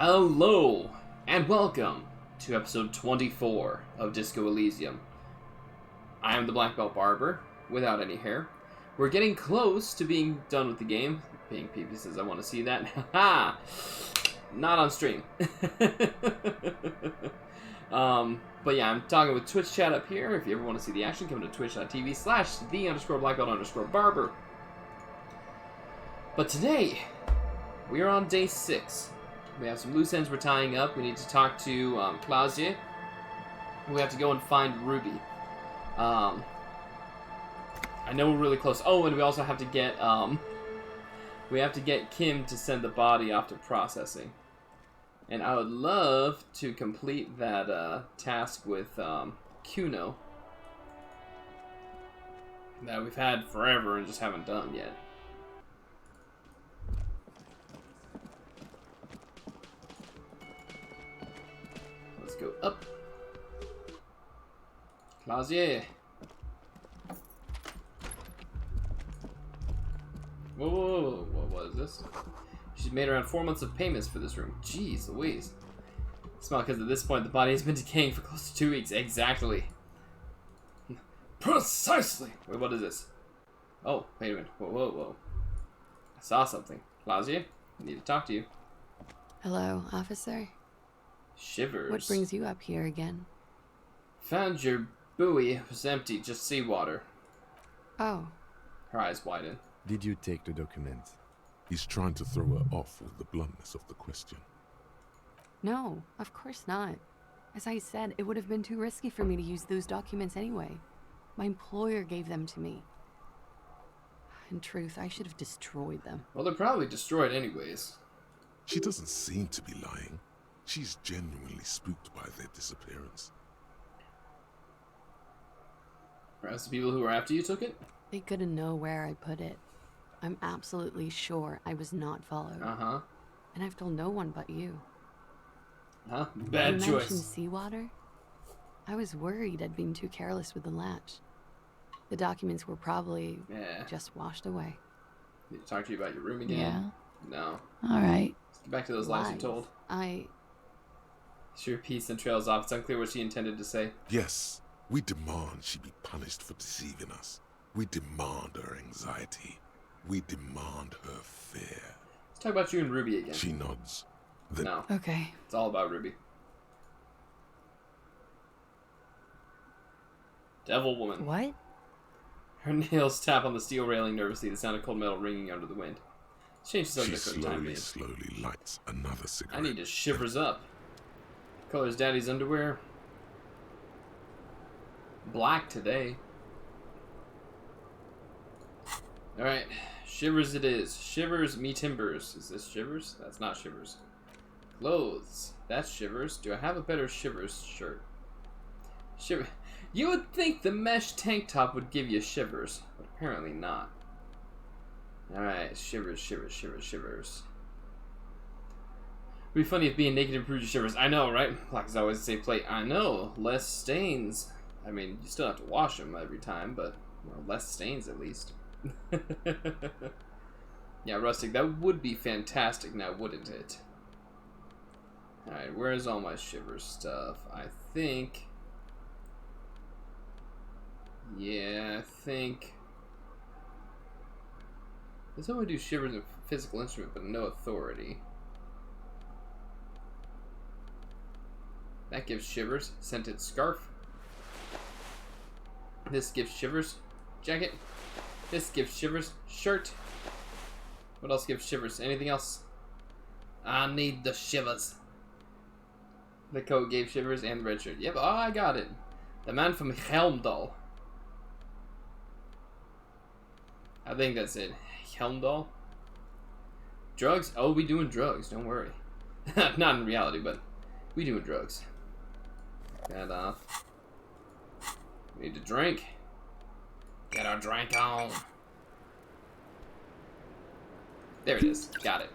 Hello, and welcome to episode 24 of Disco Elysium. I am the Black Belt Barber, without any hair. We're getting close to being done with the game. Being PP says I want to see that. Haha! Not on stream. But yeah, I'm talking with Twitch chat up here. If you ever want to see the action, come to twitch.tv/the_blackbelt_barber. But today, we are on day 6. We have some loose ends we're tying up. We need to talk to Claudia. We have to go and find Ruby. I know we're really close. Oh, and we also have to get Kim to send the body off to processing. And I would love to complete that task with Kuno that we've had forever and just haven't done yet. Let's go up. Claudia. Whoa, what is this? She's made around 4 months of payments for this room. Jeez Louise. Smell, because at this point the body has been decaying for close to 2 weeks. Exactly. Precisely! Wait, what is this? Oh, wait a minute. Whoa. I saw something. Claudia, I need to talk to you. Hello, officer. Shivers. What brings you up here again? Found your buoy. It was empty, just seawater. Oh. Her eyes widen. Did you take the document? He's trying to throw her off with the bluntness of the question. No, of course not. As I said, it would have been too risky for me to use those documents anyway. My employer gave them to me. In truth, I should have destroyed them. Well, they're probably destroyed anyways. She doesn't seem to be lying. She's genuinely spooked by their disappearance. Perhaps the people who were after you took it? They couldn't know where I put it. I'm absolutely sure I was not followed. Uh-huh. And I've told no one but you. Huh? Bad you choice. mentioned seawater? I was worried I'd been too careless with the latch. The documents were probably just washed away. Need to talk to you about your room again? Yeah. No. All right. Let's get back to those lies you told. She repeats and trails off. It's unclear what she intended to say. Yes, we demand she be punished for deceiving us. We demand her anxiety. We demand her fear. Let's talk about you and Ruby again. She nods. Then No. Okay. It's all about Ruby. Devil woman. What? Her nails tap on the steel railing nervously, the sound of cold metal ringing under the wind. Change the she subject for the time being. slowly lights another cigarette. I need to shivers up. Color's daddy's underwear. Black today. Alright, shivers it is. Shivers me timbers. Is this shivers? That's not shivers. Clothes. That's shivers. Do I have a better shivers shirt? Shiver. You would think the mesh tank top would give you shivers, but apparently not. Alright, shivers. It'd be funny if being naked improved your shivers. I know, right? Black is always a safe plate. I know. Less stains. I mean, you still have to wash them every time, but well, less stains at least. Yeah, Rustic, that would be fantastic now, wouldn't it? Alright, where's all my shivers stuff? I think... Yeah, I think... That's how I do shivers in physical instrument, but no authority. That gives shivers. Scented scarf. This gives shivers. Jacket. This gives shivers. Shirt. What else gives shivers? Anything else? I need the shivers. The coat gave shivers and the red shirt. Yep, oh, I got it. The man from Helmdall. I think that's it. Helmdall? Drugs? Oh, we doing drugs. Don't worry. Not in reality, but we doing drugs. That off. We need to drink. Get our drink on. There it is. Got it.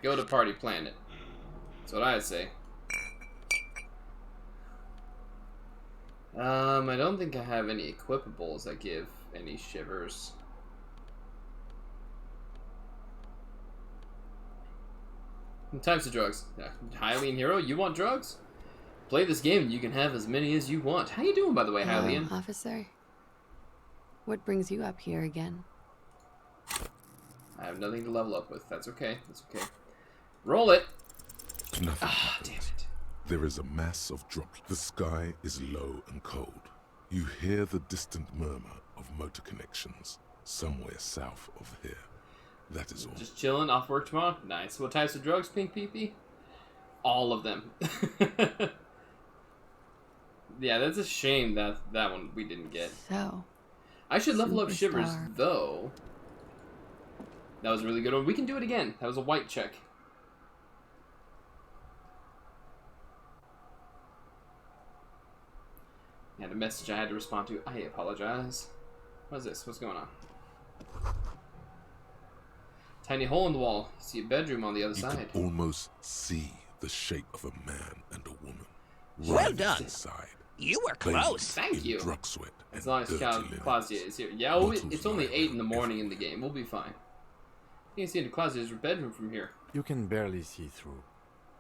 Go to Party Planet. That's what I'd say. I don't think I have any equipables that give any shivers. Types of drugs. Hylian hero, you want drugs? Play this game and you can have as many as you want. How you doing, by the way, Hylian? Officer. What brings you up here again? I have nothing to level up with. That's okay. That's okay. Roll it! Nothing Ah, happens. damn it. There is a mass of droplets. The sky is low and cold. You hear the distant murmur of motor connections somewhere south of here. That is all. Just chilling, off work tomorrow? Nice. What types of drugs, Pink Pee-Pee? All of them. Yeah, that's a shame that one we didn't get. So, I should level up Shivers, Superstar. though. That was a really good one. We can do it again. That was a white check. And a message I had to respond to. I apologize. What's this? What's going on? Tiny hole in the wall. You see a bedroom on the other You side. can almost see the shape of a man and a woman. Well writhing done. Inside, You were bathed close. Thank in you. drug sweat As and long as dirty linens. Claudia is here. Yeah, well, Bottles it's only lying 8 in the morning in everywhere. the game. We'll be fine. You can see into Claudia's bedroom from here. You can barely see through.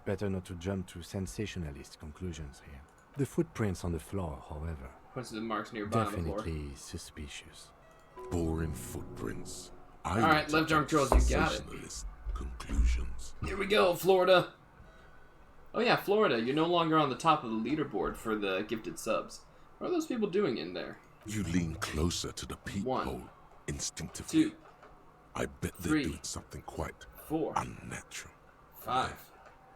Better not to jump to sensationalist conclusions here. The footprints on the floor, however, Points to the marks nearby on the floor. definitely suspicious. Boring footprints. I All right, want to left arm jump curls, you got it. sensationalist conclusions. Here we go, Florida. Oh yeah, Florida. You're no longer on the top of the leaderboard for the gifted subs. What are those people doing in there? You lean closer to the One, peephole instinctively. 2, I bet they're 3, doing something quite 4, unnatural. 5,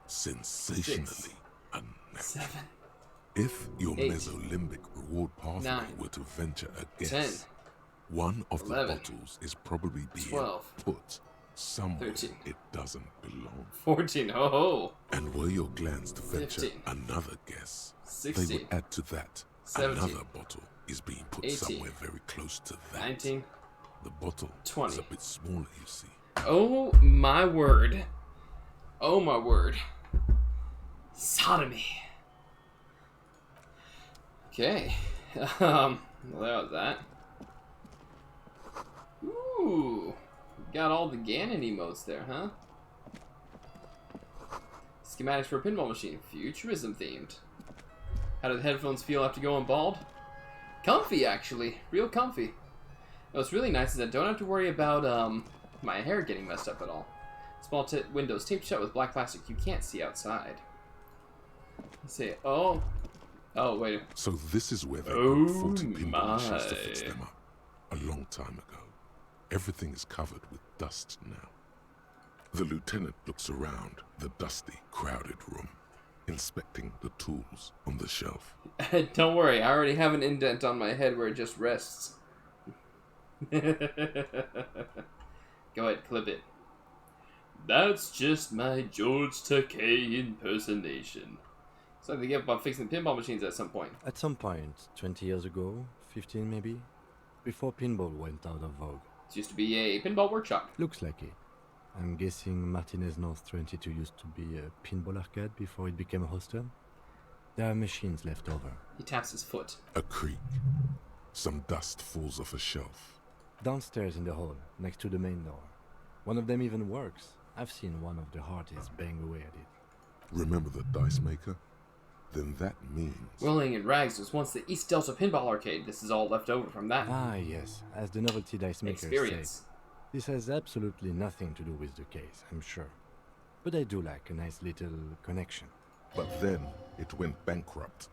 Sensationally unnatural. 7, If your 8, mesolimbic reward pathway 9, were to venture a 10, guess, one of the 11, bottles is probably being 12, put somewhere 13, it doesn't belong. 14. Ho ho. And were your glands to venture 15, another guess, they 16, would add to that 17, another bottle is being put 18, somewhere very close to that. 19. The bottle 20. is a bit smaller, you see. Oh my word. Oh my word. Sodomy. Okay. Well, that was that. Ooh. Got all the Ganon emotes there, huh? Schematics for a pinball machine. Futurism themed. How do the headphones feel after going bald? Comfy, actually. Real comfy. What's really nice is I don't have to worry about my hair getting messed up at all. Small windows taped shut with black plastic. You can't see outside. Let's see. Oh, wait. So this is where they Oh put 40 pinball machines to fix my. them up. A long time ago. Everything is covered with dust now. The lieutenant looks around the dusty, crowded room, inspecting the tools on the shelf. Don't worry, I already have an indent on my head where it just rests. Go ahead, clip it. That's just my George Takei impersonation. So they get about fixing pinball machines at some point. At some point, 20 years ago, 15 maybe, before pinball went out of vogue. It used to be a pinball workshop. Looks like it. I'm guessing Martinez North 22 used to be a pinball arcade before it became a hostel. There are machines left over. He taps his foot. A creak. Some dust falls off a shelf. Downstairs in the hall, next to the main door. One of them even works. I've seen one of the artists bang away at it. Remember the dice maker? Then that means... Rolling in Rags was once the East Delta Pinball Arcade. This is all left over from that Ah, yes, as the novelty dice makers experience. say. This has absolutely nothing to do with the case, I'm sure. But I do like a nice little connection. But then it went bankrupt.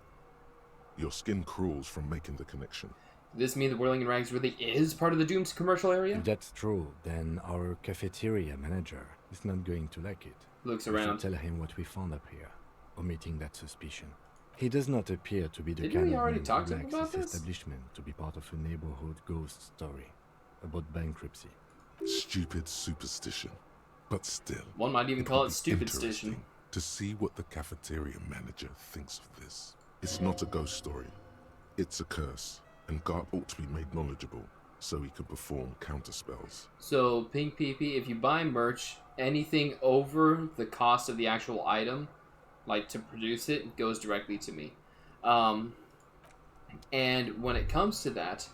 Your skin crawls from making the connection. Does this mean the Whirling in Rags really is part of the Doom's commercial area? If that's true, then our cafeteria manager is not going to like it. Looks We should around. tell him what we found up here, omitting that suspicion. He does not appear to be the Didn't kind we of already man talk who to him likes about his this? establishment to be part of a neighborhood ghost story about bankruptcy. Stupid superstition. But still, One might even it call would it be stupid interesting station. to see what the cafeteria manager thinks of this. It's not a ghost story. It's a curse, and Garp ought to be made knowledgeable so he can perform counterspells. So, Pink PP, if you buy merch, anything over the cost of the actual item, like to produce it, goes directly to me. And when it comes to that,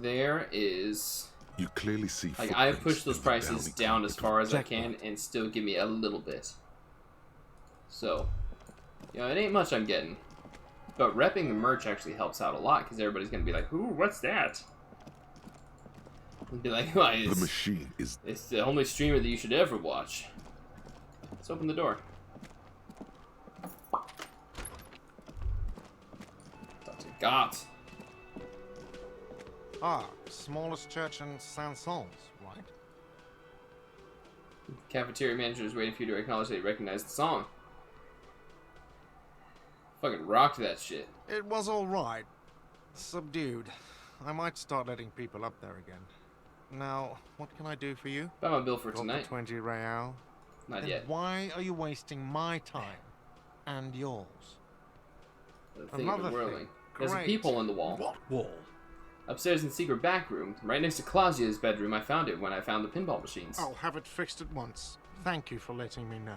there is... You clearly see Like, I footprints push those in the prices downy down as carpet far of as I Jackpot. can and still give me a little bit. So, you know, it ain't much I'm getting. But repping the merch actually helps out a lot, because everybody's going to be like, ooh, what's that? And be like, well, The machine is... it's the only streamer that you should ever watch. Let's open the door. Talk to God. Ah, smallest church in Saint-Saëns, right? Cafeteria manager is waiting for you to acknowledge that you recognize the song. Fucking rocked that shit. It was alright. Subdued. I might start letting people up there again. Now, what can I do for you? Got my bill for Got tonight. the 20 real? Not Then yet. why are you wasting my time? And yours? The thing of the Another whirling. thing. There's a Great. peephole in the wall. What wall? Upstairs in the secret back room, right next to Claudia's bedroom. I found it when I found the pinball machines. I'll have it fixed at once. Thank you for letting me know.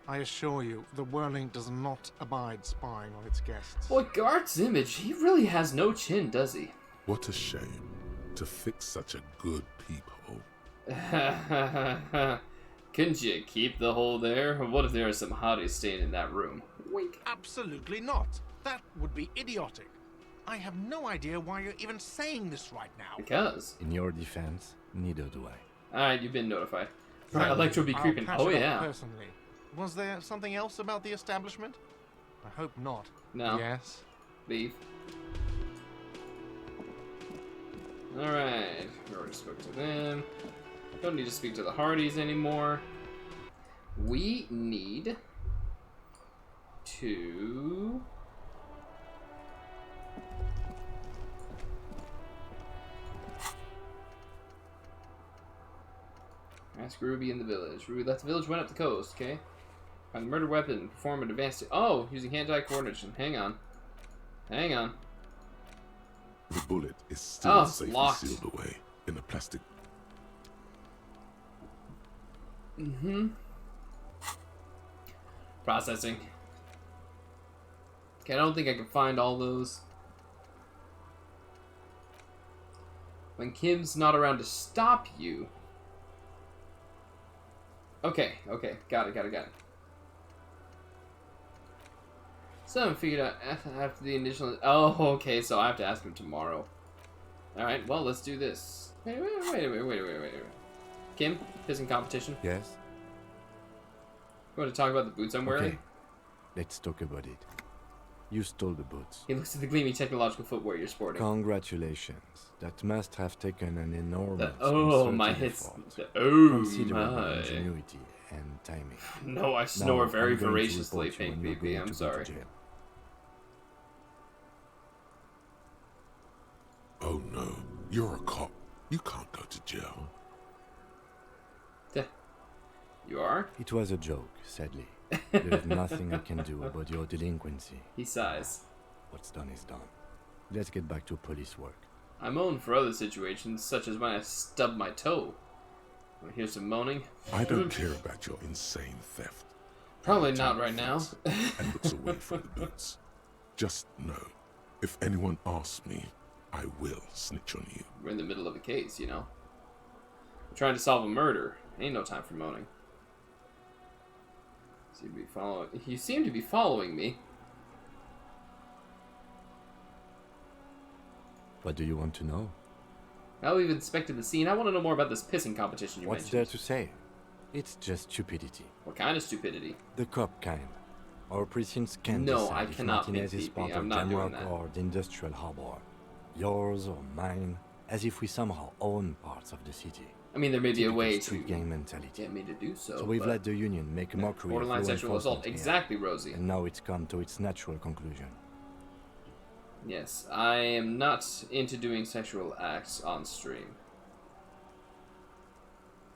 I assure you, the whirling does not abide spying on its guests. Boy, Gart's image, he really has no chin, does he? What a shame to fix such a good peephole. Couldn't you keep the hole there? Or what if there are some hotties staying in that room? Wink. Absolutely not. That would be idiotic. I have no idea why you're even saying this right now. Because. In your defense, neither do I. Alright, you've been notified. Thank Electro you. be I'll creeping. patch Oh, it up yeah. Personally. Was there something else about the establishment? I hope not. No. Yes. Leave. Alright. We already spoke to them. Don't need to speak to the Hardys anymore. We need to... ask Ruby in the village. Ruby left the village, went up the coast, okay? Find the murder weapon, perform an advanced... Oh, using hand-eye coordination. Hang on. Hang on. The bullet is still it's safely locked. sealed away in a plastic... Mm-hmm. Processing. Okay, I don't think I can find all those. When Kim's not around to stop you... Okay, got it. So I figured out after the initial... Oh, okay, so I have to ask him tomorrow. Alright, well, let's do this. Wait. Kim, pissing competition. Yes? You want to talk about the boots I'm wearing? Okay. Let's talk about it. You stole the boots. He looks at the gleamy technological footwear you're sporting. Congratulations. That must have taken an enormous Oh, my concerted hits. effort, Oh, considerable my. ingenuity and timing. No, I snore Now, very I'm going to voraciously, report you Pink and you're Pee-Pee. going I'm to go sorry. to jail. Oh no, you're a cop. You can't go to jail. You are? It was a joke, sadly. There's nothing I can do about your delinquency. He sighs. What's done is done. Let's get back to police work. I'm owned for other situations, such as when I stubbed my toe. Want to hear some moaning? I don't care about your insane theft. Probably He not right now. and looks away from the boots. Just know, if anyone asks me, I will snitch on you. We're in the middle of a case, you know. We're trying to solve a murder. Ain't no time for moaning. You seem to be following me. What do you want to know? Now we've inspected the scene. I want to know more about this pissing competition you What's there mentioned. to say? It's just stupidity. What kind of stupidity? The cop kind. Our precincts can't No, decide I if cannot Martinez think is PP. part I'm of not doing Jamrock that. or the industrial harbor. Yours or mine, as if we somehow own parts of the city. I mean, there may be a Typical way to street gang mentality. get me to do so. So we've but let the union make a mockery of borderline law sexual assault. enforcement here. Exactly, Rosie. And now it's come to its natural conclusion. Yes, I am not into doing sexual acts on stream.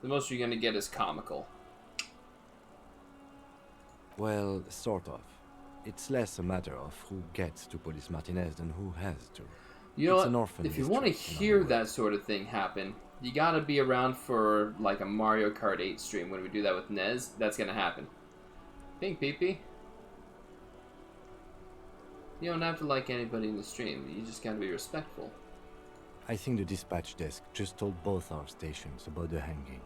The most you're gonna get is comical. Well, sort of. It's less a matter of who gets to police Martinez than who has to. You know It's an what? orphan If you want to district, in hear other that words. sort of thing happen, you gotta be around for like a Mario Kart 8 stream when we do that with Nez. That's gonna happen. Pink Peepee. You don't have to like anybody in the stream. You just gotta be respectful. I think the dispatch desk just told both our stations about the hanging.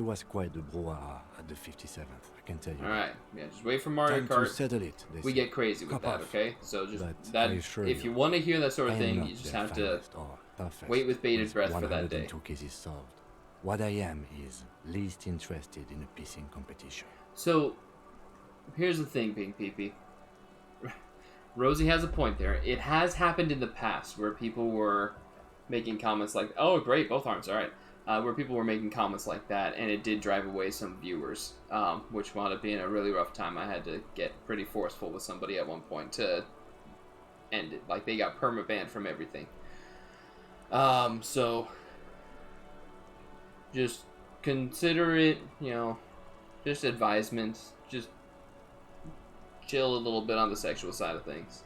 There was quite the brouhaha at the 57th, I can tell you. Alright, yeah, just wait for Mario Time to Kart. settle it. they We say. get crazy with Cop that, off. okay? So just But that, I assure if you you, want to hear that sort I of am thing, not you just their have to finest or toughest wait with bated with breath for that day. 102 cases solved. What I am is least interested in a pissing competition. So, here's the thing, Pink Peepee. Rosie has a point there. It has happened in the past where people were making comments like, "Oh, great, both arms, all right." Where people were making comments like that, and it did drive away some viewers, which wound up being a really rough time. I had to get pretty forceful with somebody at one point to end it. Like, they got perma-banned from everything. So, just consider it, you know, just advisement. Just chill a little bit on the sexual side of things.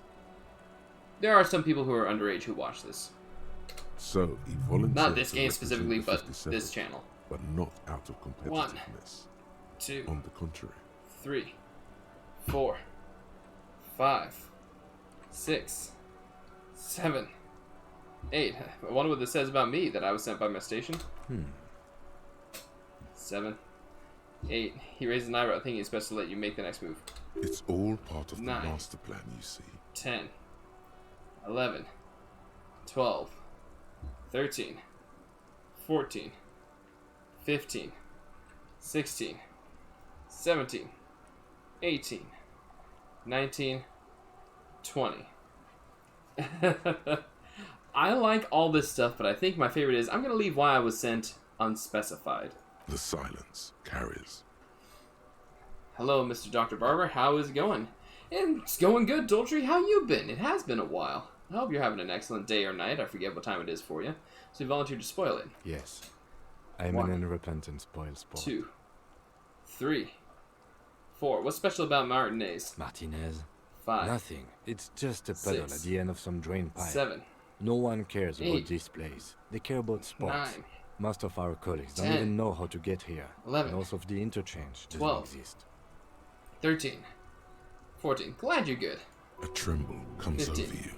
There are some people who are underage who watch this. So he volunteered Not this to game represent specifically, the but 57th, this channel. but not out of competitiveness. 2, On the contrary, 3, 4, 5, 6, 7, 8. I wonder what this says about me that I was sent by my station. 7, 8. He raises an eyebrow, thinking it's best to let you make the next move. it's all part of the 9. master plan, you see. 10, 11, 12, 13, 14, 15, 16, 17, 18, 19, 20. I like all this stuff, but I think my favorite is I'm going to leave why I was sent unspecified. The silence carries. Hello, Mr. Dr. Barber. How is it going? It's going good, Daltrey. How you been? It has been a while. I hope you're having an excellent day or night. I forget what time it is for you. So you volunteered to spoil it. Yes. I'm 1, an unrepentant spoil sport. 2, 3, 4. What's special about Martinez? Martinez? 5, Nothing. It's just a pedal 6, at the end of some drain pipe. 7, No one cares 8, about this place. They care about sports. 9, Most of our colleagues don't 10, even know how to get here. 11, And also of the interchange doesn't 12. exist. 13, 14. Glad you're good. A tremble comes 15, over you.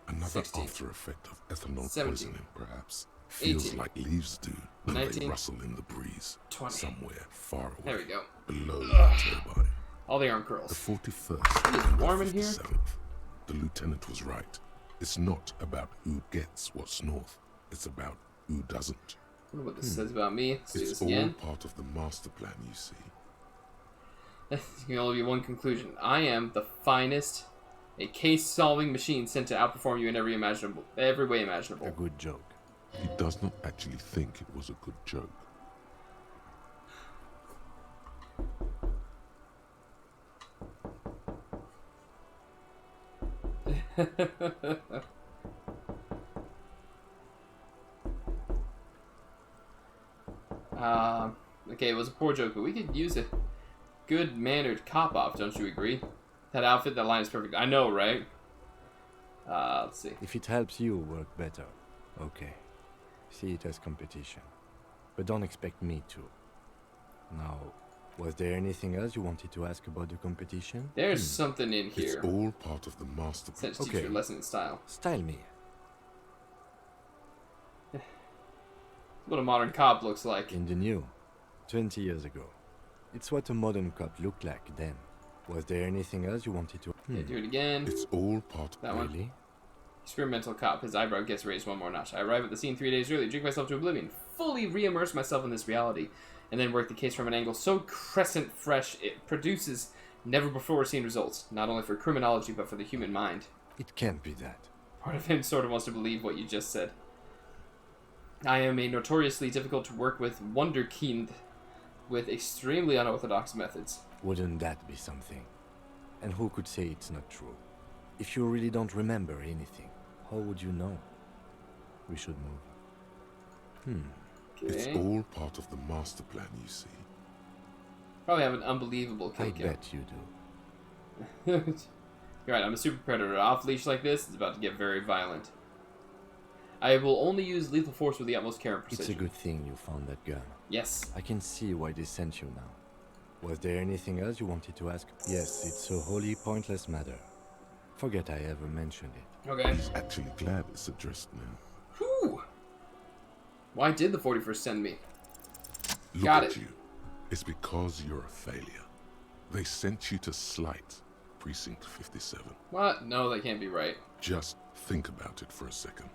Another 16, after effect of ethanol 17, poisoning, perhaps. Feels 18, like leaves do when 19, they rustle in the breeze. 20. Somewhere far away. There we go. Below the turbine. All the arm The curls. 41st It is and the warm in here. 57th. The lieutenant was right. It's not about who gets what's north. It's about who doesn't. I wonder what this says about me. Let's do It's this all again. part of the master plan, you see. You can only be one conclusion. I am the finest, a case-solving machine sent to outperform you in every way imaginable. A good joke. He does not actually think it was a good joke. Okay, it was a poor joke, but we could use a good-mannered cop-off, don't you agree? That outfit, that line is perfect. I know, right? Let's see. If it helps you work better, okay. See it as competition. But don't expect me to. Now, was there anything else you wanted to ask about the competition? There's something in It's here. all part of the master plan. Sent to teach Okay. you a lesson in style. Style me. What a modern cop looks like. In the new, 20 years ago. It's what a modern cop looked like then. Was there anything else you wanted to... Okay, do it again. It's all part of That one. Really? Experimental cop. His eyebrow gets raised one more notch. I arrive at the scene 3 days early, drink myself to oblivion, fully re-immerse myself in this reality, and then work the case from an angle so crescent fresh it produces never-before-seen results, not only for criminology but for the human mind. It can't be that. Part of him sort of wants to believe what you just said. I am a notoriously difficult to work with wunderkind with extremely unorthodox methods. Wouldn't that be something? And who could say it's not true? If you really don't remember anything, how would you know? We should move. It's Okay. all part of the master plan, you see. Probably have an unbelievable I kick. bet you do. You're right, I'm a super predator. Off leash like this, it's about to get very violent. I will only use lethal force with the utmost care and It's precision. a good thing you found that gun. Yes. I can see why they sent you now. Was there anything else you wanted to ask? Yes, it's a wholly pointless matter. Forget I ever mentioned it. Okay. He's actually glad it's addressed now. Whew. Why did the 41st send me? Look Got at it. you. It's because you're a failure. They sent you to Slight, Precinct 57. What? No, that can't be right. Just think about it for a second.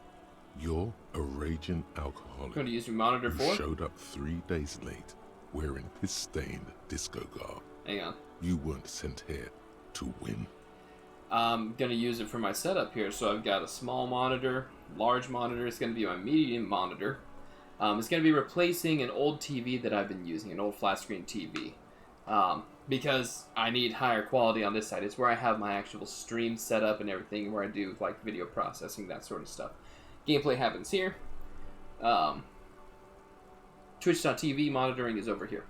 You're a raging alcoholic Going to use your monitor who for? showed up 3 days late wearing piss-stained disco garb. Hang on. You weren't sent here to win. I'm going to use it for my setup here. So I've got a small monitor, large monitor. It's going to be my medium monitor. It's going to be replacing an old TV that I've been using, an old flat screen TV. Because I need higher quality on this side. It's where I have my actual stream set up and everything, where I do like video processing, that sort of stuff. Gameplay happens here. Twitch.tv monitoring is over here.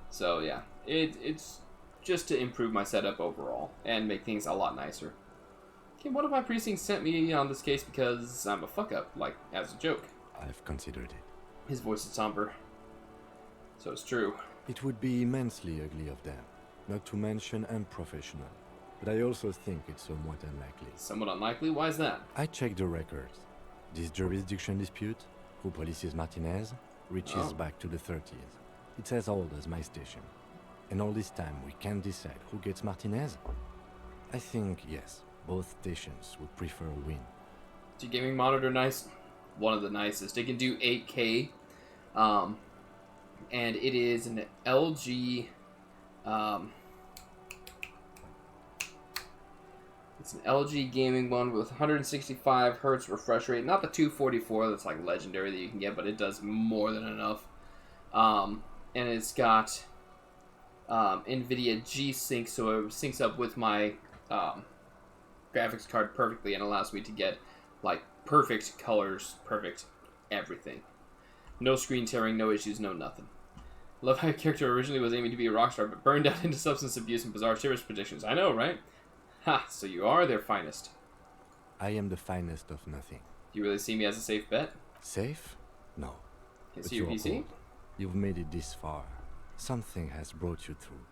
So yeah, it's just to improve my setup overall and make things a lot nicer. Okay, one of my precincts sent me on this case because I'm a fuck up, like as a joke. I've considered it. His voice is somber. So it's true. It would be immensely ugly of them, not to mention unprofessional. But I also think it's somewhat unlikely. Somewhat unlikely? Why is that? I checked the records. This jurisdiction dispute, who polices Martinez, reaches back to the 30s. It's as old as my station. And all this time we can't decide who gets Martinez? I think, yes, both stations would prefer a win. Is your gaming monitor nice? One of the nicest. It can do 8K. And it is an LG... it's an LG gaming one with 165 hertz refresh rate. Not the 244 that's like legendary that you can get, but it does more than enough. And it's got NVIDIA G-Sync, so it syncs up with my graphics card perfectly and allows me to get like perfect colors, perfect everything. No screen tearing, no issues, no nothing. Love how your character originally was aiming to be a rock star, but burned out into substance abuse and bizarre shivers predictions. I know, right? Ha, so you are their finest. I am the finest of nothing. Do you really see me as a safe bet? Safe? No. Can I But see your you're PC? old. You've made it this far. Something has brought you through.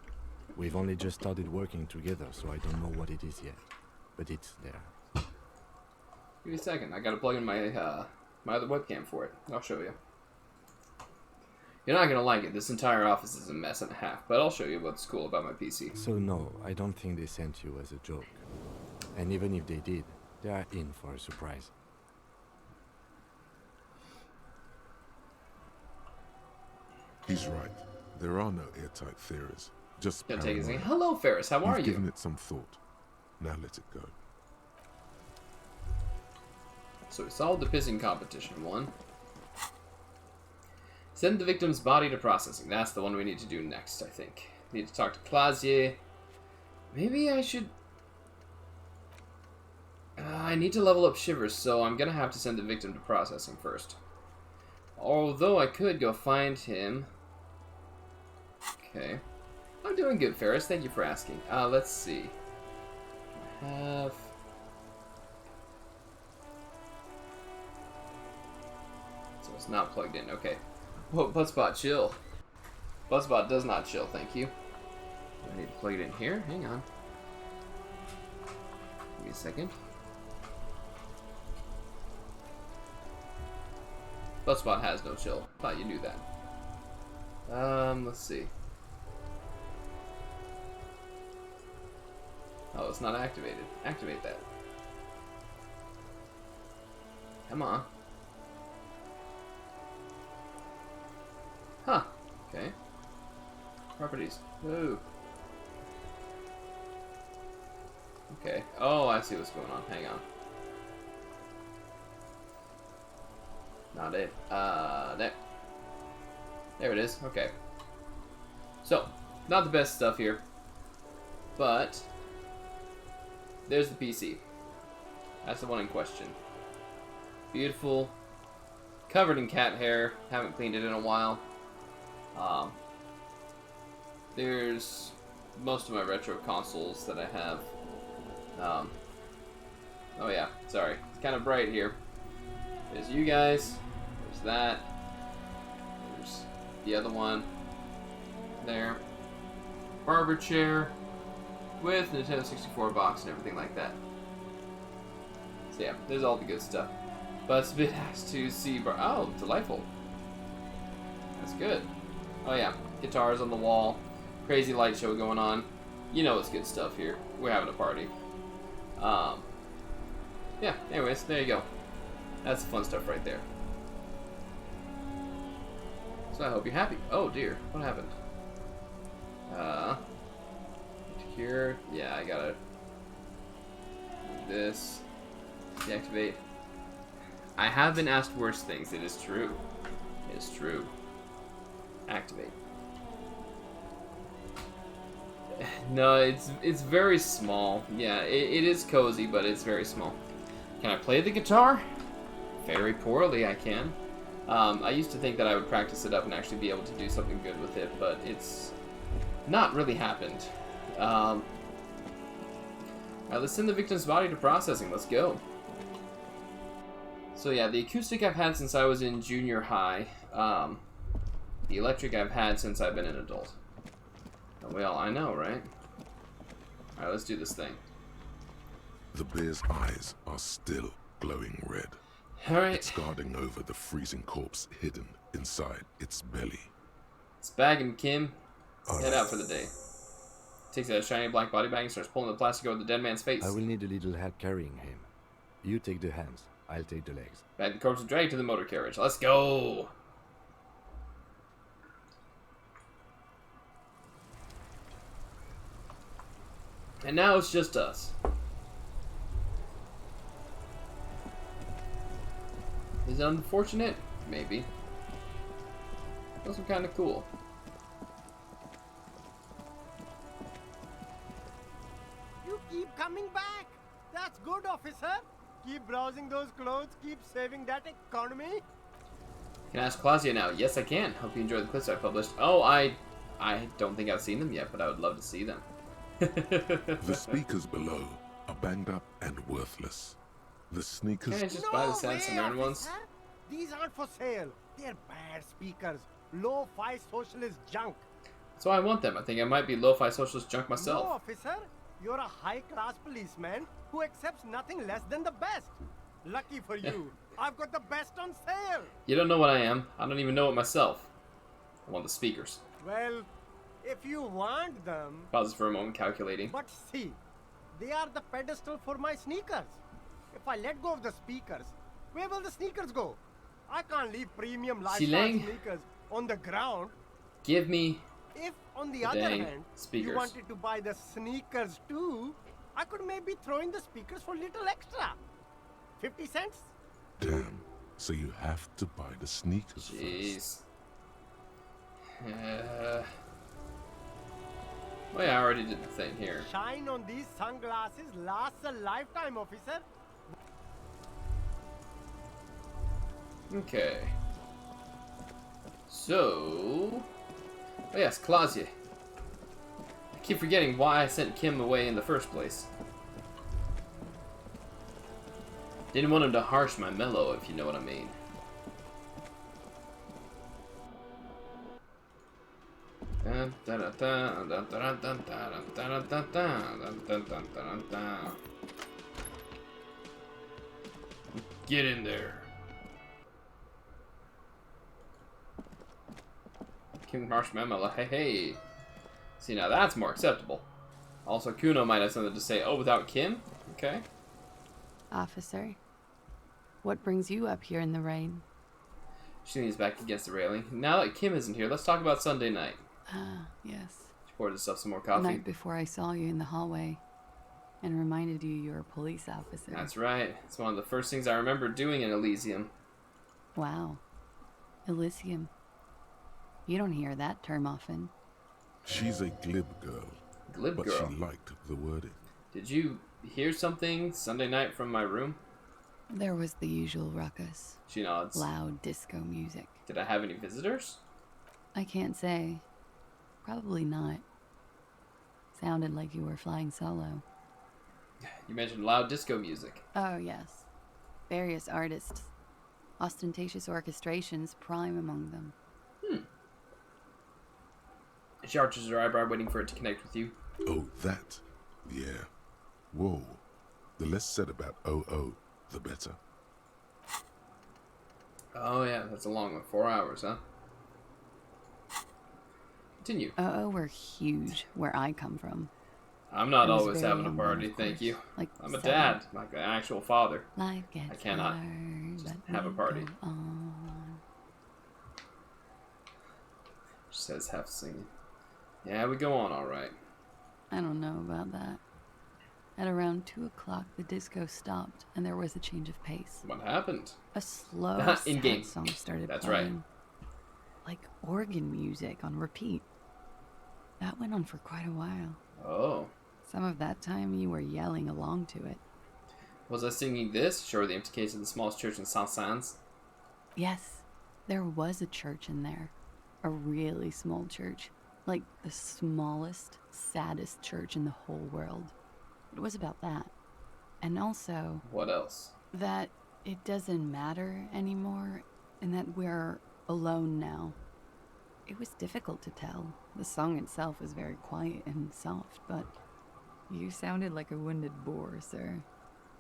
We've only just started working together, so I don't know what it is yet. But it's there. Give me a second. I gotta plug in my my other webcam for it. I'll show you. You're not gonna like it. This entire office is a mess and a half, but I'll show you what's cool about my PC. So no, I don't think they sent you as a joke. And even if they did, they are in for a surprise. He's right. There are no airtight theories. Just Gonna take a second. paranoia. Hello, Ferris. How are You've you? given it some thought. Now let it go. So we solved the pissing competition one. Send the victim's body to processing. That's the one we need to do next, I think. Need to talk to Clausier. Maybe I should... I need to level up Shivers, so I'm gonna have to send the victim to processing first. Although I could go find him. Okay. I'm doing good, Ferris. Thank you for asking. Let's see. I have... So it's not plugged in. Okay. Whoa, Buzzbot, chill. Buzzbot does not chill, thank you. Do I need to plug it in here? Hang on. Give me a second. Buzzbot has no chill. Thought you knew that. Let's see. Oh, it's not activated. Activate that. Come on. Huh. Okay. Properties. Ooh. Okay. Oh, I see what's going on. Hang on. Not it. There it is. Okay. So, not the best stuff here. But, there's the PC. That's the one in question. Beautiful. Covered in cat hair. Haven't cleaned it in a while. There's most of my retro consoles that I have. Oh yeah, sorry. It's kind of bright here. There's you guys. There's that. There's the other one. There. Barber chair. With Nintendo 64 box and everything like that. So yeah, there's all the good stuff. But Spit has to see... Oh, delightful. That's good. Oh yeah, guitars on the wall, crazy light show going on. You know it's good stuff here. We're having a party. Yeah, anyways, there you go. That's fun stuff right there. So I hope you're happy. Oh dear, what happened? Here, yeah, I gotta do this. Deactivate. I have been asked worse things. It is true. It is true. Activate. No, it's very small. Yeah, it is cozy, but it's very small. Can I play the guitar? Very poorly, I can. I used to think that I would practice it up and actually be able to do something good with it, but it's not really happened. Alright, let's send the victim's body to processing. Let's go. So yeah, the acoustic I've had since I was in junior high. The electric I've had since I've been an adult. Well, I know, right? Alright, let's do this thing. The bear's eyes are still glowing red. Alright. It's guarding over the freezing corpse hidden inside its belly. Let's bag him, Kim. Let's head out for the day. Takes out a shiny black body bag and starts pulling the plastic over the dead man's face. I will need a little help carrying him. You take the hands, I'll take the legs. Bag the corpse and drag to the motor carriage. Let's go! And now it's just us. Is it unfortunate? Maybe. Those are kind of cool. You keep coming back. That's good, officer. Keep browsing those clothes. Keep saving that economy. Can I ask Claudia now? Yes, I can. Hope you enjoyed the clips I published. Oh, I don't think I've seen them yet, but I would love to see them. The speakers below are banged up and worthless. The sneakers... Can I just buy the Sad Samaritan ones? These aren't for sale. They're bad speakers. Low-fi socialist junk. So I want them. I think I might be lo-fi socialist junk No, myself. officer. You're a high-class policeman who accepts nothing less than the best. Lucky for you, I've got the best on sale. You don't know what I am. I don't even know it myself. I want the speakers. Well, if you want them... Pauses for a moment, calculating. But see, they are the pedestal for my sneakers. If I let go of the speakers, where will the sneakers go? I can't leave premium lifestyle Silang. sneakers on the ground. Give me... If, on the The other dang hand, speakers. you wanted to buy the sneakers too, I could maybe throw in the speakers for little extra. 50 cents? Damn. So you have to buy the sneakers first. Jeez. Well, yeah, I already did the thing here. Shine on these sunglasses lasts a lifetime, officer. Okay. So... Oh yes, Claudia. I keep forgetting why I sent Kim away in the first place. Didn't want him to harsh my mellow, if you know what I mean. Get in there. Kim Marshmallow, hey hey. See, now that's more acceptable. Also, Kuno might have something to say. Oh, without Kim? Okay. Officer, what brings you up here in the rain? She leans back against the railing. Now that Kim isn't here, let's talk about Sunday night. Ah, yes. She poured herself some more The coffee. night before I saw you in the hallway and reminded you you're a police officer. That's right. It's one of the first things I remember doing in Elysium. Wow. Elysium. You don't hear that term often. She's a glib girl, Glib but girl. she liked the wording. Did you hear something Sunday night from my room? There was the usual ruckus. She nods. Loud disco music. Did I have any visitors? I can't say. Probably not. Sounded like you were flying solo. You mentioned loud disco music. Oh, yes. Various artists. Ostentatious orchestrations prime among them. She arches her eyebrow, waiting for it to connect with you. Oh, that? Yeah. Whoa. The less said about OO, the better. Oh yeah, that's a long one. 4 hours, huh? Continue. Were huge where I come from. I'm not I was always very having a young then, party, of thank course. you. Like I'm a 7. dad, like an actual father. Life gets I cannot hard, just but have a we party. go on. She says half singing. Yeah, we go on all right. I don't know about that. At around 2 o'clock, the disco stopped, and there was a change of pace. What happened? A slow, In-game. sad song started That's playing. Like organ music on repeat. That went on for quite a while. Oh. Some of that time, you were yelling along to it. Was I singing this? Sure, the empty case of the smallest church in Saint-Saëns. Yes, there was a church in there. A really small church. Like the smallest, saddest church in the whole world. It was about that. And also... What else? that it doesn't matter anymore, and that we're alone now. It was difficult to tell. The song itself was very quiet and soft, but you sounded like a wounded boar, sir.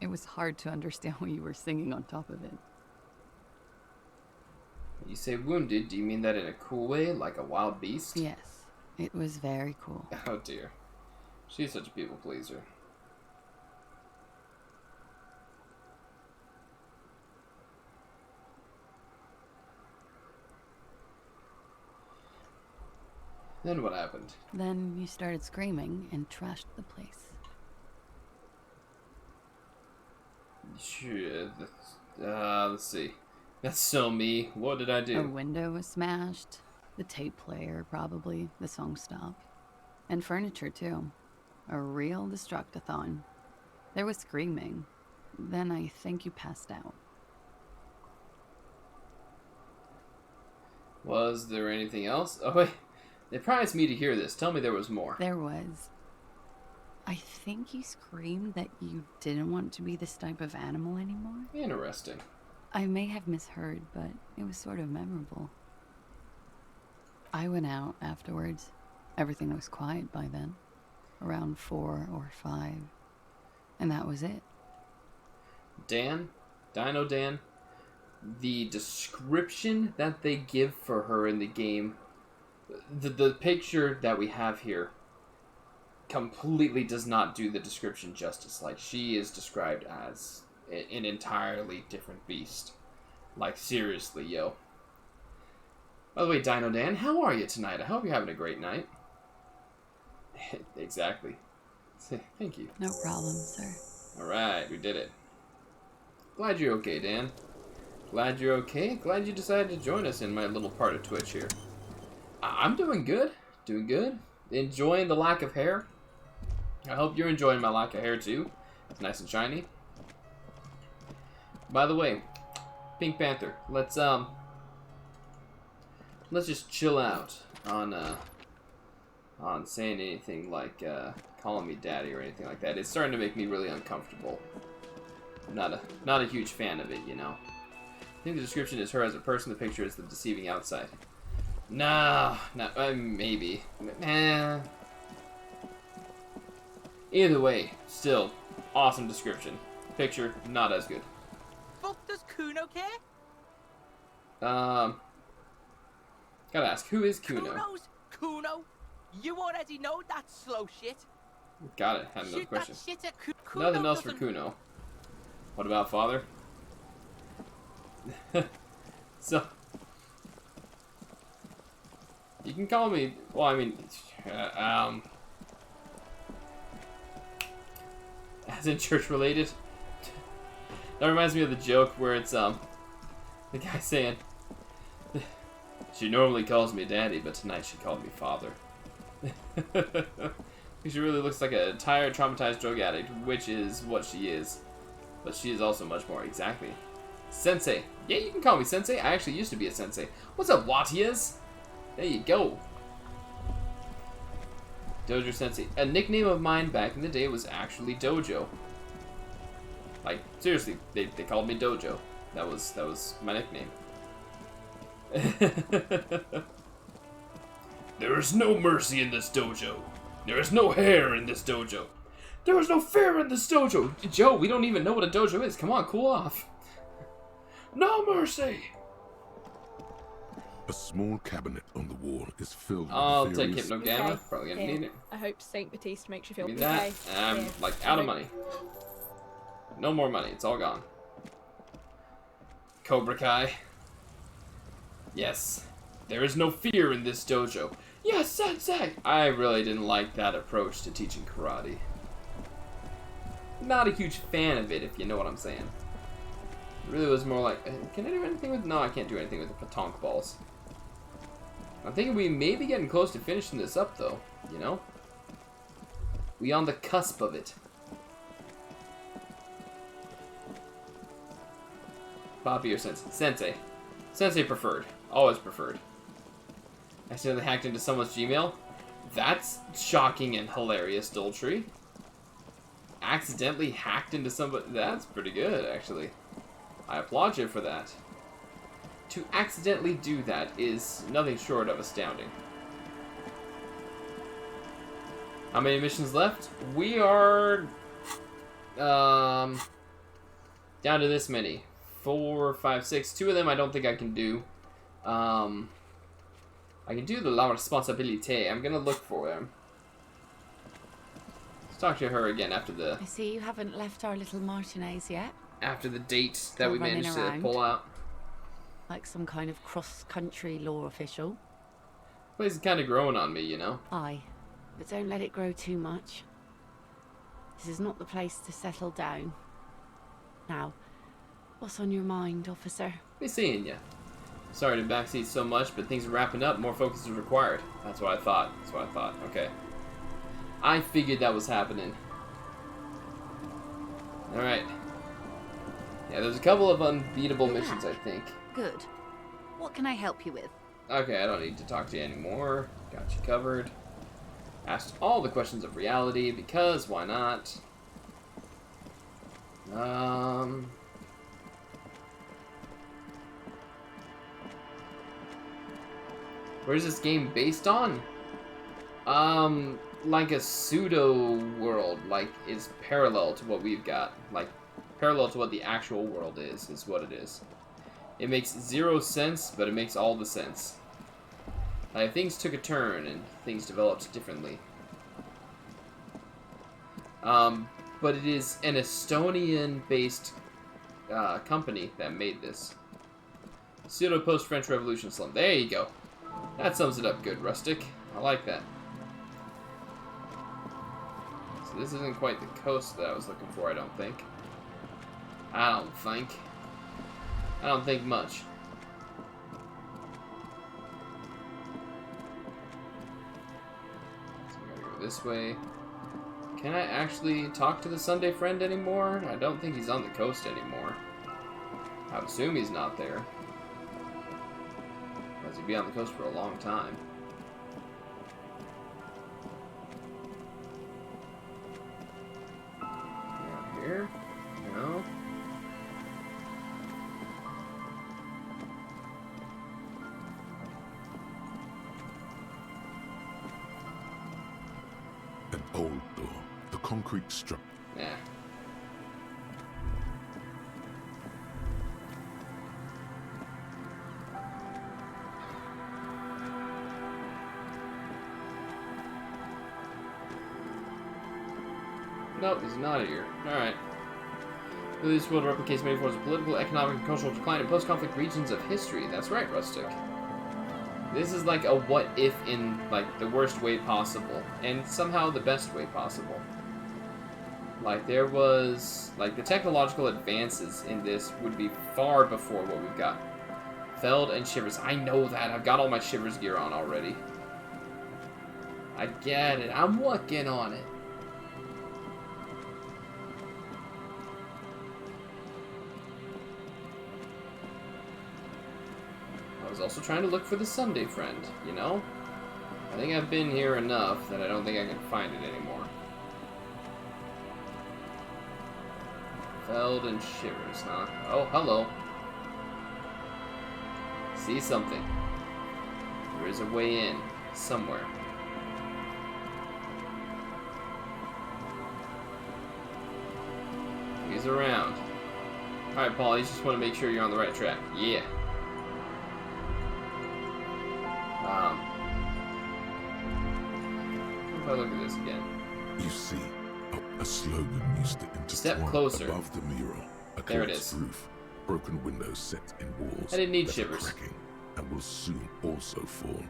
It was hard to understand what you were singing on top of it. You say wounded, do you mean that in a cool way, like a wild beast? Yes, it was very cool. Oh dear. She's such a people pleaser. Then what happened? Then you started screaming and trashed the place. Sure. Let's see. That's so me. What did I A do? window was smashed. The tape player, probably. The song stopped. And furniture, too. A real destructathon. There was screaming. Then I think you passed out. Was there anything else? Oh wait. It surprised me to hear this. Tell me there was more. There was. I think you screamed that you didn't want to be this type of animal anymore. Interesting. I may have misheard, but it was sort of memorable. I went out afterwards. Everything was quiet by then. Around 4 or 5. And that was it. Dan? Dino Dan? The description that they give for her in the game, the picture that we have here completely does not do the description justice. Like, she is described as an entirely different beast. Like, seriously, yo. By the way, Dino Dan, how are you tonight? I hope you're having a great night. Exactly. Thank you. No problem, sir. Alright, we did it. Glad you're okay, Dan. Glad you're okay. Glad you decided to join us in my little part of Twitch here. I'm doing good. Doing good. Enjoying the lack of hair. I hope you're enjoying my lack of hair too. It's nice and shiny. By the way, Pink Panther, let's just chill out on saying anything like calling me daddy or anything like that. It's starting to make me really uncomfortable. I'm not a huge fan of it, you know. I think the description is her as a person. The picture is the deceiving outside. Nah, maybe. Either way, still awesome description. Picture not as good. Fuck does Kuno care? Gotta ask, who is Kuno? Kuno's Kuno. You already know that slow shit. Got it. Had another Shoot question. that shit at Kuno. Nothing else for doesn't- Kuno. What about father? So, you can call me. Well, I mean, as in church related. That reminds me of the joke where it's the guy saying, "She normally calls me daddy, but tonight she called me father." She really looks like a tired, traumatized drug addict, which is what she is. But she is also much more. Exactly. Sensei. Yeah, you can call me Sensei. I actually used to be a Sensei. What's up, Watias? There you go. Dojo Sensei. A nickname of mine back in the day was actually Dojo. Like, seriously, they called me Dojo. That was my nickname. There is no mercy in this dojo. There is no hair in this dojo. There is no fear in this dojo. Joe, we don't even know what a dojo is. Come on, cool off. No mercy. A small cabinet on the wall is filled I'll with take various... Hypnogamma. Okay. Probably gonna Here. need it. I hope Saint Baptiste makes you feel Give me that. okay. I'm Here. like out of Look. money. No more money. It's all gone. Cobra Kai. Yes. There is no fear in this dojo. Yes, sensei! I really didn't like that approach to teaching karate. Not a huge fan of it, if you know what I'm saying. It really was more like, can I do anything with... No, I can't do anything with the petanque balls. I'm thinking we may be getting close to finishing this up, though. You know? We on the cusp of it. Bobby or Sensei? Sensei. Sensei preferred. Always preferred. Accidentally hacked into someone's Gmail? That's shocking and hilarious, Doltree. Accidentally hacked into somebody... That's pretty good, actually. I applaud you for that. To accidentally do that is nothing short of astounding. How many missions left? We are... down to this many. 4, 5, 6. 2 of them I don't think I can do. I can do the La Responsabilité. I'm gonna look for them. Let's talk to her again after the... I see you haven't left our little Martinez yet. After the date that Still we running managed to around. pull out. Like some kind of cross-country law official. Place is kind of growing on me, you know? Aye, but don't let it grow too much. This is not the place to settle down. Now, what's on your mind, officer? Be seeing ya. Sorry to backseat so much, but things are wrapping up. More focus is required. That's what I thought. That's what I thought. Okay. I figured that was happening. Alright. Yeah, there's a couple of unbeatable missions, I think. Good. What can I help you with? Okay, I don't need to talk to you anymore. Got you covered. Asked all the questions of reality, because why not? Where's this game based on? Like a pseudo world, like is parallel to what we've got. Like, parallel to what the actual world is what it is. It makes zero sense, but it makes all the sense. Like, things took a turn and things developed differently. But it is an Estonian-based company that made this. Pseudo post-French Revolution slum. There you go. That sums it up good, Rustic. I like that. So this isn't quite the coast that I was looking for, I don't think. I don't think much. So we gotta go this way. Can I actually talk to the Sunday friend anymore? I don't think he's on the coast anymore. I would assume he's not there. Because he'd be on the coast for a long time. Around here? No. An old door. The concrete structure. Nah. Nope, he's not here. Alright. This world replicates many forms of political, economic, and cultural decline in post-conflict regions of history. That's right, Rustic. This is like a what-if in, like, the worst way possible. And somehow the best way possible. Like, there was... Like, the technological advances in this would be far before what we've got. Feld and Shivers. I know that. I've got all my Shivers gear on already. I get it. I'm working on it. I was also trying to look for the Sunday friend, you know? I think I've been here enough that I don't think I can find it anymore. Feld and Shivers, huh? Oh, hello. See something. There is a way in, somewhere. He's around. Alright, Paul, you just want to make sure you're on the right track. Yeah. if I look at this again? You see, a slogan used to Step intertwine closer. above the mural, a There it collapsed is. roof, broken windows set in walls I didn't need that are shivers. cracking and will soon also fall,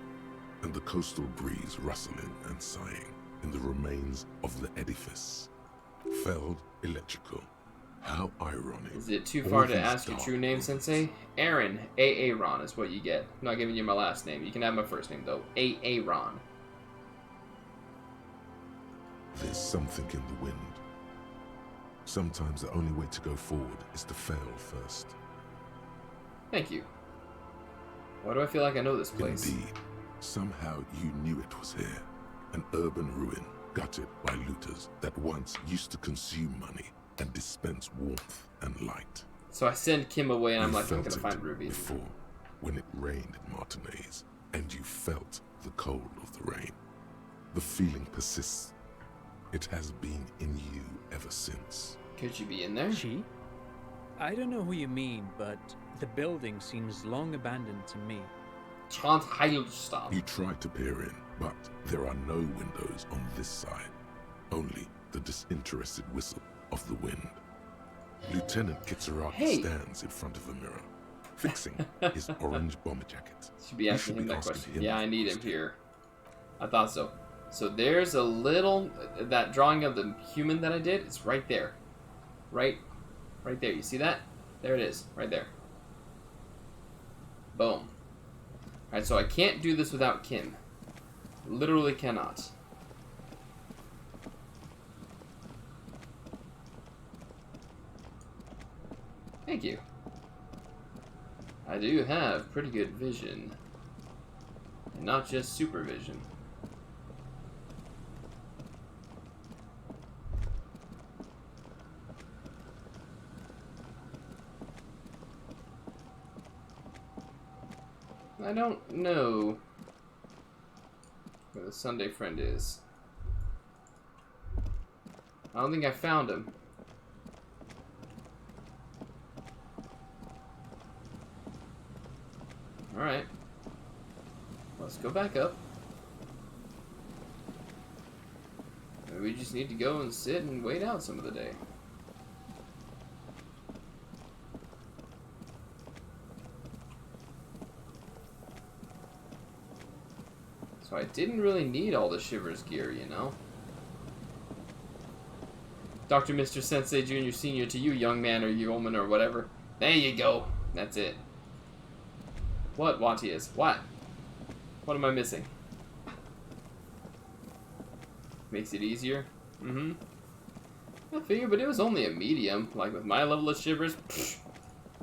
and the coastal breeze rustling and sighing in the remains of the edifice. Felled electrical. How ironic. Is it too All far to these ask your dark true name, rooms. Sensei? Aaron, Aaron is what you get. I'm not giving you my last name. You can have my first name, though. Aaron. There's something in the wind. Sometimes the only way to go forward is to fail first. Thank you. Why do I feel like I know this place? Indeed, somehow you knew it was here. An urban ruin gutted by looters that once used to consume money and dispense warmth and light. So I send Kim away and I'm You like, I'm felt gonna it find Ruby. before, when it rained in Martinez, and you felt the cold of the rain. The feeling persists. It has been in you ever since. Could you be in there? She? I don't know who you mean, but the building seems long abandoned to me. Chant Heilstab. You try to peer in, but there are no windows on this side. Only the disinterested whistle of the wind. Lieutenant Kitsuraki Hey. stands in front of a mirror, fixing his orange bomber jacket. Should be You asking should him be that asking question. him Yeah, that I need him question. here. I thought so. So there's a little... That drawing of the human that I did, it's right there. Right there. You see that? There it is. Right there. Boom. Alright, so I can't do this without Kim. Literally cannot. Thank you. I do have pretty good vision. And not just supervision. I don't know where the Sunday friend is. I don't think I found him. Alright. Let's go back up. Maybe we just need to go and sit and wait out some of the day. So I didn't really need all the Shivers gear, you know? Dr. Mr. Sensei Jr. Senior to you, young man or yeoman or whatever. There you go. That's it. What, Watias? What? What am I missing? Makes it easier? Mm-hmm. I figured, but it was only a medium. Like, with my level of Shivers, pfft,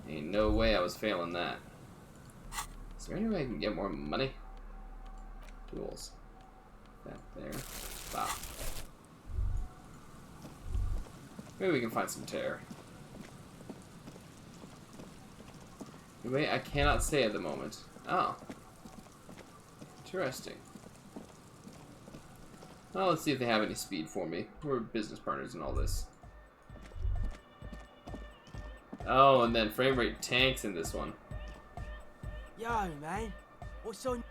ain't no way I was failing that. Is there any way I can get more money? Tools. That there. Stop. Maybe we can find some tear. Anyway, I cannot say at the moment. Oh. Interesting. Well, let's see if they have any speed for me. We're business partners in all this. Oh, and then frame rate tanks in this one. Yo, man. What's on?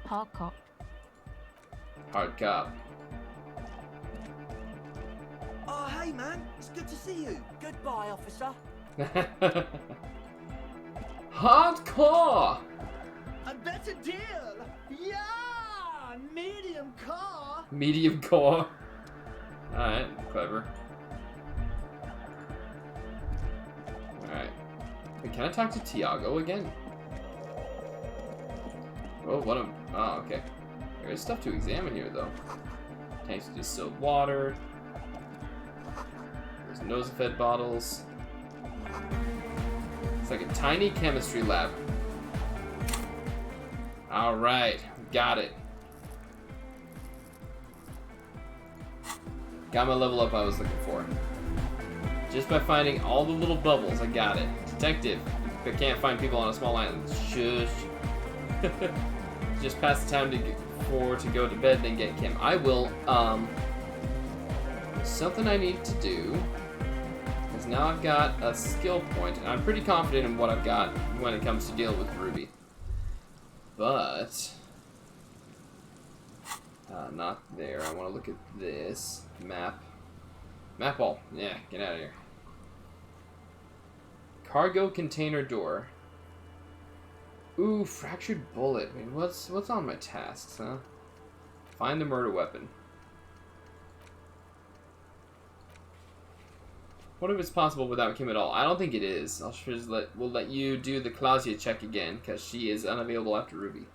Hard cop. Hard cop. Oh, hey, man. It's good to see you. Goodbye, officer. Hardcore! A better deal. Yeah, medium car. Medium core. Alright, clever. Alright. Wait, can I talk to Tiago again? Oh, what a... Oh, okay. There is stuff to examine here, though. Tanks of distilled water. There's Nosafed bottles. It's like a tiny chemistry lab. Alright, got it. Got my level up I was looking for. Just by finding all the little bubbles, I got it. Detective. If I can't find people on a small island, shush. Just pass the time to go to bed, then get Kim. I will, something I need to do is now I've got a skill point, and I'm pretty confident in what I've got when it comes to dealing with Ruby. But not there. I want to look at this map. Map all. Yeah, get out of here. Cargo container door. Ooh, fractured bullet. I mean, what's on my tasks, huh? Find the murder weapon. What if it's possible without Kim at all? I don't think it is. We'll let you do the Claudia check again, because she is unavailable after Ruby.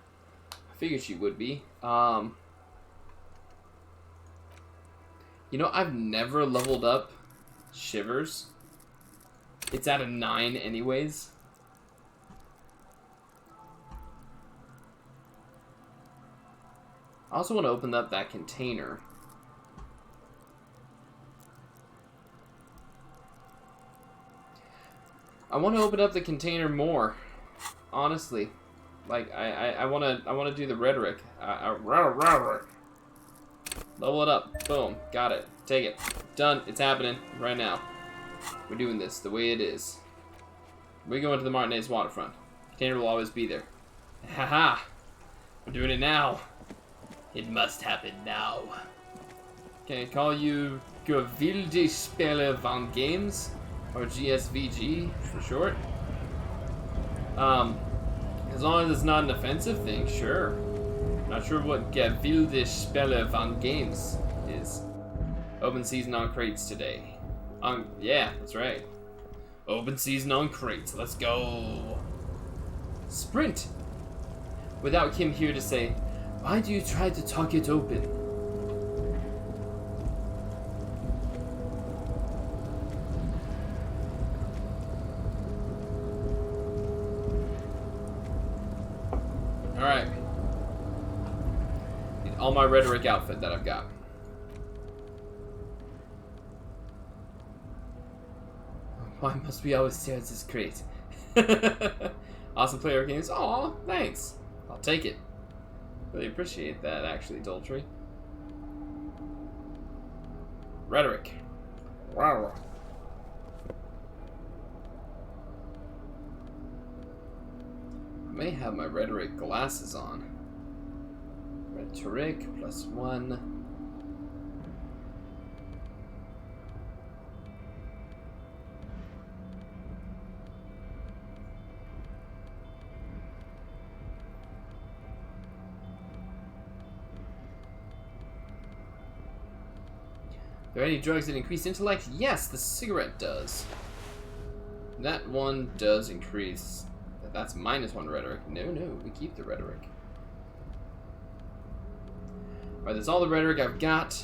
I figured she would be. You know, I've never leveled up Shivers. It's at a 9 anyways. I also want to open up that container. I want to open up the container more, honestly. Like I want to do the rhetoric. Level it up. Boom. Got it. Take it. Done. It's happening right now. We're doing this the way it is. We're going to the Martinez waterfront. Container will always be there. Haha. We're doing it now. It must happen now. Can I call you Gewilde Spieler van Games? Or GSVG for short. As long as it's not an offensive thing, sure. Not sure what Gewilde Spieler van Games is. Open season on crates today. Yeah, that's right. Open season on crates. Let's go. Sprint. Without Kim here to say, why do you try to talk it open? Alright. Need all my rhetoric outfit that I've got. Why must we always stare at this crate? Awesome player games. Aw, thanks. I'll take it. Really appreciate that, actually, Doltry. Rhetoric. Wow. I may have my rhetoric glasses on. Rhetoric +1. Are there any drugs that increase intellect? Yes, the cigarette does. That one does increase. That's -1 rhetoric. No, we keep the rhetoric. Alright, that's all the rhetoric I've got.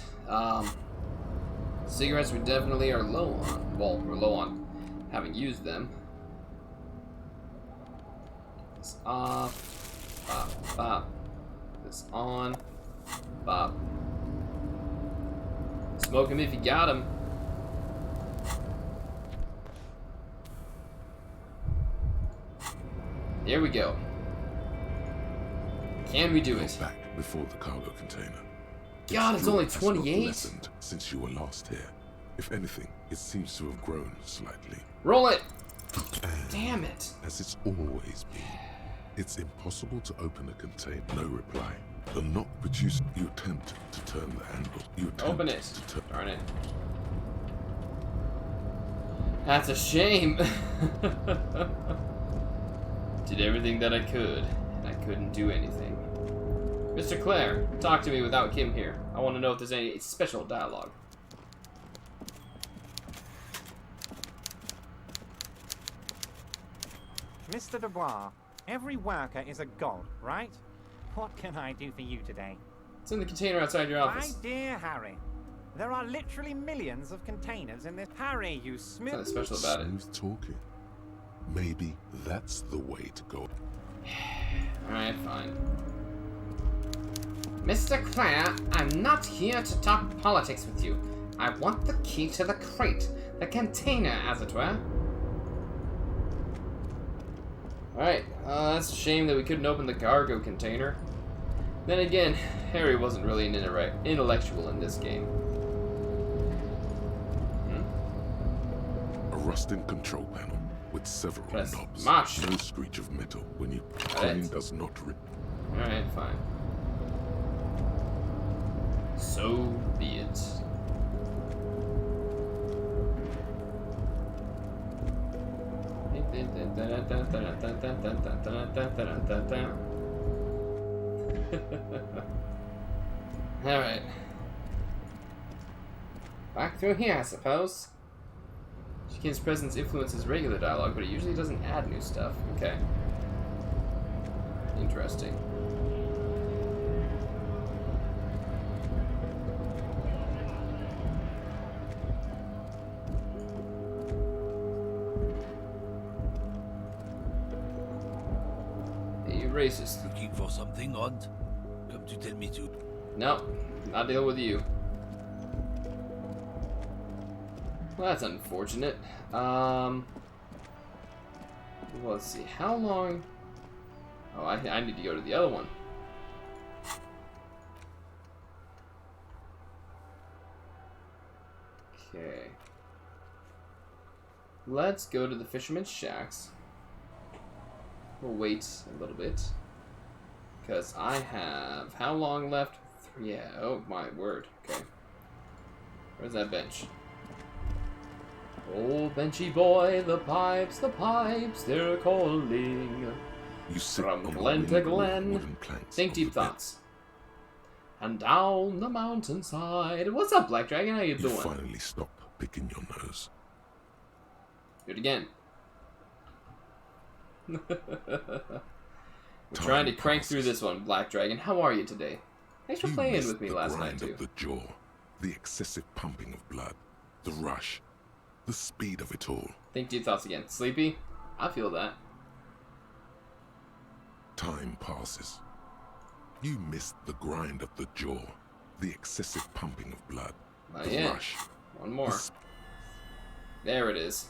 Cigarettes we definitely are low on. Well, we're low on having used them. This off. Bop, bop. This on. Bop. Smoke him if you got him. There we go. Can we do it? Back before the cargo container. God, it's only 28? Lessened since you were last here. If anything, it seems to have grown slightly. Roll it! And damn it! As it's always been, it's impossible to open a container. No reply. The knock produced. You attempt to turn the handle. You attempt open it. to turn. Darn it. That's a shame. Did everything that I could, and I couldn't do anything. Mr. Clare, talk to me without Kim here. I want to know if there's any special dialogue. Mr. Dubois, every worker is a god, right? What can I do for you today? It's in the container outside your office. My dear Harry, there are literally millions of containers in this. Harry, you smooth. Nothing special about it. Smooth talking. Maybe that's the way to go. Alright, fine. Mr. Clare, I'm not here to talk politics with you. I want the key to the crate, the container, as it were. Alright, that's a shame that we couldn't open the cargo container. Then again, Harry wasn't really an intellectual in this game. A rusting control panel with several Press knobs. mash. No screech of metal when you crane does not rip. Alright, fine. So be it. Alright. Back through here, I suppose. Shikin's presence influences regular dialogue, but it usually doesn't add new stuff. Okay. Interesting. Hey, you racist. Looking for something, Hunt? Come to tell me to. No, not deal with you. Well, that's unfortunate. Let's see. How long? Oh, I need to go to the other one. Okay. Let's go to the Fisherman's Shacks. We'll wait a little bit. Because I have... How long left? Yeah, oh my word. Okay. Where's that bench? Oh, benchy boy, the pipes, they're calling. You sit From on glen the to wind glen. wooden planks Think of deep the bed. thoughts. And down the mountainside. What's up, Black Dragon? How you You doing? finally stop picking your nose. Do it again. We're Time trying to crank through passes. this one, Black Dragon. How are you today? Thanks for You playing missed with me the last night, grind too. of the jaw, the excessive pumping of blood, the rush, the speed of it all. Think deep thoughts again. Sleepy? I feel that. Time passes. You missed the grind of the jaw, the excessive pumping of blood, Not the yet. rush. One more. the sp- There it is.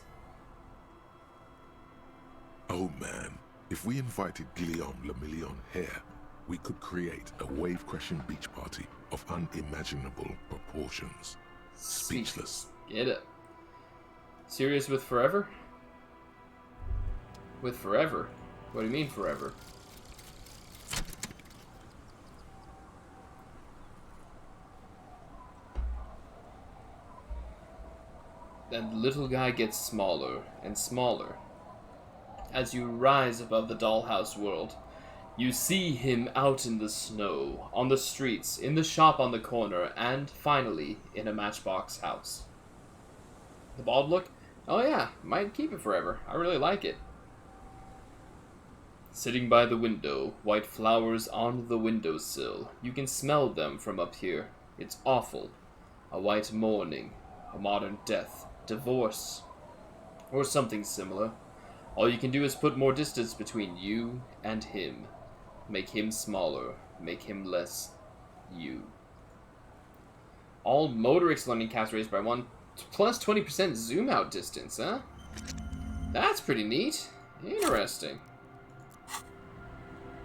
Oh man, if we invited Guillaume Le Million here, we could create a wave-crashing beach party of unimaginable proportions. Speechless. Get it. Serious with forever? With forever? What do you mean forever? And the little guy gets smaller and smaller. As you rise above the dollhouse world, you see him out in the snow, on the streets, in the shop on the corner, and finally in a Matchbox house. The bald look? Oh yeah, might keep it forever. I really like it. Sitting by the window, white flowers on the windowsill. You can smell them from up here. It's awful. A white mourning, a modern death, divorce, or something similar. All you can do is put more distance between you and him. Make him smaller. Make him less you. All motorics learning caps raised by 1 plus 20% zoom out distance, huh? That's pretty neat. Interesting.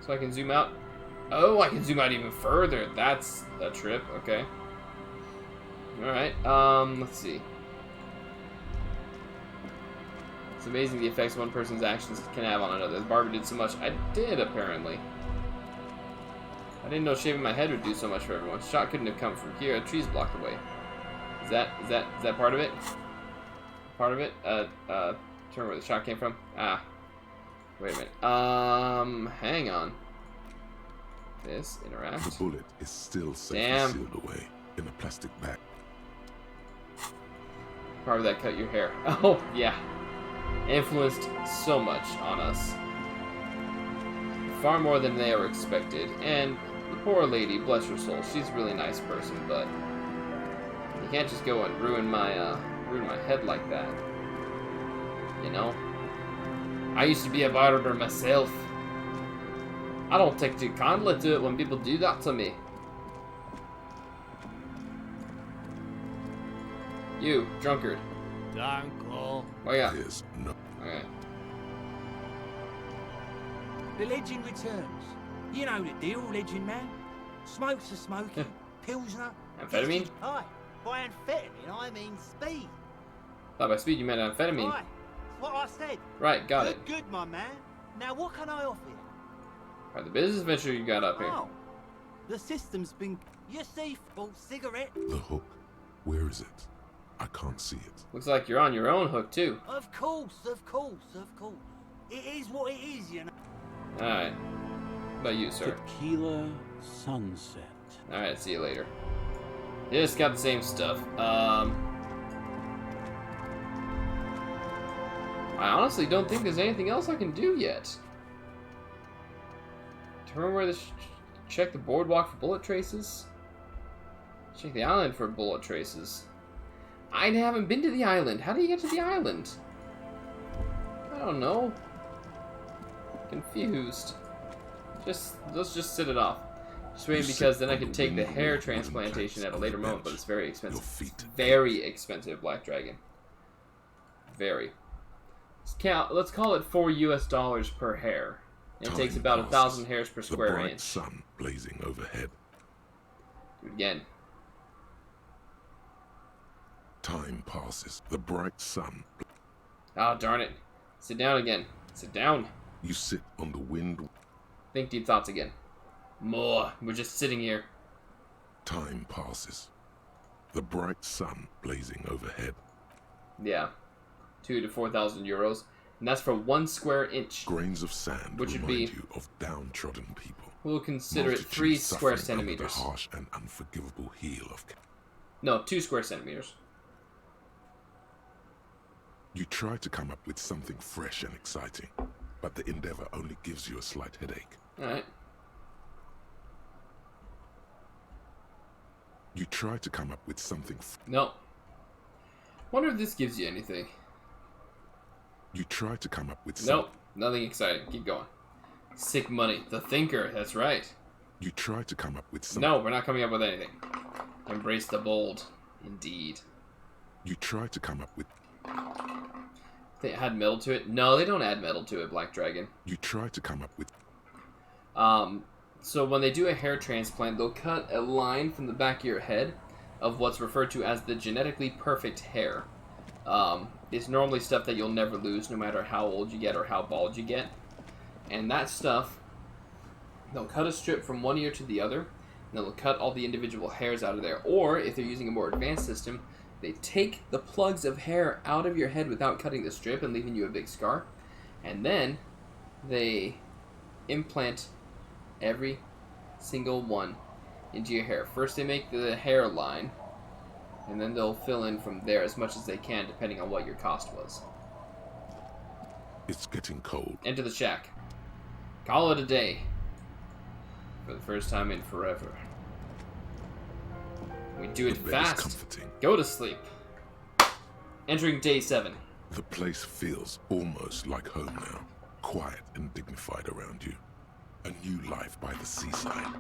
So I can zoom out. Oh, I can zoom out even further. That's a trip. Okay. Alright, let's see. It's amazing the effects one person's actions can have on another. Barbie did so much. I did, apparently. I didn't know shaving my head would do so much for everyone. Shot couldn't have come from here. A tree's blocked the way. Is that part of it? Part of it? Turn where the shot came from? Ah. Wait a minute. Hang on. This, interact. The bullet is still safely Damn. sealed away in a plastic bag. Part of that cut your hair. Oh, yeah. Influenced so much on us. Far more than they ever expected. And the poor lady, bless her soul, she's a really nice person, but you can't just go and ruin my head like that. You know? I used to be a barber myself. I don't take too kindly to it when people do that to me. You, drunkard. Danko. Oh yeah. There's no... Okay. The legend returns. You know the deal, legend man. Smokes are smoky, pilsner. Amphetamine? Hi. By amphetamine, I mean speed. Thought by speed you meant amphetamine. Right. What I said. Right, got it. Good, my man. Now what can I offer you? Alright, the business venture you got up here. Oh. The system's been... You see, full cigarette? The hook? Where is it? I can't see it. Looks like you're on your own hook, too. Of course, of course, of course. It is what it is, you know. Alright. What about you, sir? Tequila sunset. Alright, see you later. Yeah, it's got the same stuff. I honestly don't think there's anything else I can do yet. Turn where this... Check the boardwalk for bullet traces. Check the island for bullet traces. I haven't been to the island. How do you get to the island? I don't know. Confused. Let's just sit it off. Just waiting because then I can take the hair transplantation at a later moment, but it's very expensive. It's very expensive, Black Dragon. Very. Let's call it $4 US per hair. It takes about 1,000 hairs per square inch. Sun blazing overhead. Do it again. Time passes. The bright sun. Ah, darn it. Sit down again. Sit down. You sit on the wind. Think deep thoughts again. More. We're just sitting here. Time passes. The bright sun blazing overhead. Yeah. 2,000 to 4,000 euros. And that's for 1 square inch. Grains of sand which would remind be, you of downtrodden people. We'll consider it 3 square centimeters. The harsh and unforgivable heel of... No, 2 square centimeters. You try to come up with something fresh and exciting, but the endeavor only gives you a slight headache. Alright. You try to come up with something... No. Wonder if this gives you anything. You try to come up with something... Nope. Nothing exciting. Keep going. Sick money. The thinker. That's right. You try to come up with something... No, we're not coming up with anything. Embrace the bold. Indeed. You try to come up with... They add metal to it? No, they don't add metal to it, Black Dragon. You try to come up with... So when they do a hair transplant, they'll cut a line from the back of your head of what's referred to as the genetically perfect hair. It's normally stuff that you'll never lose no matter how old you get or how bald you get. And that stuff, they'll cut a strip from one ear to the other, and they'll cut all the individual hairs out of there. Or, if they're using a more advanced system, they take the plugs of hair out of your head without cutting the strip and leaving you a big scar. And then they implant every single one into your hair. First they make the hairline, and then they'll fill in from there as much as they can depending on what your cost was. It's getting cold. Enter the shack. Call it a day. For the first time in forever. We do it fast. Comforting. Go to sleep. Entering day 7. The place feels almost like home now. Quiet and dignified around you. A new life by the seaside.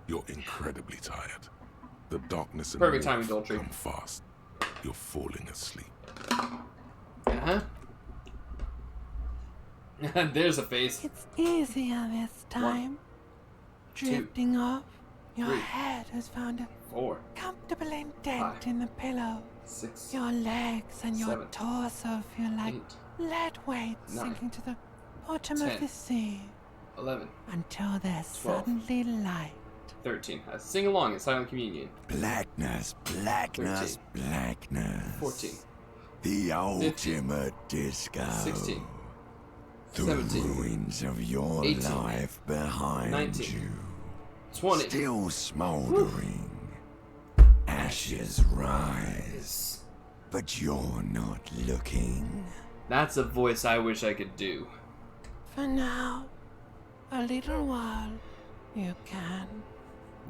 You're incredibly tired. The darkness and perfect warmth timing, Daltrey. come fast. You're falling asleep. Uh-huh. There's a face. It's easier this time. 1, 2, Drifting off, your 3, head has found a 4, comfortable indent 5, in the pillow. 6, Your legs and your 7, torso feel like 8, lead weights 9, sinking to the bottom 10, of the sea 11, until they're 12, suddenly light. 13. Sing along in Silent Communion. Blackness, blackness, 13, blackness. 14, The 15, ultimate disco. 16, The 17, ruins of your 18, life behind 19, you. 20. Still smoldering. Ashes rise. But you're not looking. That's a voice I wish I could do. For now, a little while, you can.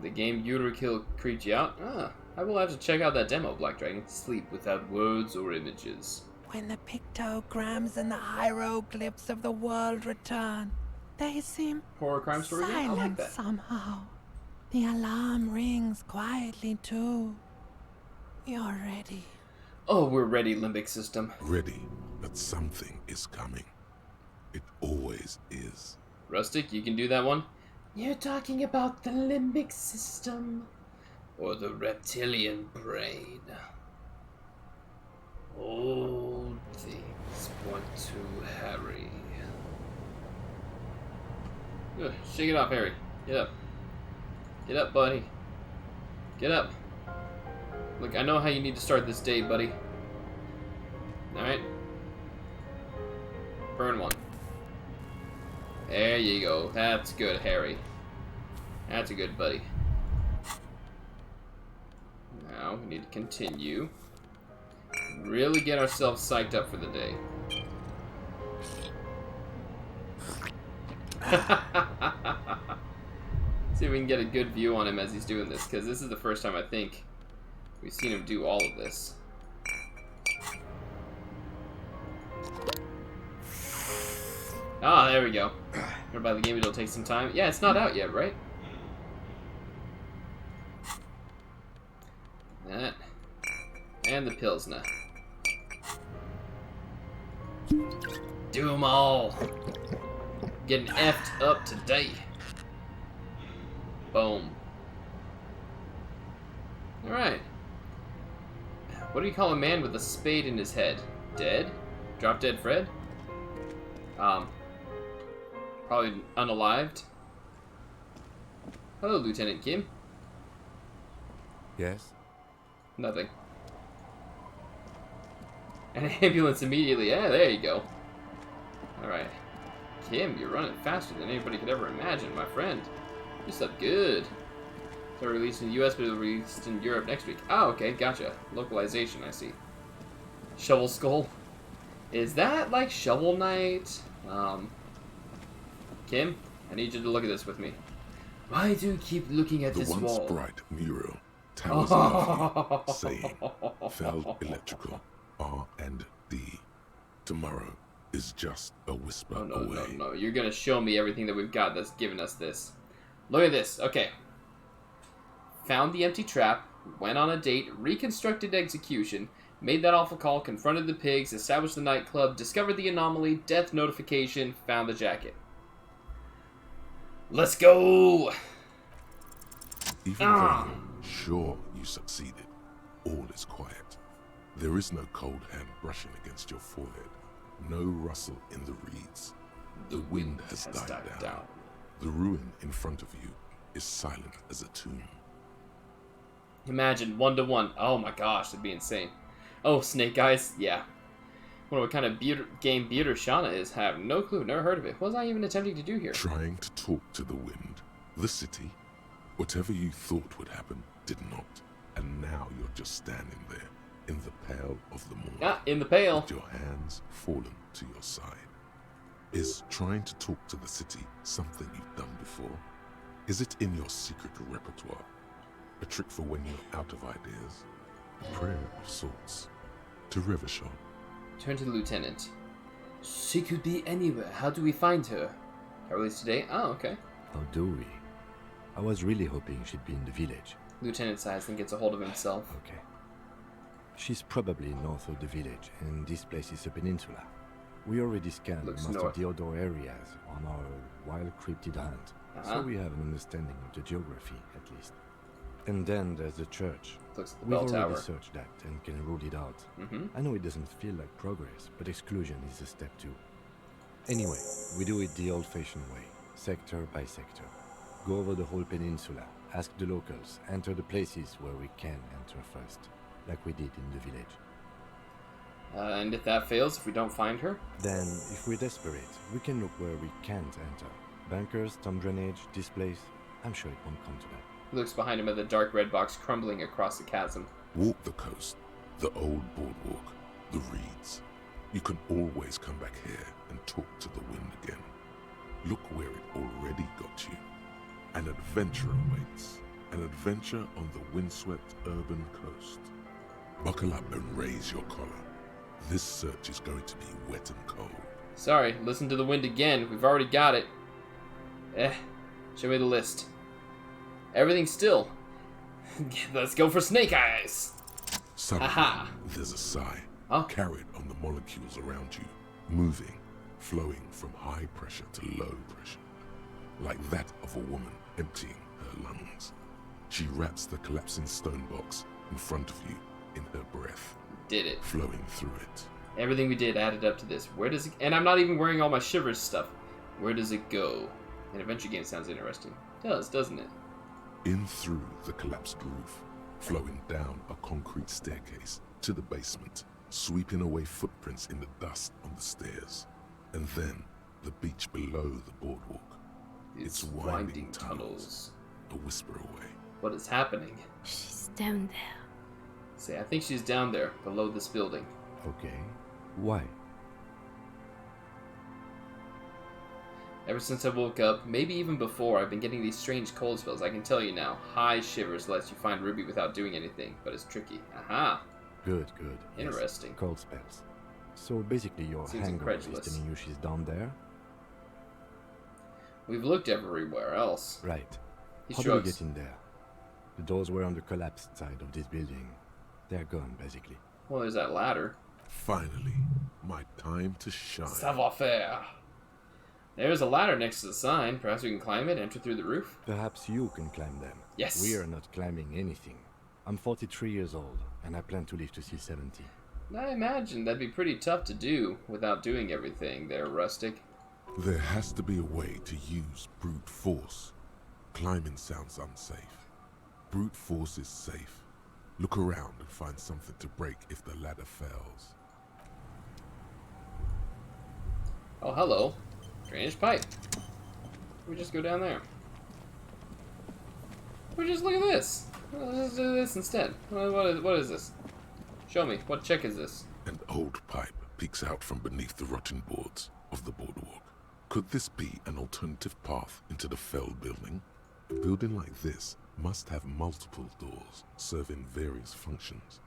The game Yurakill creeped you out? Ah, I will have to check out that demo, Black Dragon. Sleep without words or images. When the pictograms and the hieroglyphs of the world return, they seem Horror crime story game? I silent like that. somehow. The alarm rings quietly too. You're ready. Oh, we're ready, Limbic System. Ready, but something is coming. It always is. Rustic, you can do that one? You're talking about the limbic system. Or the reptilian brain. All things point to Harry. Ugh, shake it off, Harry. Get up. Get up, buddy. Get up. Look, I know how you need to start this day, buddy. Alright. Burn one. There you go. That's good, Harry. That's a good buddy. Now, we need to continue. Really get ourselves psyched up for the day. See if we can get a good view on him as he's doing this, because this is the first time I think we've seen him do all of this. Ah, there we go. Or by the game it'll take some time. Yeah, it's not out yet, right? That. And the Pilsner. Do them all. Getting effed up today. Boom. Alright. What do you call a man with a spade in his head? Dead? Drop dead Fred? Probably unalived. Hello, Lieutenant Kim. Yes? Nothing. An ambulance immediately. Yeah, there you go. Alright. Kim, you're running faster than anybody could ever imagine, my friend. You slept good. So released in the US, but it'll be released in Europe next week. Oh, okay, gotcha. Localization, I see. Shovel Skull. Is that like Shovel Knight? Kim, I need you to look at this with me. Why do you keep looking at this wall? The once bright mural towers above you, saying, Feld Electrical, R&D. Tomorrow is just a whisper away. No. You're gonna show me everything that we've got that's given us this. Look at this. Okay. Found the empty trap, went on a date, reconstructed execution, made that awful call, confronted the pigs, established the nightclub, discovered the anomaly, death notification, found the jacket. Let's go! Even though you're sure you succeeded, all is quiet. There is no cold hand brushing against your forehead, no rustle in the reeds. The wind has died down. The ruin in front of you is silent as a tomb. Imagine 1-to-1. Oh my gosh, that'd be insane. Oh, Snake Eyes, yeah. Wonder what kind of game Buter Shauna is. I have no clue, never heard of it. What was I even attempting to do here? Trying to talk to the wind, the city. Whatever you thought would happen did not. And now you're just standing there, in the pale of the morning. Ah, in the pale. With your hands fallen to your side. Is trying to talk to the city something you've done before? Is it in your secret repertoire? A trick for when you're out of ideas? A prayer of sorts. To Revachol. Turn to the lieutenant. She could be anywhere. How do we find her? Released today? Oh, okay. How do we? I was really hoping she'd be in the village. Lieutenant sighs and gets a hold of himself. Okay. She's probably north of the village, and this place is a peninsula. We already scanned most of the outdoor areas on our wild cryptid hunt, so we have an understanding of the geography, at least. And then there's the church. We've already searched that and can rule it out. I know it doesn't feel like progress, but exclusion is a step too. Anyway, we do it the old-fashioned way, sector by sector. Go over the whole peninsula, ask the locals, enter the places where we can enter first, like we did in the village. And if that fails, if we don't find her? Then, if we're desperate, we can look where we can't enter. Bunkers, storm drainage, this place. I'm sure it won't come to that. He looks behind him at the dark red box crumbling across the chasm. Walk the coast, the old boardwalk, the reeds. You can always come back here and talk to the wind again. Look where it already got you. An adventure awaits. An adventure on the windswept urban coast. Buckle up and raise your collar. This search is going to be wet and cold. Sorry, listen to the wind again. We've already got it. Show me the list. Everything's still. Let's go for Snake Eyes. Suddenly, there's a sigh, carried on the molecules around you, moving, flowing from high pressure to low pressure, like that of a woman emptying her lungs. She wraps the collapsing stone box in front of you in her breath. Did it. Flowing through it. Everything we did added up to this. Where does it... And I'm not even wearing all my Shivers stuff. Where does it go? An adventure game sounds interesting. It does, doesn't it? In through the collapsed roof, flowing down a concrete staircase to the basement, sweeping away footprints in the dust on the stairs, and then the beach below the boardwalk. It's winding tunnels, a whisper away. What is happening? She's down there. Say, I think she's down there, below this building. Okay. Why? Ever since I woke up, maybe even before, I've been getting these strange cold spells. I can tell you now, high shivers lets you find Ruby without doing anything, but it's tricky. Aha! Good, good. Interesting. Yes. Cold spells. So basically your hangover is telling you she's down there? We've looked everywhere else. Right. He How shrugs. do we get in there? The doors were on the collapsed side of this building. They're gone, basically. Well, there's that ladder. Finally, my time to shine. Savoir-faire. There's a ladder next to the sign. Perhaps we can climb it, enter through the roof? Perhaps you can climb them. Yes. We are not climbing anything. I'm 43 years old, and I plan to live to see 70. I imagine that'd be pretty tough to do without doing everything there, Rustic. There has to be a way to use brute force. Climbing sounds unsafe. Brute force is safe. Look around and find something to break if the ladder fails. Oh, hello. Drainage pipe. We just go down there. We just look at this. Let's do this instead. What is this? Show me. What check is this? An old pipe peeks out from beneath the rotting boards of the boardwalk. Could this be an alternative path into the felled building? A building like this must have multiple doors serving various functions.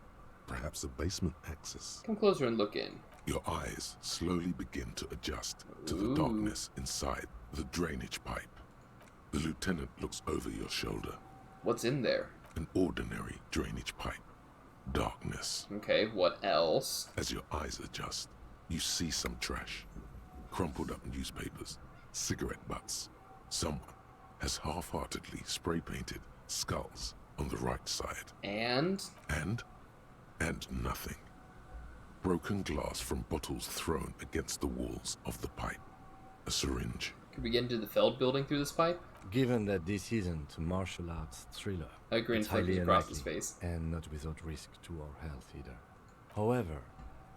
Perhaps a basement access. Come closer and look in. Your eyes slowly begin to adjust to the darkness inside the drainage pipe. The lieutenant looks over your shoulder. What's in there? An ordinary drainage pipe. Darkness. Okay, what else? As your eyes adjust, you see some trash. Crumpled up newspapers, cigarette butts. Someone has half-heartedly spray-painted skulls on the right side. And nothing. Broken glass from bottles thrown against the walls of the pipe. A syringe. Could we get into the Feld building through this pipe? Given that this isn't a martial arts thriller, A grin it's highly flickers across unlikely, his face. and not without risk to our health either. However,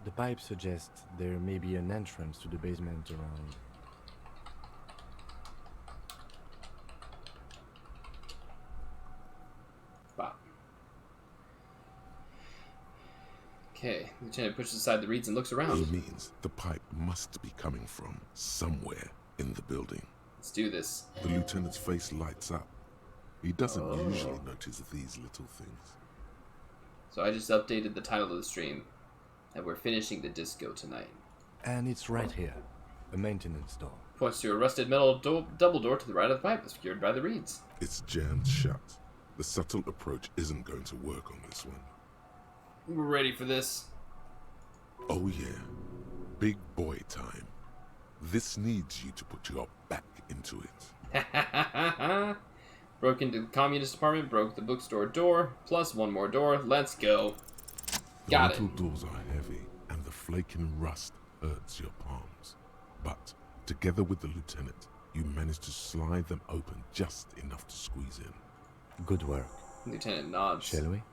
the pipe suggests there may be an entrance to the basement around. Wow. Okay, Lieutenant pushes aside the reeds and looks around. It means the pipe must be coming from somewhere in the building. Let's do this. The lieutenant's face lights up. He doesn't usually notice these little things. So I just updated the title of the stream, and we're finishing the disco tonight. And it's right here, a maintenance door. Points to a rusted metal double door to the right of the pipe, secured by the reeds. It's jammed shut. The subtle approach isn't going to work on this one. We're ready for this. Oh yeah, big boy time. This needs you to put your back into it. Broke into the communist department, broke the bookstore door, plus one more door. Let's go. Got it. The little doors are heavy, and the flaking rust hurts your palms. But together with the lieutenant, you manage to slide them open just enough to squeeze in. Good work. Lieutenant nods. Shall we?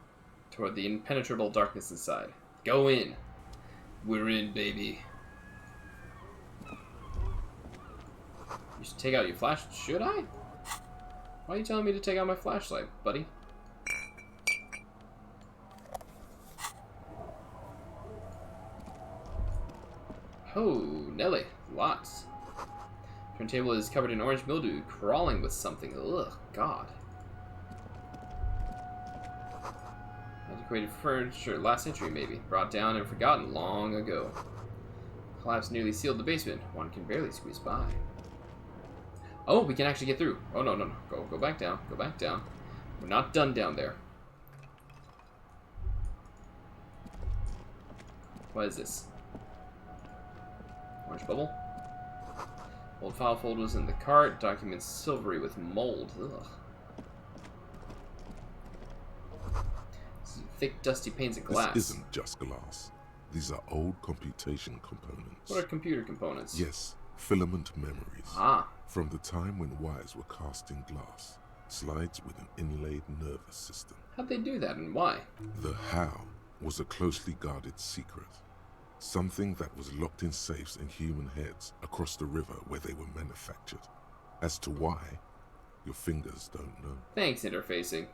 Toward the impenetrable darkness inside. Go in. We're in, baby. You should take out your flash. Should I? Why are you telling me to take out my flashlight, buddy? Oh, Nelly. Lots. Turntable is covered in orange mildew, crawling with something. Ugh, God. Antiquated furniture, last century maybe. Brought down and forgotten long ago. Collapse nearly sealed the basement. One can barely squeeze by. Oh, we can actually get through. Oh, no. Go back down. Go back down. We're not done down there. What is this? Orange bubble? Old file folders in the cart. Documents silvery with mold. Ugh. Thick, dusty panes of glass. This isn't just glass. These are old computation components. What are computer components? Yes, filament memories. Ah. From the time when wires were cast in glass. slides with an inlaid nervous system. How'd they do that and why? The how was a closely guarded secret. Something that was locked in safes in human heads across the river where they were manufactured. As to why, your fingers don't know. Thanks, interfacing.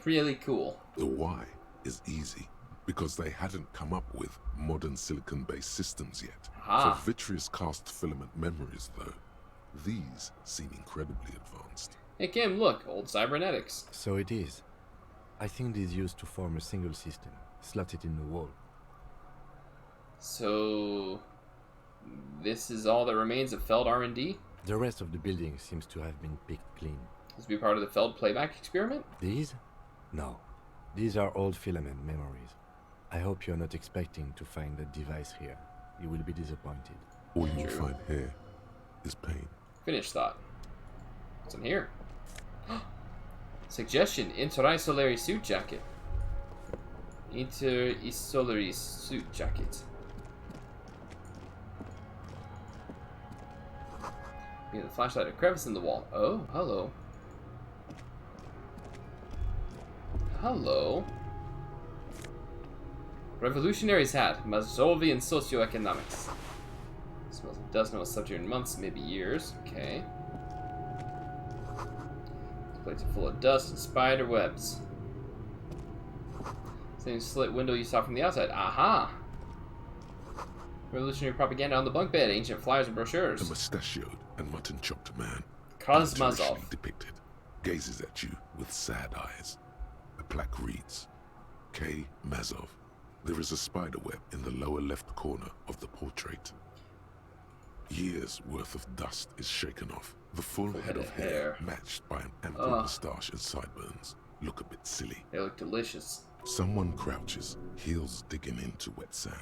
Really cool. The why is easy, because they hadn't come up with modern silicon-based systems yet. Ah. For vitreous cast filament memories, though, these seem incredibly advanced. Hey Kim, look, old cybernetics. So it is. I think these used to form a single system, slotted in the wall. So, this is all that remains of Feld R&D? The rest of the building seems to have been picked clean. This be part of the Feld playback experiment? These? No. These are old filament memories. I hope you're not expecting to find that device here. You will be disappointed. All you will find here is pain. Finished thought. What's in here? Suggestion, interisolary suit jacket. Interisolary suit jacket. Near the flashlight, a crevice in the wall. Oh, hello. Hello. Revolutionary's hat. Mazovian socioeconomics. Smells of dust, no subject in months, maybe years. Okay. This place is full of dust and spider webs. Same slit window you saw from the outside. Aha! Revolutionary propaganda on the bunk bed, ancient flyers and brochures. A mustachioed and mutton-chopped man, Karamazov, depicted, gazes at you with sad eyes. A plaque reads, K. Mazov. There is a spider web in the lower left corner of the portrait. Years' worth of dust is shaken off. The full head of hair, matched by an ample moustache and sideburns, look a bit silly. They look delicious. Someone crouches, heels digging into wet sand.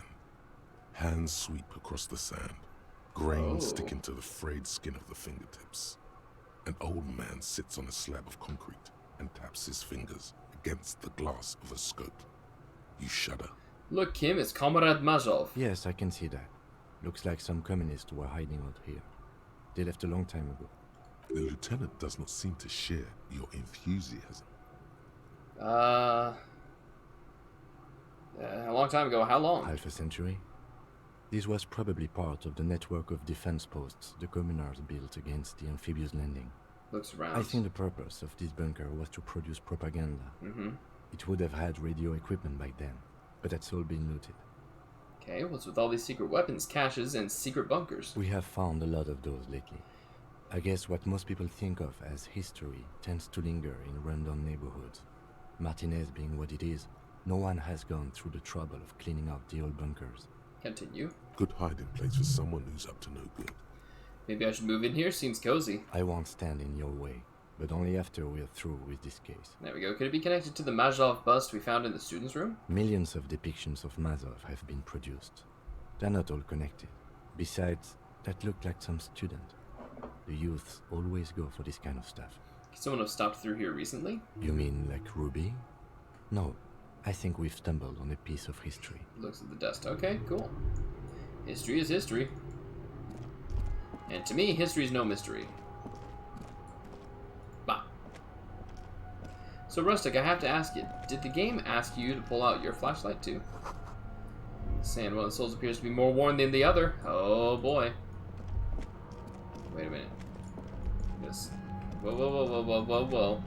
Hands sweep across the sand. Grains sticking to the frayed skin of the fingertips. An old man sits on a slab of concrete and taps his fingers against the glass of a scope. You shudder. Look, Kim, it's Comrade Mazov. Yes, I can see that. Looks like some communists were hiding out here. They left a long time ago. The lieutenant does not seem to share your enthusiasm. A long time ago. How long? Half a century. This was probably part of the network of defense posts the communards built against the amphibious landing. Looks around. I think the purpose of this bunker was to produce propaganda. Mm-hmm. It would have had radio equipment by then, but that's all been looted. Okay, what's with all these secret weapons, caches, and secret bunkers? We have found a lot of those lately. I guess what most people think of as history tends to linger in rundown neighborhoods. Martinez being what it is, no one has gone through the trouble of cleaning out the old bunkers. Continue. Good hiding place for someone who's up to no good. Maybe I should move in here, seems cozy. I won't stand in your way, but only after we're through with this case. There we go. Could it be connected to the Mazov bust we found in the students' room? Millions of depictions of Mazov have been produced. They're not all connected. Besides, that looked like some student. The youths always go for this kind of stuff. Could someone have stopped through here recently? You mean like Ruby? No, I think we've stumbled on a piece of history. Looks at the dust. Okay, cool. History is history. And to me, history is no mystery. Bah. So, Rustic, I have to ask you, did the game ask you to pull out your flashlight too? Saying one of the souls appears to be more worn than the other. Oh boy. Wait a minute. Yes. Whoa, whoa, whoa, whoa, whoa, whoa, whoa.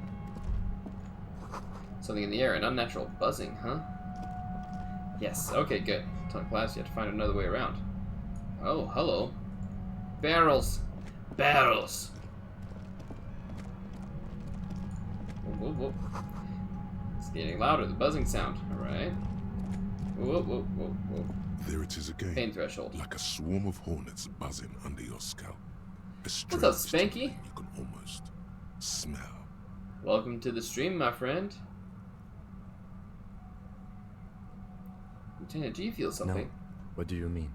Something in the air, an unnatural buzzing, huh? Yes, okay, good. Ton of class, you have to find another way around. Oh, hello. Barrels. Barrels. Whoa, whoa, whoa. It's getting louder, the buzzing sound. Alright. Whoa, whoa, whoa, whoa. There it is again. Pain threshold. Like a swarm of hornets buzzing under your scalp. What's up, Spanky? You can almost smell. Welcome to the stream, my friend. Lieutenant, do you feel something? No. What do you mean?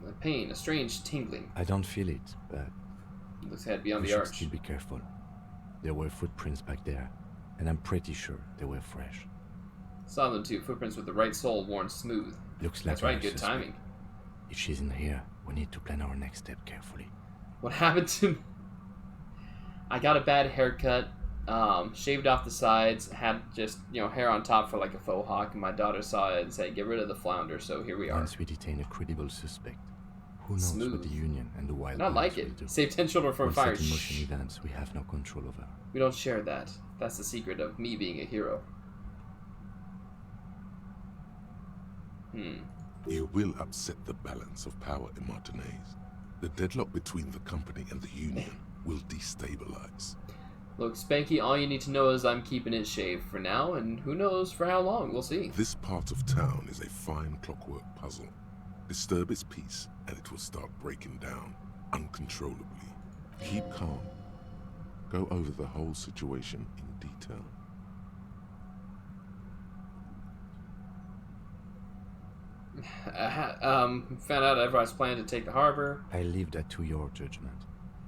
A pain, a strange tingling. I don't feel it, but... It looks ahead beyond we the should arch. Still be careful. There were footprints back there, and I'm pretty sure they were fresh. Saw them too, footprints with the right sole worn smooth. Looks like That's right, good suspect. timing. If she's in here, we need to plan our next step carefully. What happened to... I got a bad haircut, shaved off the sides, had just, hair on top for like a faux hawk, and my daughter saw it and said, get rid of the flounder, so here we are. Once we detain a credible suspect, who knows Smooth. what the Union and the Wild Not like Bloods it. will do. Save 10 children from We'll fire. set in motion events we have no control over. We don't share that. That's the secret of me being a hero. You will upset the balance of power in Martinez. The deadlock between the company and the Union will destabilize. Look, Spanky, all you need to know is I'm keeping it shaved for now, and who knows for how long. We'll see. This part of town is a fine clockwork puzzle. Disturb its peace, and it will start breaking down uncontrollably. Keep calm. Go over the whole situation in detail. Found out everyone's planning to take the harbor. I leave that to your judgment.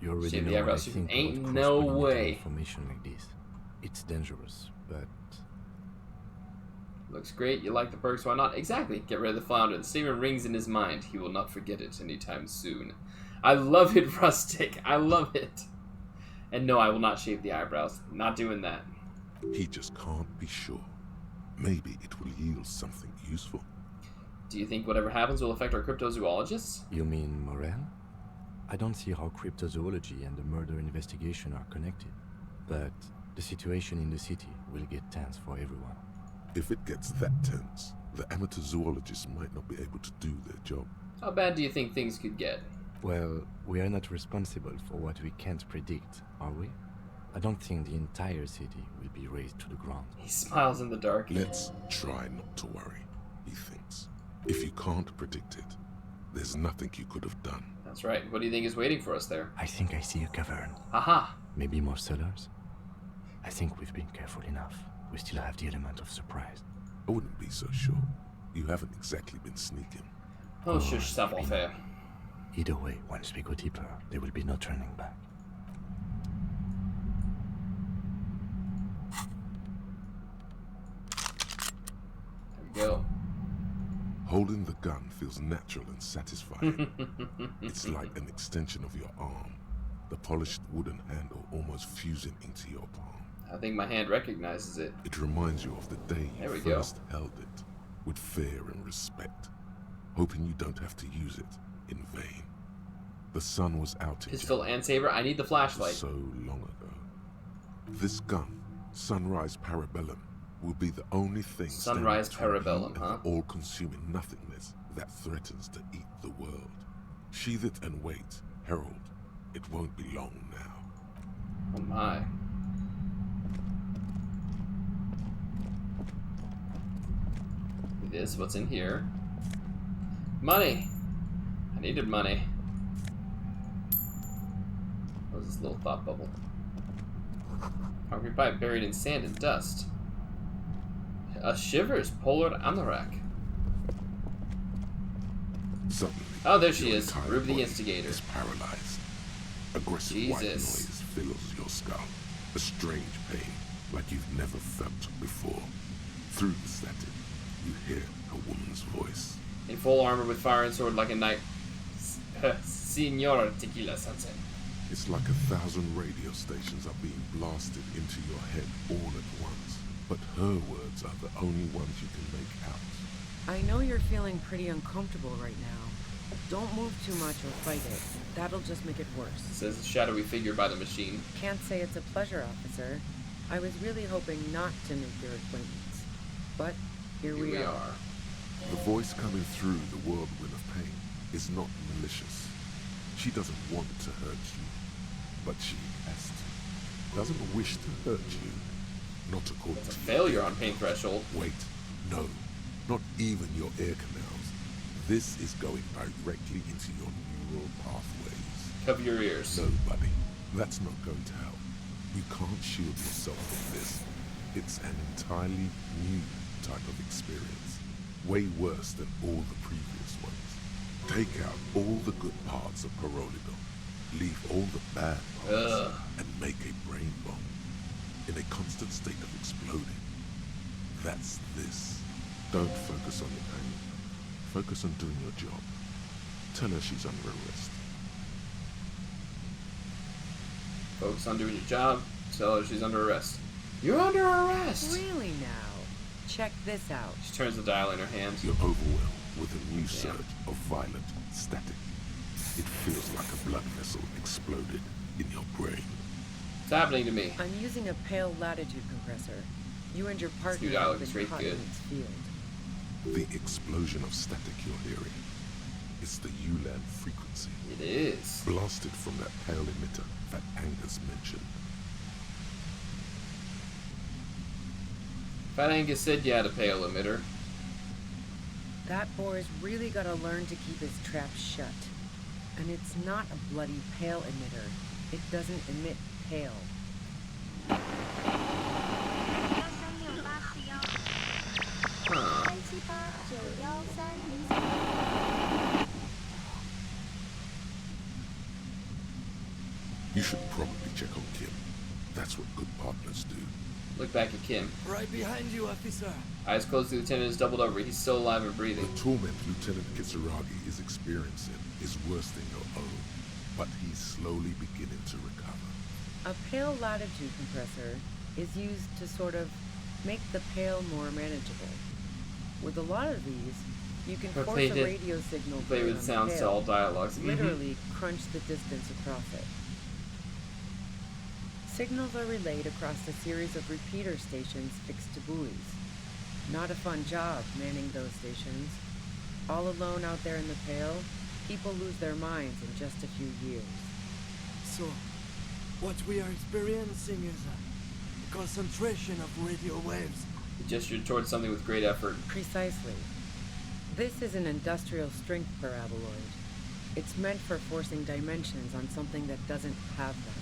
You already Shave the know what I eyebrows. think Ain't about no cross-pollinate way. information like this. It's dangerous, but Looks great. You like the perks, why not? Exactly. Get rid of the flounder. The statement rings in his mind. He will not forget it anytime soon. I love it, Rustic. I love it. And no, I will not shave the eyebrows. Not doing that. He just can't be sure. Maybe it will yield something useful. Do you think whatever happens will affect our cryptozoologists? you mean Morel? I don't see how cryptozoology and the murder investigation are connected, but the situation in the city will get tense for everyone. If it gets that tense, the amateur zoologists might not be able to do their job. How bad do you think things could get? Well, we are not responsible for what we can't predict, are we? I don't think the entire city will be razed to the ground. He smiles in the dark. Let's try not to worry, he thinks. If you can't predict it, there's nothing you could have done. That's right. What do you think is waiting for us there? I think I see a cavern. Aha! Maybe more cellars? I think we've been careful enough. We still have the element of surprise. I wouldn't be so sure. You haven't exactly been sneaking. Oh, shush, savoir-faire. Either way, once we go deeper, there will be no turning back. There we go. Holding the gun feels natural and satisfying. It's like an extension of your arm, the polished wooden handle almost fusing into your palm. I think my hand recognizes it. It reminds you of the day There you we go. first held it, with fear and respect, hoping you don't have to use it in vain. The sun was out in Pistol and saber. I need the flashlight. so long ago. This gun, Sunrise Parabellum, will be the only thing Sunrise standing between Parabellum, you huh? and the all-consuming nothingness that threatens to eat the world. Sheathe it and wait, Herald. It won't be long now. Oh my. This, what's in here? Money! I needed money. What was this little thought bubble? Concrete pipe buried in sand and dust. A Shivers, Pollard Anorak. Suddenly, Oh, there she your is. entire Ruby the body Instigator. is paralyzed. Aggressive white Jesus. noise fills your skull. A strange pain, like you've never felt before. Through the static, you hear a woman's voice. In full armor with fire and sword like a knight. Signora Tequila Sensei. It's like 1,000 radio stations are being blasted into your head all at once. But her words are the only ones you can make out. I know you're feeling pretty uncomfortable right now. Don't move too much or fight it. That'll just make it worse. Says a shadowy figure by the machine. Can't say it's a pleasure, officer. I was really hoping not to make your acquaintance. But here we are. The voice coming through the whirlwind of pain is not malicious. She doesn't want to hurt you, but she has to. Doesn't wish to hurt you, not according It's a to failure on pain threshold. Wait, no, not even your ear canals. This is going directly into your neural pathways. Cover your ears. No, buddy, that's not going to help. You can't shield yourself from this. It's an entirely new type of experience. Way worse than all the previous ones. Take out all the good parts of Parolidon. Leave all the bad parts. And make a brain bomb. In a constant state of exploding. That's this. Don't focus on the pain. Focus on doing your job. Tell her she's under arrest. Focus on doing your job. Tell her she's under arrest. You're under arrest! Really now? Check this out. She turns the dial in her hand. You're overwhelmed with a new surge of violent static. It feels like a blood vessel exploded in your brain. What's happening to me? I'm using a pale latitude compressor. You and your partner new dialogue have is been very caught good. in its field. The explosion of static you're hearing. It's the ULAN frequency. It is. Blasted from that pale emitter that Angus mentioned. Fat Angus said you had a pale emitter. That boy's really gotta learn to keep his trap shut. And it's not a bloody pale emitter. It doesn't emit pale. Huh. You should probably check on Kim. That's what good partners do. Look back at Kim. Right behind you, officer. Eyes closed, the lieutenant is doubled over. He's still alive and breathing. The torment Lieutenant Kitsuragi is experiencing is worse than your own, but he's slowly beginning to recover. A pale latitude compressor is used to sort of make the pale more manageable. With a lot of these, you can force a radio signal Play through with on sounds the to pale, all dialogues. literally crunch the distance across it. Signals are relayed across a series of repeater stations fixed to buoys. Not a fun job manning those stations. All alone out there in the pale, people lose their minds in just a few years. So, what we are experiencing is a concentration of radio waves. He gestured towards something with great effort. Precisely. This is an industrial strength paraboloid. It's meant for forcing dimensions on something that doesn't have them.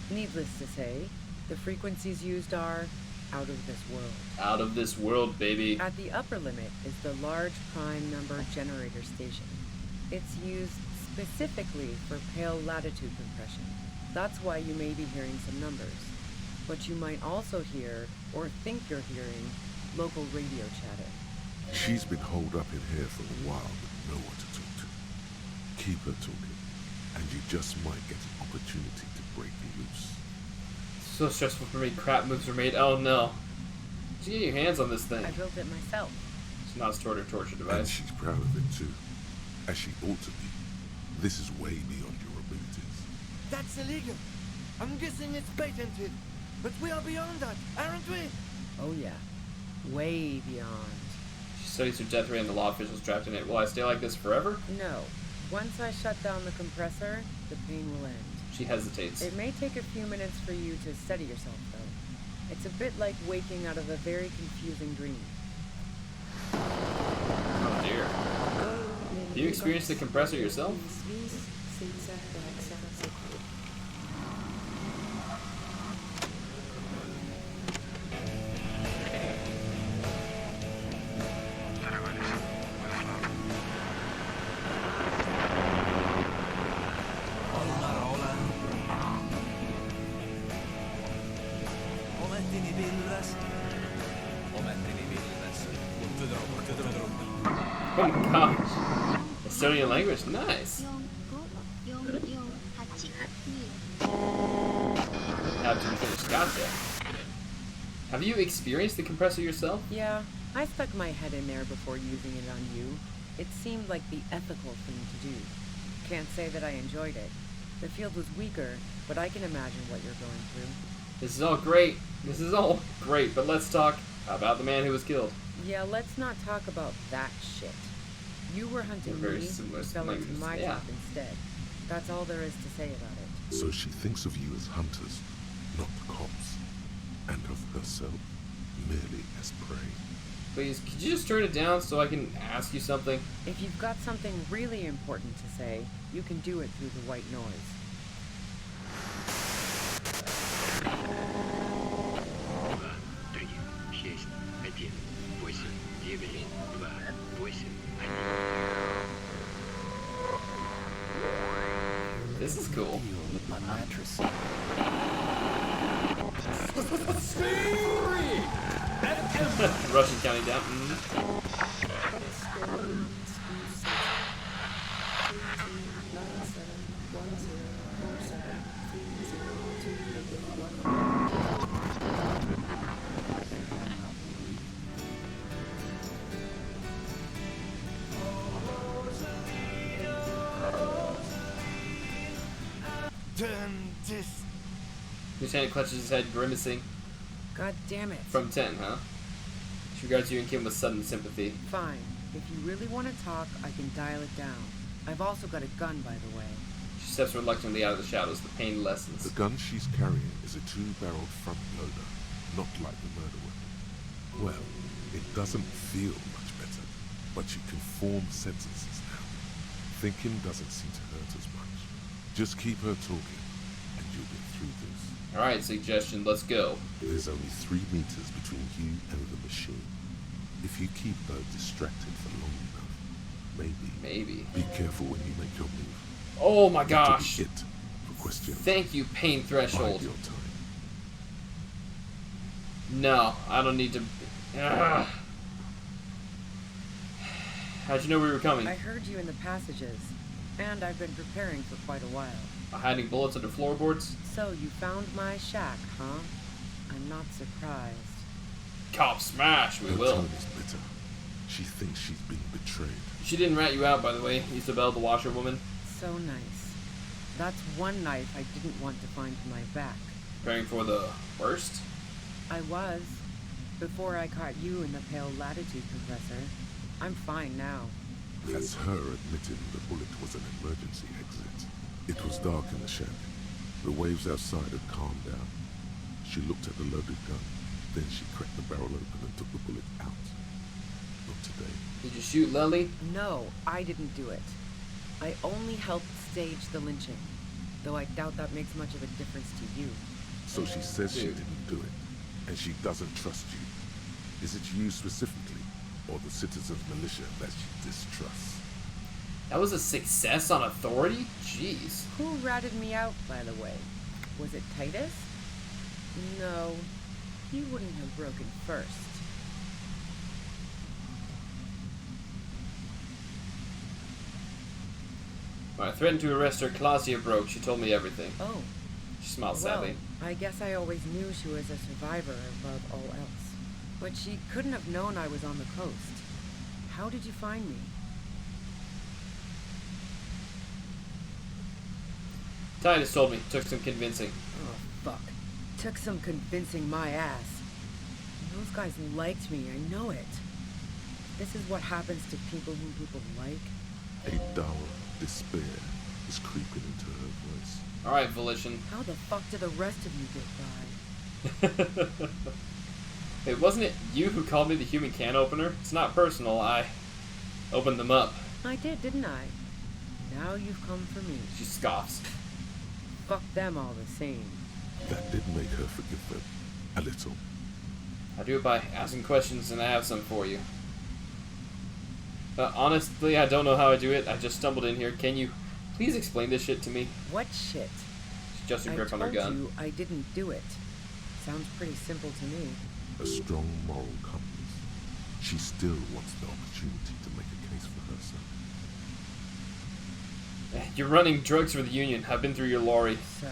Needless to say, the frequencies used are out of this world. Out of this world, baby. At the upper limit is the large prime number generator station. It's used specifically for pale latitude compression. That's why you may be hearing some numbers. But you might also hear, or think you're hearing, local radio chatter. She's been holed up in here for a while with no one to talk to. Keep her talking, and you just might get an opportunity to break loose. So stressful for me. Crap moves are made. Oh no. Did you get your hands on this thing? I built it myself. It's not a torture And device. she's proud of it too, as she ought to be. This is way beyond your abilities. That's illegal. I'm guessing it's patented. But we are beyond that, aren't we? Oh yeah. Way beyond. She studies her death ray and the law officials trapped in it. Will I stay like this forever? No. Once I shut down the compressor, the pain will end. She hesitates. It may take a few minutes for you to steady yourself, though. It's a bit like waking out of a very confusing dream. Oh dear. Have you experienced the compressor yourself? Oh my gosh. Estonian language, nice. Have to be finished. Gotcha. Have you experienced the compressor yourself? Yeah, I stuck my head in there before using it on you. It seemed like the ethical thing to do. Can't say that I enjoyed it. The field was weaker, but I can imagine what you're going through. This is all great. This is all great, but let's talk about the man who was killed. Yeah, let's not talk about that shit. You were hunting Very me, similar you fell into languages, my yeah. trap instead. That's all there is to say about it. So she thinks of you as hunters, not cops, and of herself merely as prey. Please, could you just turn it down so I can ask you something? If you've got something really important to say, you can do it through the white noise. This is cool. My mattress. Russian counting down. Lieutenant clutches his head, grimacing. God damn it. From 10, huh? She regards you and Kim with sudden sympathy. Fine. If you really want to talk, I can dial it down. I've also got a gun, by the way. She steps reluctantly out of the shadows. The pain lessens. The gun she's carrying is a 2-barreled front loader, not like the murder weapon. Well, it doesn't feel much better, but you can form sentences now. Thinking doesn't seem to hurt as much. Just keep her talking, and you'll get through this. Alright, suggestion, let's go. There's only 3 meters between you and the machine. If you keep her distracted for long enough, maybe. Be careful when you make your move. Oh my gosh. Hit for questions. Thank you, pain threshold. Bide your time. No, I don't need to. Ugh. How'd you know we were coming? I heard you in the passages, and I've been preparing for quite a while. Hiding bullets under floorboards? So you found my shack, huh? I'm not surprised. Cop smash, we Her will. tone is bitter. She thinks she's being betrayed. She didn't rat you out, by the way, Isabel, the washerwoman. So nice. That's one knife I didn't want to find to my back. Preparing for the worst? I was. Before I caught you in the pale latitude compressor. I'm fine now. That's her admitting the bullet was an emergency exit. It was dark in the shack. The waves outside had calmed down. She looked at the loaded gun. Then she cracked the barrel open and took the bullet out. Not today. Did you shoot Lely? No, I didn't do it. I only helped stage the lynching. Though I doubt that makes much of a difference to you. So she says she didn't do it. And she doesn't trust you. Is it you specifically, or the citizens' militia that she distrusts? That was a success on authority? Jeez. Who ratted me out, by the way? Was it Titus? No, he wouldn't have broken first. When I threatened to arrest her, Clausia broke. She told me everything. Oh. She smiled Well, sadly. I guess I always knew she was a survivor above all else. But she couldn't have known I was on the coast. How did you find me? Titus told me. Took some convincing. Oh, fuck. Took some convincing my ass. Those guys liked me, I know it. This is what happens to people whom people like. A dull despair is creeping into her voice. Alright, Volition. How the fuck did the rest of you get by? Hey, wasn't it you who called me the human can opener? It's not personal, I opened them up. I did, didn't I? Now you've come for me. She scoffs. Fuck them all the same. That did make her forgive them. A little. I do it by asking questions, and I have some for you. Honestly, I don't know how I do it. I just stumbled in here. Can you please explain this shit to me? What shit? She adjusts her grip on her gun. I told you I didn't do it. Sounds pretty simple to me. A strong moral compass. She still wants the opportunity to make a case for herself. You're running drugs for the Union. I've been through your lorry. So,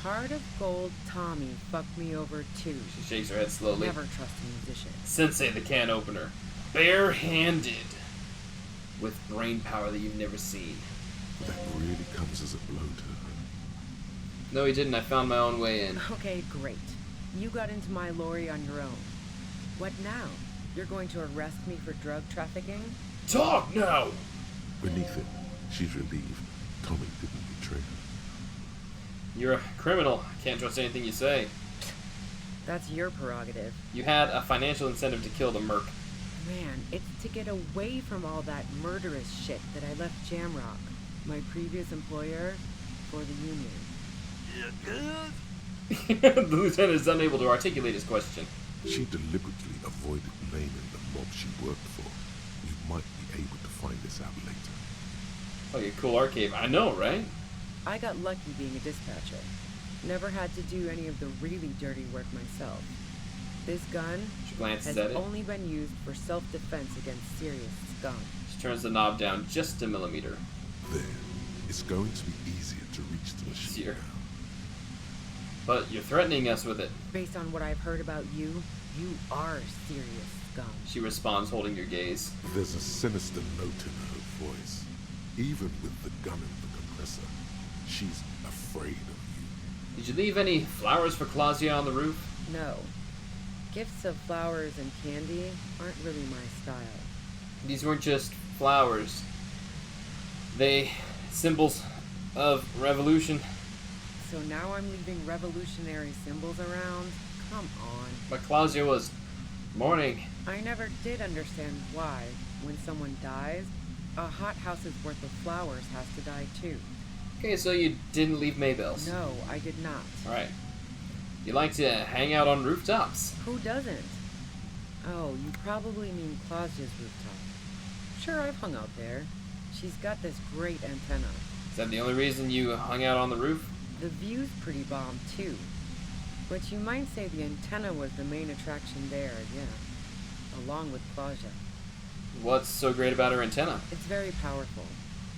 Heart of Gold Tommy fucked me over too. She shakes her head slowly. Never trust a musician. Sensei the can opener. Bare-handed. With brain power that you've never seen. That really comes as a blow to her. No, he didn't. I found my own way in. Okay, great. You got into my lorry on your own. What now? You're going to arrest me for drug trafficking? Talk now! Beneath it, she's relieved Tommy didn't betray her. You're a criminal. Can't trust anything you say. That's your prerogative. You had a financial incentive to kill the Merc. Man, it's to get away from all that murderous shit that I left Jamrock, my previous employer, for the Union. The lieutenant is unable to articulate his question. She deliberately avoided naming the mob she worked for. You might be able to find this out later. Like a cool arcade. I know, right? I got lucky being a dispatcher. Never had to do any of the really dirty work myself. This gun has only been used for self-defense against serious scum. She turns the knob down just a millimeter. There. It's going to be easier to reach the machine now. But you're threatening us with it. Based on what I've heard about you, you are serious scum. She responds, holding your gaze. There's a sinister note in her voice. Even with the gun in the compressor, she's afraid of you. Did you leave any flowers for Claudia on the roof? No. Gifts of flowers and candy aren't really my style. These weren't just flowers. They symbols of revolution. So now I'm leaving revolutionary symbols around? Come on. But Claudia was mourning. I never did understand why, when someone dies, a hothouse's worth of flowers has to die too. Okay, so you didn't leave Maybelle's. No, I did not. Alright. You like to hang out on rooftops. Who doesn't? Oh, you probably mean Claudia's rooftop. Sure, I've hung out there. She's got this great antenna. Is that the only reason you hung out on the roof? The view's pretty bomb, too. But you might say the antenna was the main attraction there, yeah. Along with Claudia. What's so great about her antenna? It's very powerful.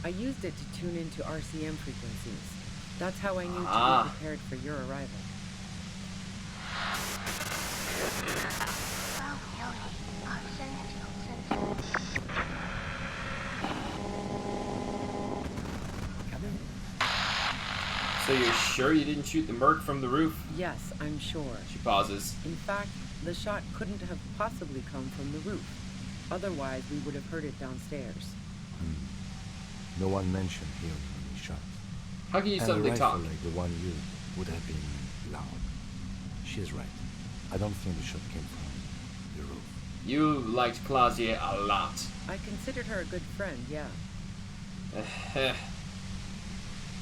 I used it to tune into RCM frequencies. That's how I knew to be prepared for your arrival. So you're sure you didn't shoot the Merc from the roof? Yes, I'm sure. She pauses. In fact, the shot couldn't have possibly come from the roof. Otherwise, we would have heard it downstairs. No one mentioned hearing any shots. How can you and suddenly a rifle talk? like the one used would have been loud. She's right. I don't think the shot came from the roof. You liked Claudia a lot. I considered her a good friend, yeah.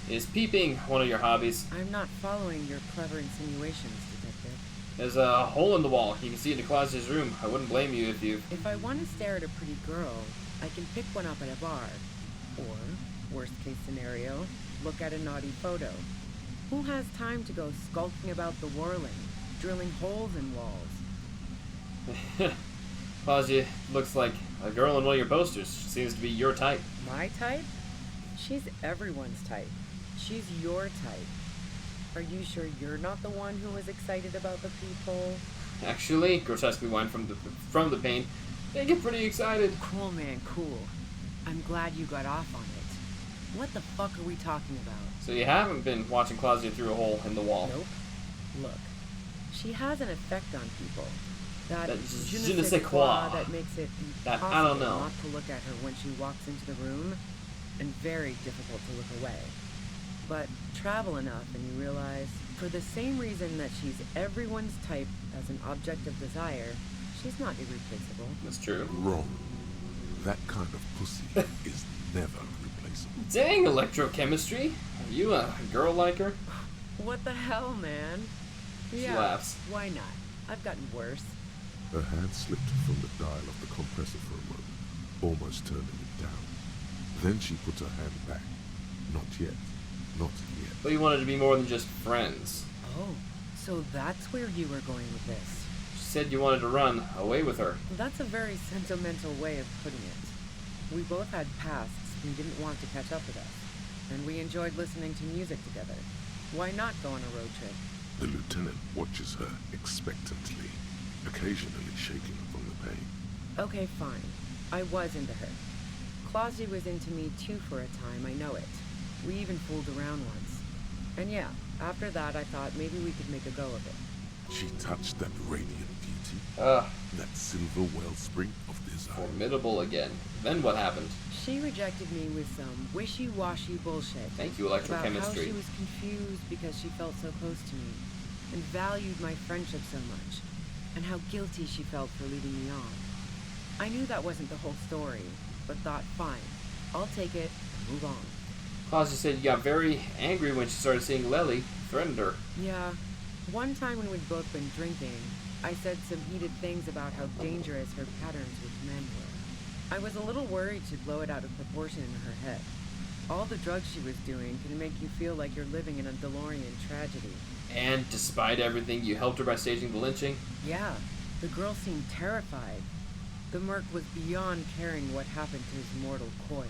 Is peeping one of your hobbies? I'm not following your clever insinuations, Detective. There's a hole in the wall. You can see into Claudia's room. I wouldn't blame you if you... If I want to stare at a pretty girl, I can pick one up at a bar. Or, worst case scenario, look at a naughty photo. Who has time to go skulking about the whirling, drilling holes in walls? Claudia looks like a girl in one of your posters. She seems to be your type. My type? She's everyone's type. She's your type. Are you sure you're not the one who was excited about the peephole? Actually, grotesquely whined from the pain. They get pretty excited. Cool, man, cool. I'm glad you got off on it. What the fuck are we talking about? So you haven't been watching Claudia through a hole in the wall? Nope. Look, she has an effect on people. That je ne sais quoi. That makes it impossible I don't know. not to look at her when she walks into the room, and very difficult to look away. But travel enough and you realize, for the same reason that she's everyone's type as an object of desire, she's not irreplaceable. That's true. Wrong. That kind of pussy is never replaceable. Dang, electrochemistry. Are you a girl like her? What the hell, man? She Yeah, laughs. why not? I've gotten worse. Her hand slipped from the dial of the compressor for a moment, almost turning it down. Then she put her hand back. Not yet. Not yet. But you wanted to be more than just friends. Oh, so that's where you were going with this. She said you wanted to run away with her. That's a very sentimental way of putting it. We both had pasts and didn't want to catch up with us. And we enjoyed listening to music together. Why not go on a road trip? The lieutenant watches her expectantly, occasionally shaking from the pain. Okay, fine. I was into her. Claudia was into me too for a time, I know it. We even fooled around once. And yeah, after that I thought maybe we could make a go of it. She touched that radiant beauty, that silver wellspring of desire. Formidable again. Then what happened? She rejected me with some wishy-washy bullshit. Thank you, About how electrochemistry. she was confused because she felt so close to me, and valued my friendship so much, and how guilty she felt for leading me on. I knew that wasn't the whole story, but thought, fine, I'll take it and move on. Claudia said you got very angry when she started seeing Lely, threatened her. Yeah, one time when we'd both been drinking, I said some heated things about how dangerous her patterns with men were. I was a little worried she'd blow it out of proportion in her head. All the drugs she was doing can make you feel like you're living in a DeLorean tragedy. And despite everything, you helped her by staging the lynching? Yeah, the girl seemed terrified. The Merc was beyond caring what happened to his mortal coil.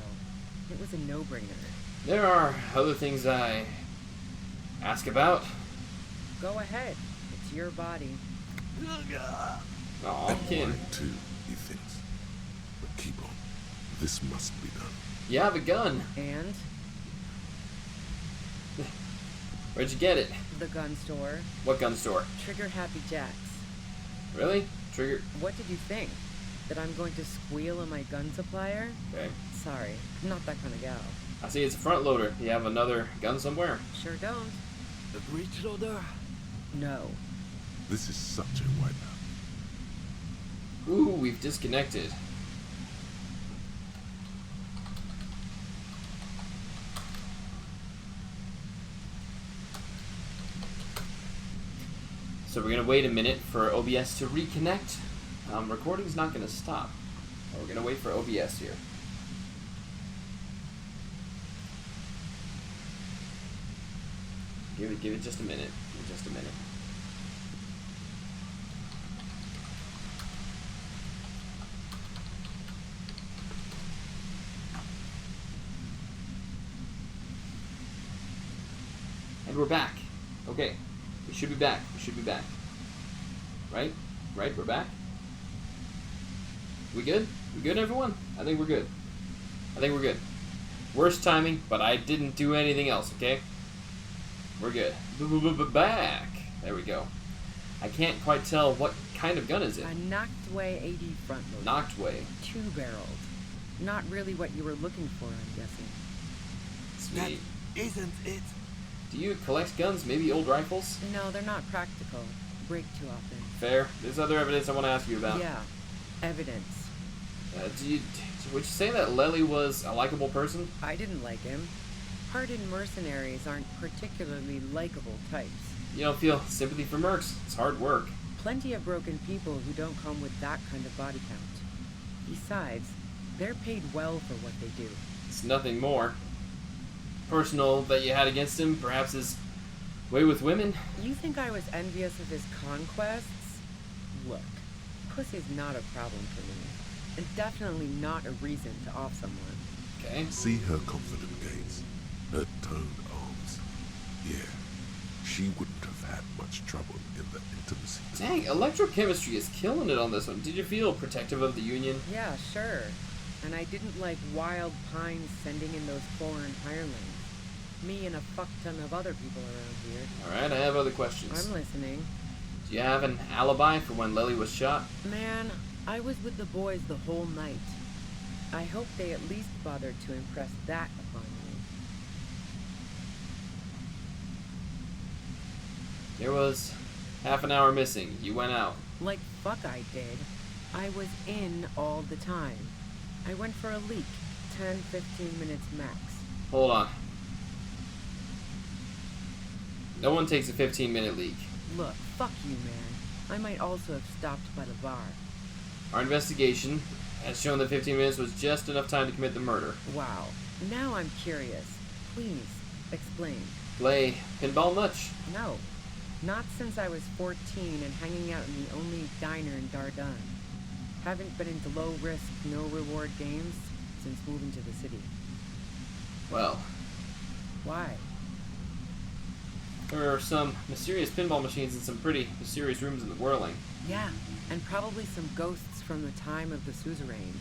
It was a no-brainer. There are other things I ask about. Go ahead. It's your body. Aw, kid. Mine too, he thinks. But keep on. This must be done. You have a gun. And? Where'd you get it? The gun store. What gun store? Trigger Happy Jacks. Really? Trigger? What did you think? That I'm going to squeal in my gun supplier? Okay. Sorry, I'm not that kind of gal. I see it's a front loader. You have another gun somewhere? Sure don't. The breech loader? No. This is such a wipeout. Ooh, we've disconnected. So we're gonna wait a minute for OBS to reconnect. Recording's not gonna stop. We're gonna wait for OBS here. Give it just a minute. Give it just a minute. And we're back. Okay. We should be back. We should be back. Right? Right? We're back? We good? We good, everyone? I think we're good. I think we're good. Worst timing, but I didn't do anything else, okay? We're good. Back. There we go. I can't quite tell what kind of gun is it. A Noctway 80 front loader. Noctway. 2-barreled. Not really what you were looking for, I'm guessing. Sweet. That isn't it. Do you collect guns? Maybe old rifles? No, they're not practical. Break too often. Fair. There's other evidence I want to ask you about. Yeah. Evidence. Would you say that Lely was a likable person? I didn't like him. Hardened mercenaries aren't particularly likable types. You don't feel sympathy for Mercs. It's hard work. Plenty of broken people who don't come with that kind of body count. Besides, they're paid well for what they do. It's nothing more. Personal that you had against him, perhaps his way with women? You think I was envious of his conquests? Look, pussy's not a problem for me. And definitely not a reason to off someone. Okay. See her confident gaze, her toned arms. Yeah, she wouldn't have had much trouble in the intimacy. Dang, electrochemistry is killing it on this one. Did you feel protective of the Union? Yeah, sure. And I didn't like Wild Pines sending in those foreign hirelings. Me and a fuck ton of other people around here. Alright, I have other questions. I'm listening. Do you have an alibi for when Lely was shot? Man, I was with the boys the whole night. I hope they at least bothered to impress that upon me. There was half an hour missing. You went out. Like fuck I did. I was in all the time. I went for a leak. 10-15 minutes max. Hold on. No one takes a 15-minute leak. Look, fuck you, man. I might also have stopped by the bar. Our investigation has shown that 15 minutes was just enough time to commit the murder. Wow. Now I'm curious. Please, explain. Play pinball much? No. Not since I was 14 and hanging out in the only diner in Dardenne. Haven't been into low-risk, no-reward games since moving to the city. Well. Why? There are some mysterious pinball machines in some pretty mysterious rooms in the Whirling. Yeah, and probably some ghosts from the time of the suzerain.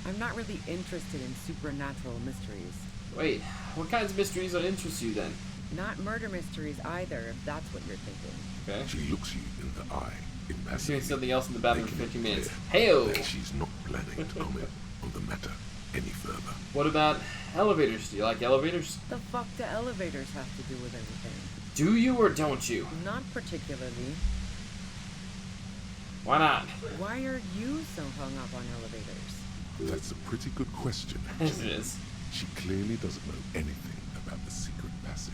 I'm not really interested in supernatural mysteries. Wait, what kinds of mysteries would interest you then? Not murder mysteries either, if that's what you're thinking. Okay. She looks you in the eye, impassively. Doing something else in the bathroom for 15 minutes. Hey-o! That she's not planning to comment on the matter any further. What about elevators? Do you like elevators? The fuck do elevators have to do with everything? Do you or don't you? Not particularly. Why not? Why are you so hung up on elevators? That's a pretty good question, Yes, actually. it is. She clearly doesn't know anything about the secret passage.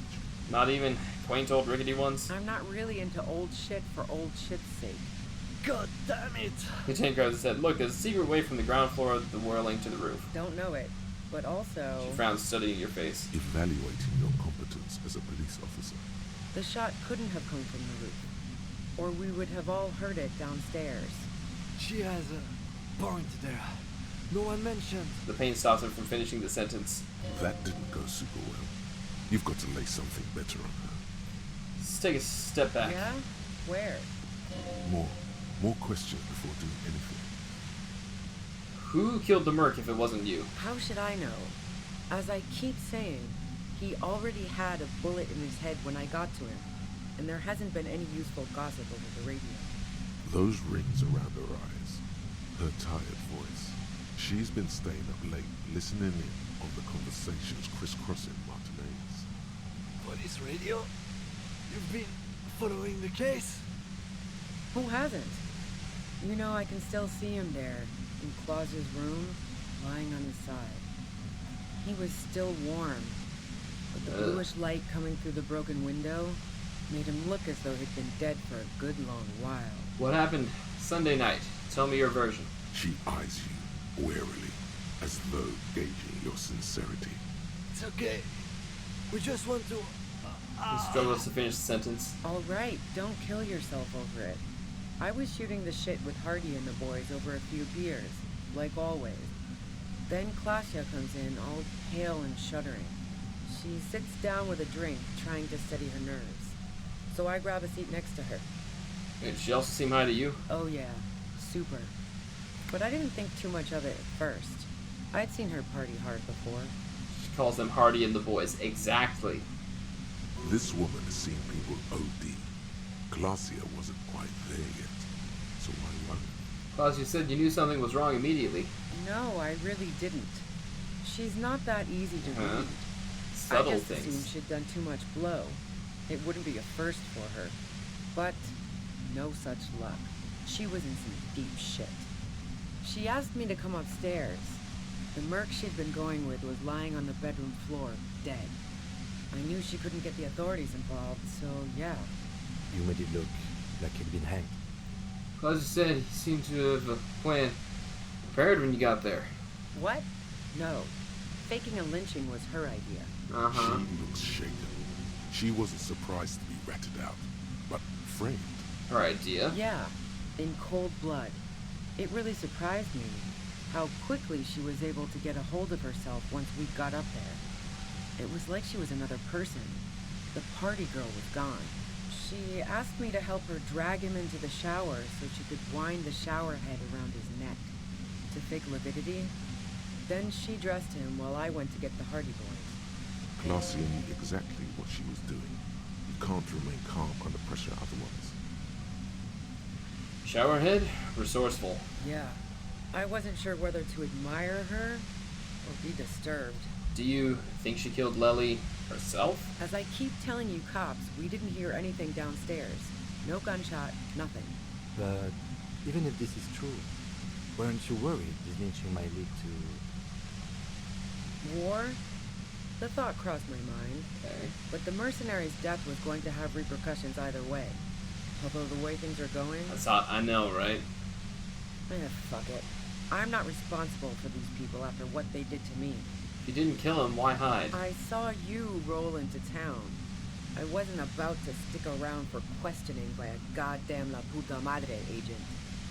Not even quaint old rickety ones? I'm not really into old shit for old shit's sake. God damn it! Lieutenant Carter said, look, there's a secret way from the ground floor of the Whirling to the roof. Don't know it, but also... She frowned, studying your face. Evaluating your competence as a police officer. The shot couldn't have come from the roof. Or we would have all heard it downstairs. She has a point there. No one mentioned. The pain stops him from finishing the sentence. That didn't go super well. You've got to lay something better on her. Let's take a step back. Yeah? Where? More questions before doing anything. Who killed the Merc if it wasn't you? How should I know? As I keep saying, he already had a bullet in his head when I got to him, and there hasn't been any useful gossip over the radio. Those rings around her eyes, her tired voice. She's been staying up late, listening in on the conversations crisscrossing Martinez. Police radio? You've been following the case? Who hasn't? You know, I can still see him there, in Claus's room, lying on his side. He was still warm, but the bluish light coming through the broken window made him look as though he'd been dead for a good long while. What happened Sunday night? Tell me your version. She eyes you warily, as though gauging your sincerity. It's okay. We just want to... He struggles to finish the sentence. All right, don't kill yourself over it. I was shooting the shit with Hardy and the boys over a few beers, like always. Then Klasia comes in, all pale and shuddering. She sits down with a drink, trying to steady her nerves. So I grab a seat next to her. Did she also seem high to you? Oh yeah, super. But I didn't think too much of it at first. I'd seen her party hard before. She calls them Hardy and the boys. Exactly. This woman has seen people OD. Glacia wasn't quite there yet, so why run? Klaus, you said you knew something was wrong immediately. No, I really didn't. She's not that easy to read. Subtle I just things. assumed she'd done too much blow. It wouldn't be a first for her. But no such luck. She was in some deep shit. She asked me to come upstairs. The Merc she'd been going with was lying on the bedroom floor, dead. I knew she couldn't get the authorities involved, so yeah. You made it look like he'd been hanged. Klaus, you said he seemed to have a plan prepared when you got there. What? No. Faking a lynching was her idea. Uh-huh. She looks shaken. She wasn't surprised to be ratted out, but framed. Her idea? Yeah, in cold blood. It really surprised me how quickly she was able to get a hold of herself once we got up there. It was like she was another person. The party girl was gone. She asked me to help her drag him into the shower so she could wind the shower head around his neck to fake lividity. Then she dressed him while I went to get the Hardy boys. Glacia knew exactly what she was doing. You can't remain calm under pressure otherwise. Showerhead? Resourceful. Yeah. I wasn't sure whether to admire her or be disturbed. Do you think she killed Lely herself? As I keep telling you cops, we didn't hear anything downstairs. No gunshot, nothing. But even if this is true, weren't you worried this lynching might lead to... War? The thought crossed my mind. Okay. But the mercenary's death was going to have repercussions either way. Although the way things are going... That's hot, I know, right? Fuck it. I'm not responsible for these people after what they did to me. If you didn't kill him, why hide? I saw you roll into town. I wasn't about to stick around for questioning by a goddamn La Puta Madre agent.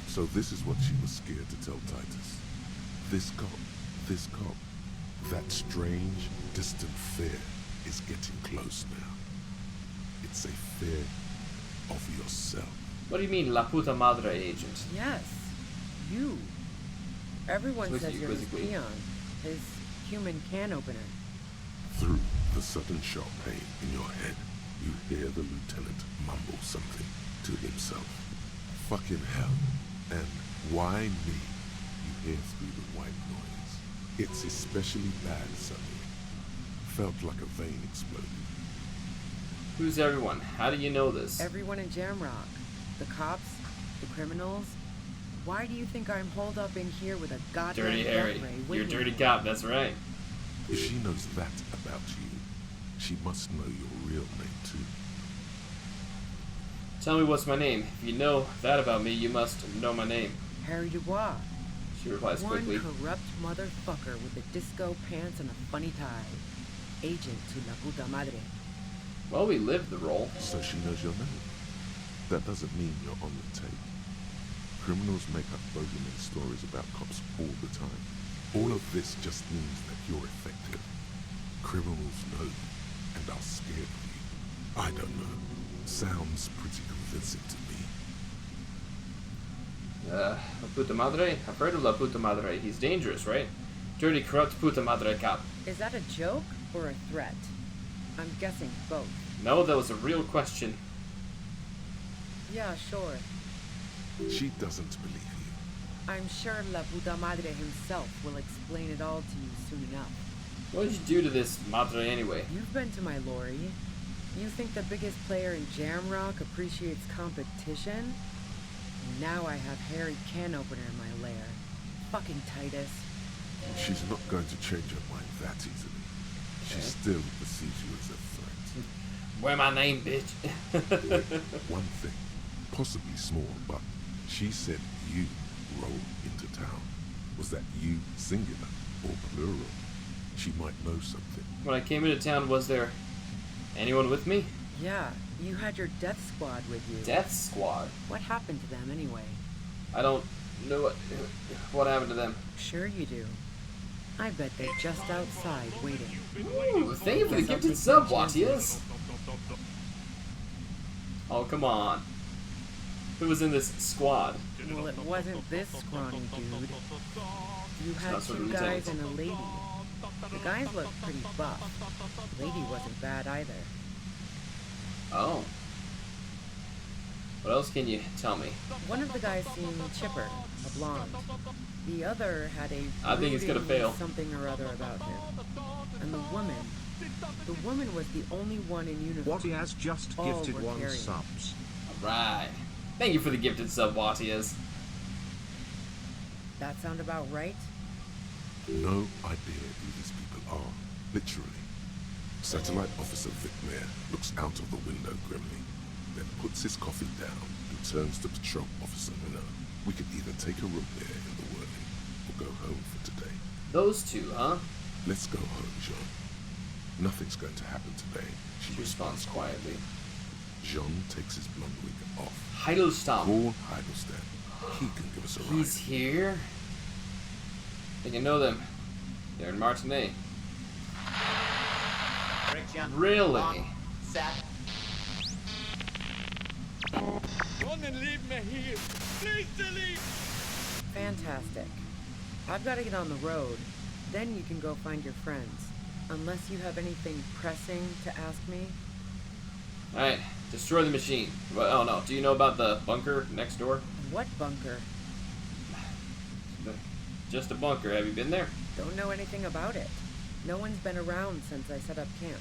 So this is what she was scared to tell Titus. This cop, that strange, distant fear is getting close now. It's a fear of yourself. What do you mean, La Puta Madre agent? Yes, you. Everyone says you're his quizzically. peon, his human can opener. Through the sudden sharp pain in your head, you hear the lieutenant mumble something to himself. Fucking hell. And why me? You hear through the white noise. It's especially bad suddenly. Felt like a vein exploded. Who's everyone? How do you know this? Everyone in Jamrock. The cops, the criminals. Why do you think I'm holed up in here with a goddamn Dirty Harry. death ray You're a waiting dirty for me? cop, that's right. If she knows that about you, she must know your real name too. Tell me what's my name. If you know that about me, you must know my name. Harry Dubois. She replies quickly. One corrupt motherfucker with the disco pants and a funny tie. Agent to La Puta Madre. Well, we lived the role. So she knows your name. That doesn't mean you're on the take. Criminals make up bogeyman stories about cops all the time. All of this just means that you're effective. Criminals know you and are scared of you. I don't know. Sounds pretty convincing to me. La puta madre? I've heard of La puta madre. He's dangerous, right? Dirty, corrupt puta madre cop. Is that a joke or a threat? I'm guessing both. No, that was a real question. Yeah, sure. She doesn't believe you. I'm sure La Puta Madre himself will explain it all to you soon enough. What did you do to this madre anyway? You've been to my lorry. You think the biggest player in Jamrock appreciates competition? And now I have Harry Can Opener in my lair. Fucking Titus. She's not going to change her mind that easily. She still perceives you as a threat. Wear my name, bitch. One thing, possibly small, but she said you rolled into town. Was that you singular or plural? She might know something. When I came into town, was there anyone with me? Yeah, you had your death squad with you. Death squad? What happened to them anyway? I don't know what happened to them. Sure you do. I bet they're just outside waiting. Ooh, thank you for the gifted sub, Watias. Oh, come on. Who was in this squad? Well, it wasn't this scrawny dude. You had sort two of guys lieutenant. and a lady. The guys looked pretty buff. The lady wasn't bad either. Oh. What else can you tell me? One of the guys seemed chipper, a blonde. The other had a I think it's gonna brooding fail. something or other about him. And the woman was the only one in uniform. What he has just All gifted were 1 carrying. subs. Alright. Thank you for the gifted sub, Watias. That sound about right? No idea who these people are, literally. Satellite Officer Vic Mayer looks out of the window grimly, then puts his coffee down and turns to Patrol Officer Minnow. We could either take a room there in the whirling, or go home for today. Those two, huh? Let's go home, Jean. Nothing's going to happen today. She responds quietly. Jean takes his blonde wig off. Heidelstam. Call Heidelstam. He can give us a ride. He's here? I think I know them. They're in Martinet. Really? Set. Don't leave me here. Please leave. Fantastic. I've got to get on the road. Then you can go find your friends. Unless you have anything pressing to ask me. Alright, destroy the machine. Well, oh no, do you know about the bunker next door? What bunker? Just a bunker. Have you been there? Don't know anything about it. No one's been around since I set up camp.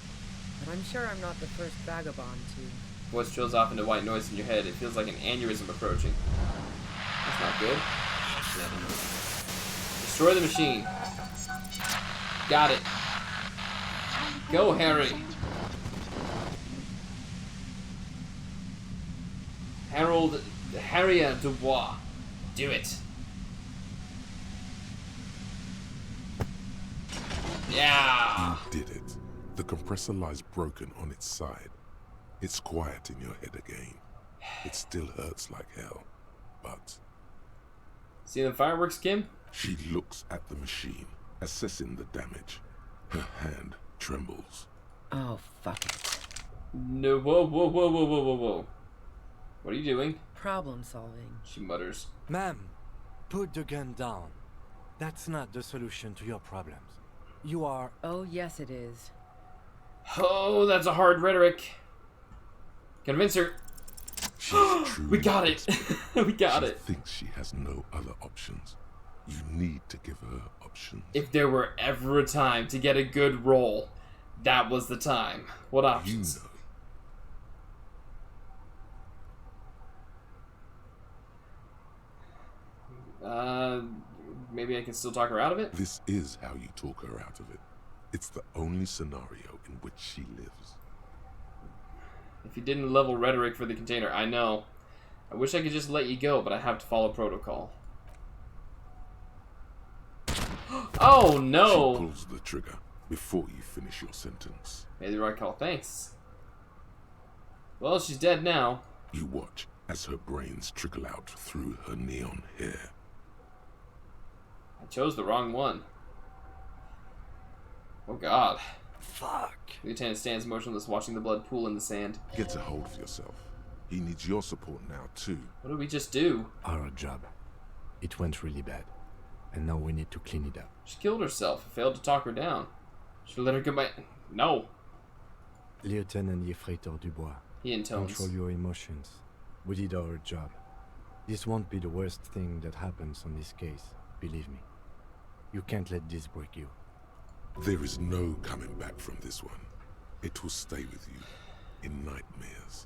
But I'm sure I'm not the first vagabond to... Voice trills off into white noise in your head. It feels like an aneurysm approaching. That's not good. Destroy the machine. Got it. Go, Harry. Harriet Dubois. Do it. Yeah. You did it. The compressor lies broken on its side. It's quiet in your head again. It still hurts like hell, but... See the fireworks, Kim? She looks at the machine, assessing the damage. Her hand trembles. Oh, fuck it. No, whoa, whoa, whoa, whoa, whoa, whoa, whoa. What are you doing? Problem solving. She mutters. Ma'am, put the gun down. That's not the solution to your problems. You are... Oh, yes it is. Oh, that's a hard rhetoric. Convince her. We got it. We got it. She thinks she has no other options. You need to give her options. If there were ever a time to get a good roll, that was the time. What options? Maybe I can still talk her out of it? This is how you talk her out of it. It's the only scenario in which she lives. If you didn't level rhetoric for the container, I know. I wish I could just let you go, but I have to follow protocol. Oh no! She pulls the trigger before you finish your sentence. Made the right call, thanks. Well, she's dead now. You watch as her brains trickle out through her neon hair. I chose the wrong one. Oh god. Fuck. The lieutenant stands motionless, watching the blood pool in the sand. Get a hold of yourself. He needs your support now, too. What did we just do? Our job. It went really bad. And now we need to clean it up. She killed herself. Failed to talk her down. Should let her go back. No. Lieutenant Yefreitor Dubois. He intones. Control your emotions. We did our job. This won't be the worst thing that happens on this case. Believe me. You can't let this break you. There is no coming back from this one. It will stay with you in nightmares.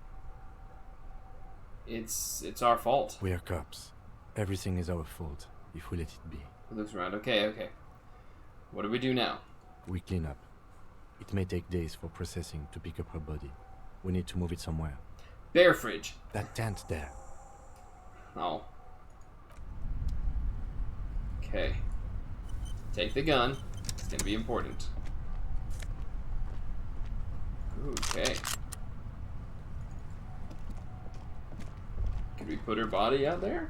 It's our fault. We are cops. Everything is our fault if we let it be. He looks around. Okay. What do we do now? We clean up. It may take days for processing to pick up her body. We need to move it somewhere. Bear fridge. That tent there. Oh. Okay. Take the gun. It's gonna be important. Okay. Could we put her body out there?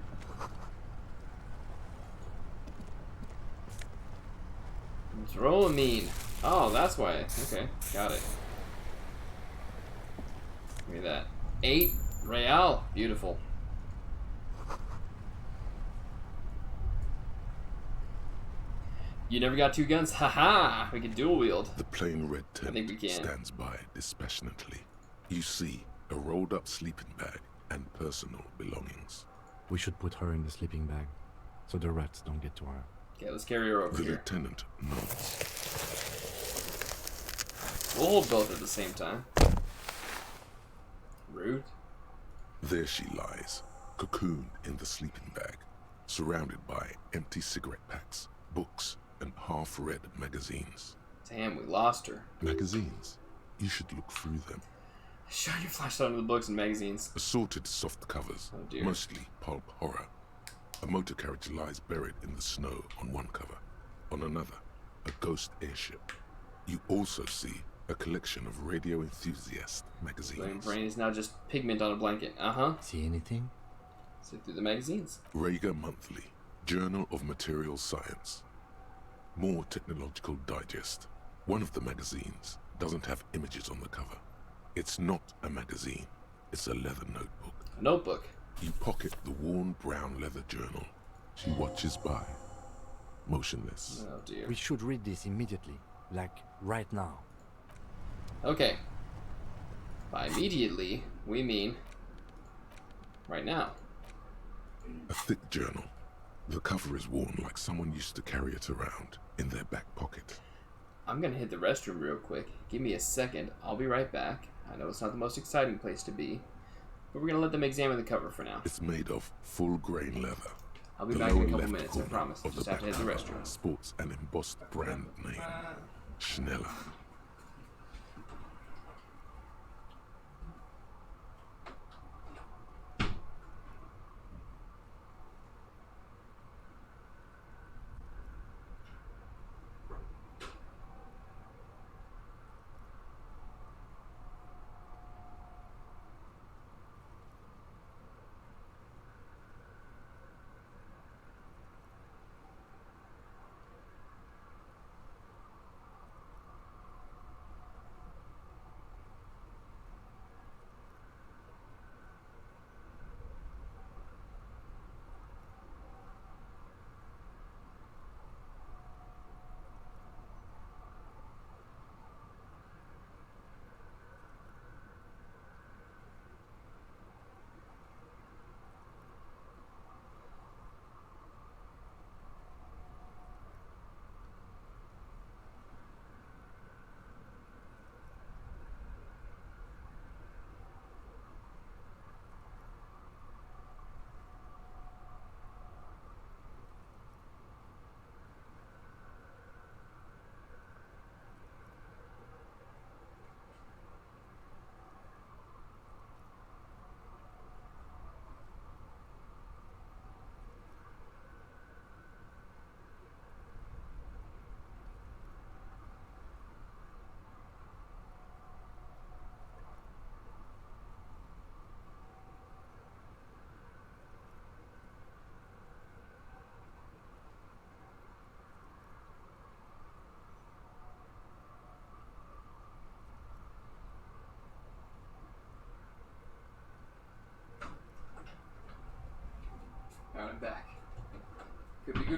Throw a mean. Oh, that's why. Okay, got it. Give me that. 8 real. Beautiful. You never got 2 guns? Haha! We can dual wield. The plain red I think we tent can. stands by dispassionately. You see a rolled up sleeping bag and personal belongings. We should put her in the sleeping bag, so the rats don't get to her. Okay, let's carry her over The here. lieutenant nods. We'll hold both at the same time. Rude. There she lies, cocooned in the sleeping bag, surrounded by empty cigarette packs, books, and half-read magazines. Damn, we lost her. Magazines? You should look through them. Shine your flashlight on the books and magazines. Assorted soft covers, Oh dear. mostly pulp horror. A motor carriage lies buried in the snow on one cover. On another, a ghost airship. You also see a collection of radio enthusiast My magazines. brain is now just pigment on a blanket. Uh-huh. See anything? Sit through the magazines. Rager Monthly, Journal of Material Science. More Technological Digest. One of the magazines doesn't have images on the cover. It's not a magazine, it's a leather notebook. A notebook. You pocket the worn brown leather journal. She watches by, motionless. Oh dear. We should read this immediately, like right now. Okay. By immediately, we mean right now. A thick journal. The cover is worn like someone used to carry it around in their back pocket. I'm gonna hit the restroom real quick. Give me a second. I'll be right back. I know it's not the most exciting place to be, but we're gonna let them examine the cover for now. It's made of full-grain leather. I'll be The back in a lower couple left minutes, I corner promise. of Just the have to hit the back restroom. cover sports an embossed brand name, Schneller.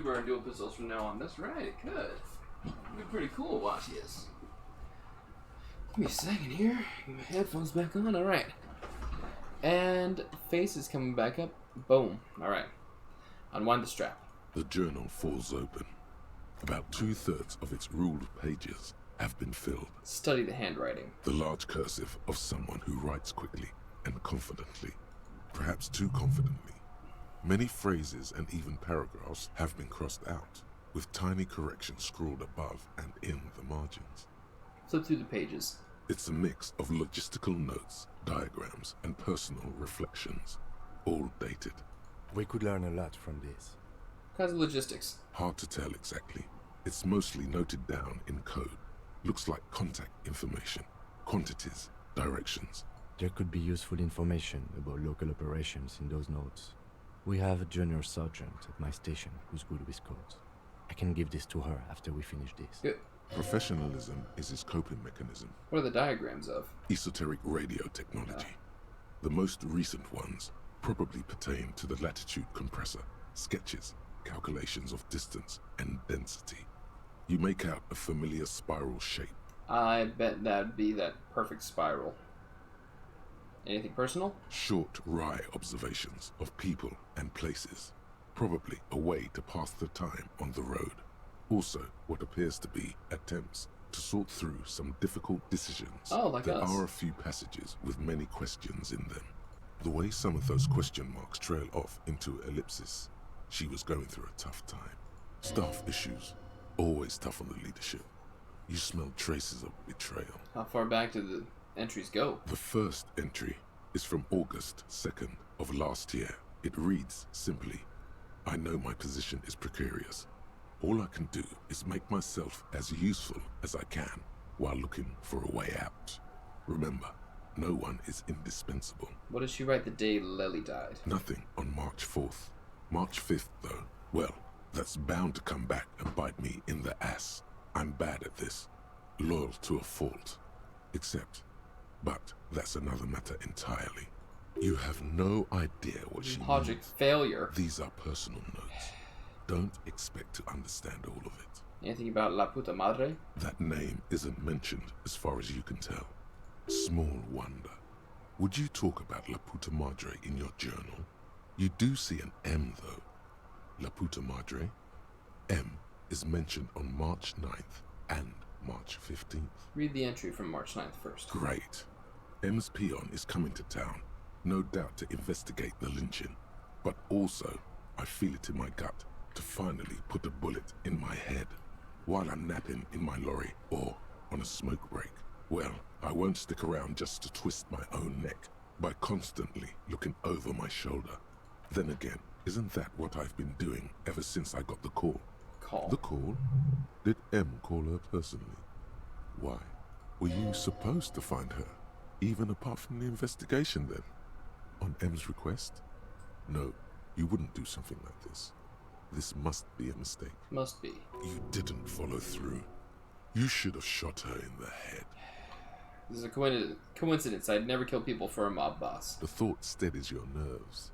burn dual pistols from now on. That's right, it could. It'd be pretty cool, watch this. Give me a second here. Get my headphones back on. Alright. And face is coming back up. Boom. Alright. Unwind the strap. The journal falls open. About 2/3 of its ruled pages have been filled. Study the handwriting. The large cursive of someone who writes quickly and confidently. Perhaps too confidently. Many phrases and even paragraphs have been crossed out, with tiny corrections scrawled above and in the margins. Flip through the pages. It's a mix of logistical notes, diagrams, and personal reflections, all dated. We could learn a lot from this. What kinds of logistics? Hard to tell exactly. It's mostly noted down in code. Looks like contact information, quantities, directions. There could be useful information about local operations in those notes. We have a junior sergeant at my station who's good with codes. I can give this to her after we finish this. Good. Professionalism is his coping mechanism. What are the diagrams of? Esoteric radio technology. The most recent ones probably pertain to the latitude compressor, sketches, calculations of distance and density. You make out a familiar spiral shape. I bet that'd be that perfect spiral. Anything personal? Short, wry observations of people and places. Probably a way to pass the time on the road. Also, what appears to be attempts to sort through some difficult decisions. Oh, like there us. are a few passages with many questions in them. The way some of those question marks trail off into ellipses. She was going through a tough time. Staff issues. Always tough on the leadership. You smell traces of betrayal. How far back did the entries go? The first entry is from August 2nd of last year. It reads simply, I know my position is precarious. All I can do is make myself as useful as I can while looking for a way out. Remember, no one is indispensable. What did she write the day Lely died? Nothing on March 4th. March 5th, though, well, that's bound to come back and bite me in the ass. I'm bad at this. Loyal to a fault. But that's another matter entirely. You have no idea what she Project means. failure. These are personal notes. Don't expect to understand all of it. Anything about La Puta Madre? That name isn't mentioned as far as you can tell. Small wonder. Would you talk about La Puta Madre in your journal? You do see an M though. La Puta Madre. M is mentioned on March 9th and March 15th. Read the entry from March 9th first. Great. M's peon is coming to town, no doubt to investigate the lynching, but also, I feel it in my gut, to finally put a bullet in my head while I'm napping in my lorry or on a smoke break. Well, I won't stick around just to twist my own neck by constantly looking over my shoulder. Then again, isn't that what I've been doing ever since I got the call? Call? The call? Did M call her personally? Why? Were you supposed to find her? Even apart from the investigation then? On M's request? No, you wouldn't do something like this. This must be a mistake. Must be. You didn't follow through. You should have shot her in the head. This is a coincidence. I'd never kill people for a mob boss. The thought steadies your nerves.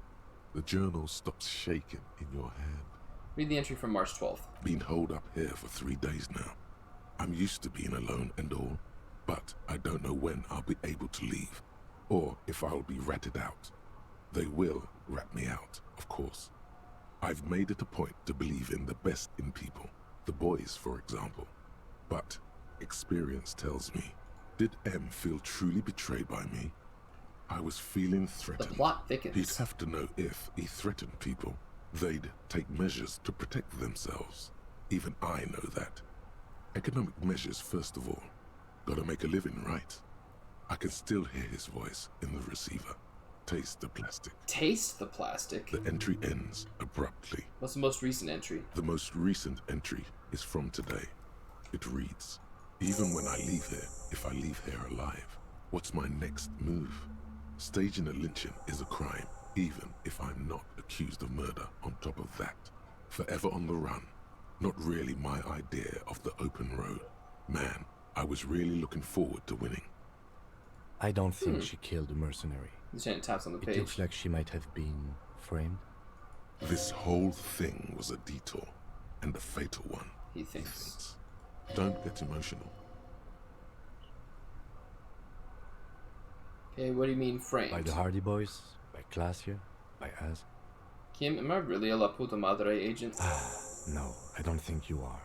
The journal stops shaking in your hand. Read the entry from March 12th. Been holed up here for 3 days now. I'm used to being alone and all, but I don't know when I'll be able to leave, or if I'll be ratted out. They will rat me out, of course. I've made it a point to believe in the best in people, the boys, for example. But experience tells me, did M feel truly betrayed by me? I was feeling threatened. The plot thickens. He'd have to know if he threatened people. They'd take measures to protect themselves. Even I know that. Economic measures first of all. Gotta make a living, right? I can still hear his voice in the receiver. Taste the plastic. Taste the plastic? The entry ends abruptly. What's the most recent entry? The most recent entry is from today. It reads, even when I leave here, if I leave here alive, what's my next move? Staging a lynching is a crime, even if I'm not accused of murder on top of that. Forever on the run. Not really my idea of the open road. Man, I was really looking forward to winning. I don't think she killed a mercenary. Lieutenant taps on the page. It looks like she might have been framed. This whole thing was a detour. And the fatal one. He thinks. Don't get emotional. Okay, what do you mean framed? By the Hardy Boys? By Glacier? By us? Kim, am I really a La Puta Madre agent? No, I don't think you are.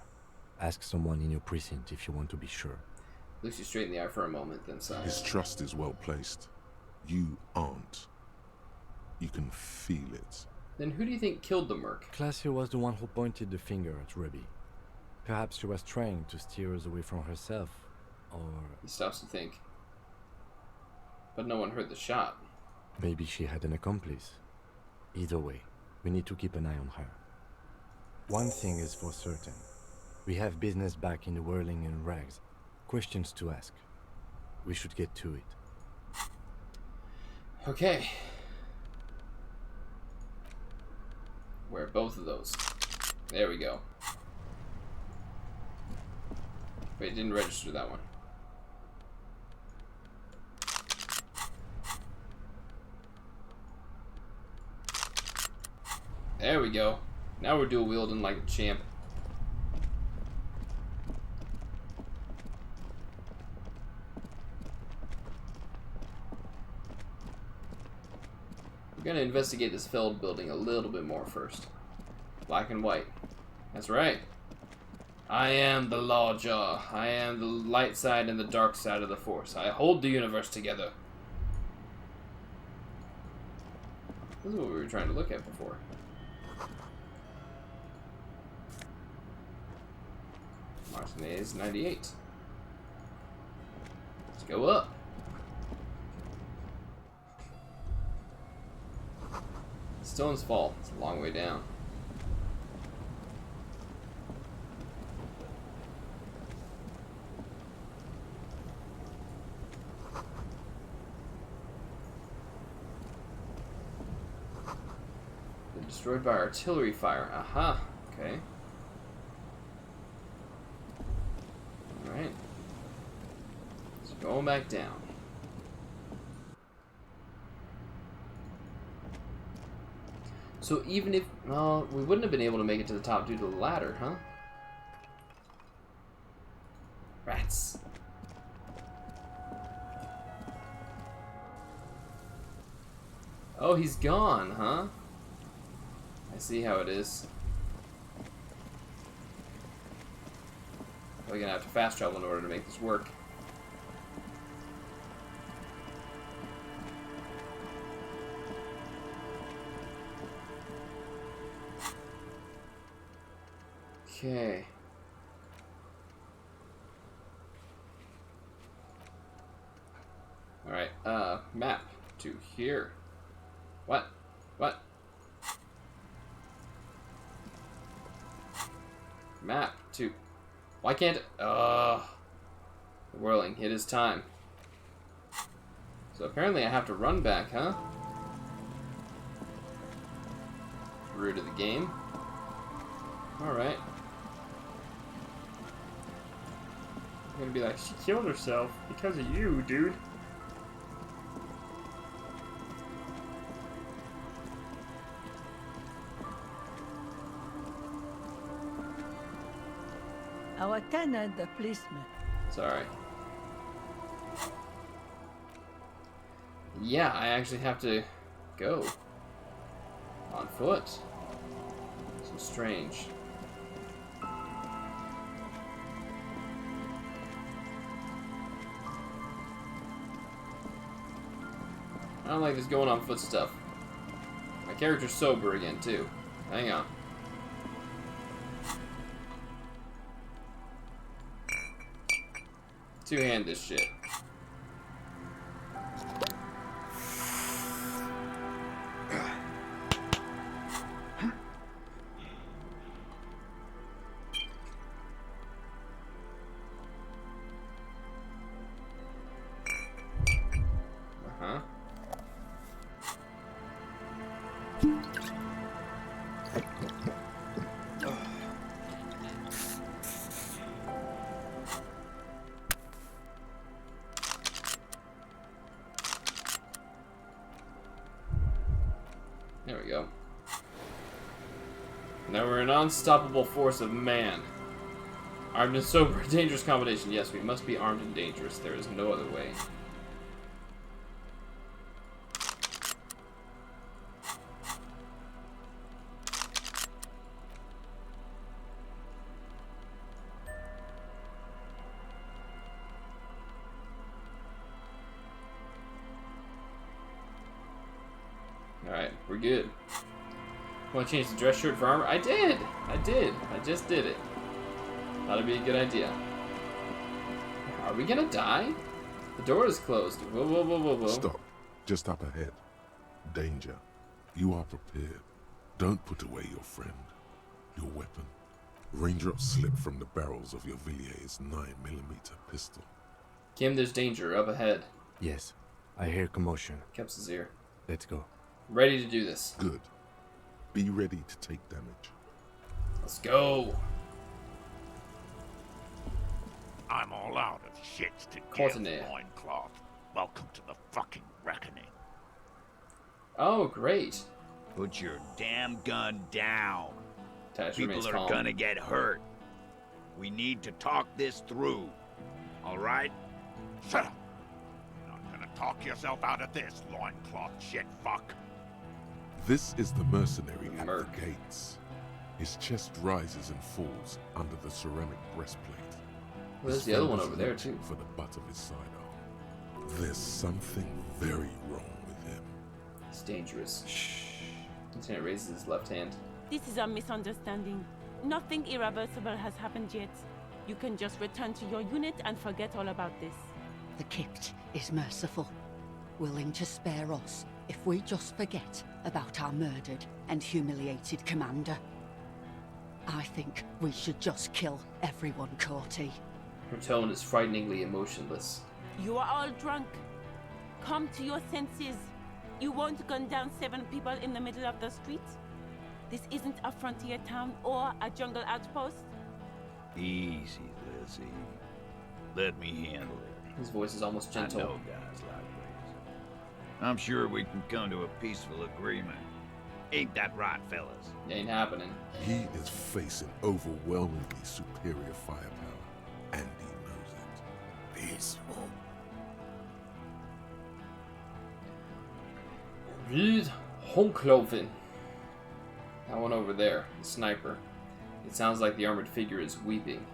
Ask someone in your precinct if you want to be sure. Looks you straight in the eye for a moment, then sighs. His trust is well placed. You aren't. You can feel it. Then who do you think killed the Merc? Glacier was the one who pointed the finger at Ruby. Perhaps she was trying to steer us away from herself, or... He stops to think. But no one heard the shot. Maybe she had an accomplice. Either way, we need to keep an eye on her. One thing is for certain. We have business back in the whirling and rags. Questions to ask. We should get to it. Okay. Where both of those? There we go. Wait, it didn't register that one. There we go. Now we're dual wielding like a champ. We're gonna investigate this failed building a little bit more first. Black and white. That's right. I am the Lawjaw. I am the light side and the dark side of the Force. I hold the universe together. This is what we were trying to look at before. Martinez 98. Let's go up. Stone's Fall. It's a long way down. Been destroyed by artillery fire. Aha. Okay. Alright. So going back down. So even if... well, we wouldn't have been able to make it to the top due to the ladder, huh? Rats. Oh, he's gone, huh? I see how it is. We're gonna have to fast travel in order to make this work. Okay. Alright, map to here. What? What? Map to... why can't... whirling. It is time. So apparently I have to run back, huh? Root of the game. Alright. I'm gonna be like, she killed herself because of you, dude. Our tenant, the policeman. Sorry. Yeah, I actually have to go on foot. So strange. I don't like this going on foot stuff. My character's sober again, too. Hang on. Two-hand this shit. Uh-huh. an unstoppable force of man. Armed and sober, dangerous combination. Yes, we must be armed and dangerous. There is no other way. Alright, we're good. Want to change the dress shirt for armor? I did! I just did it. Thought it'd be a good idea. Are we gonna die? The door is closed. Whoa, whoa, whoa, whoa, whoa. Stop. Just up ahead. Danger. You are prepared. Don't put away your friend. Your weapon. Raindrops slip from the barrels of your Villiers 9mm pistol. Kim, there's danger up ahead. Yes, I hear commotion. Kemp's ear. Let's go. Ready to do this. Good. Be ready to take damage. Let's go. I'm all out of shits to give, loincloth. Welcome to the fucking reckoning. Oh, great. Put your damn gun down. People are gonna get hurt. We need to talk this through. All right? Shut up. You're not gonna talk yourself out of this, loincloth shit fuck. This is the mercenary at the gates. His chest rises and falls under the ceramic breastplate. Well, there's the other one over there, too. For the butt of his sidearm. There's something very wrong with him. It's dangerous. Shh. Lieutenant raises his left hand. This is a misunderstanding. Nothing irreversible has happened yet. You can just return to your unit and forget all about this. The Kipt is merciful, willing to spare us if we just forget about our murdered and humiliated commander. I think we should just kill everyone, Corty. Her tone is frighteningly emotionless. You are all drunk. Come to your senses. You won't gun down 7 people in the middle of the street? This isn't a frontier town or a jungle outpost. Easy, Lizzie. Let me handle it. His voice is almost gentle. I know guys like this. I'm sure we can come to a peaceful agreement. Ain't that right, fellas? Ain't happening. He is facing overwhelmingly superior firepower, and he knows it. Peaceful. Reed Honkloven. That one over there, the sniper. It sounds like the armored figure is weeping.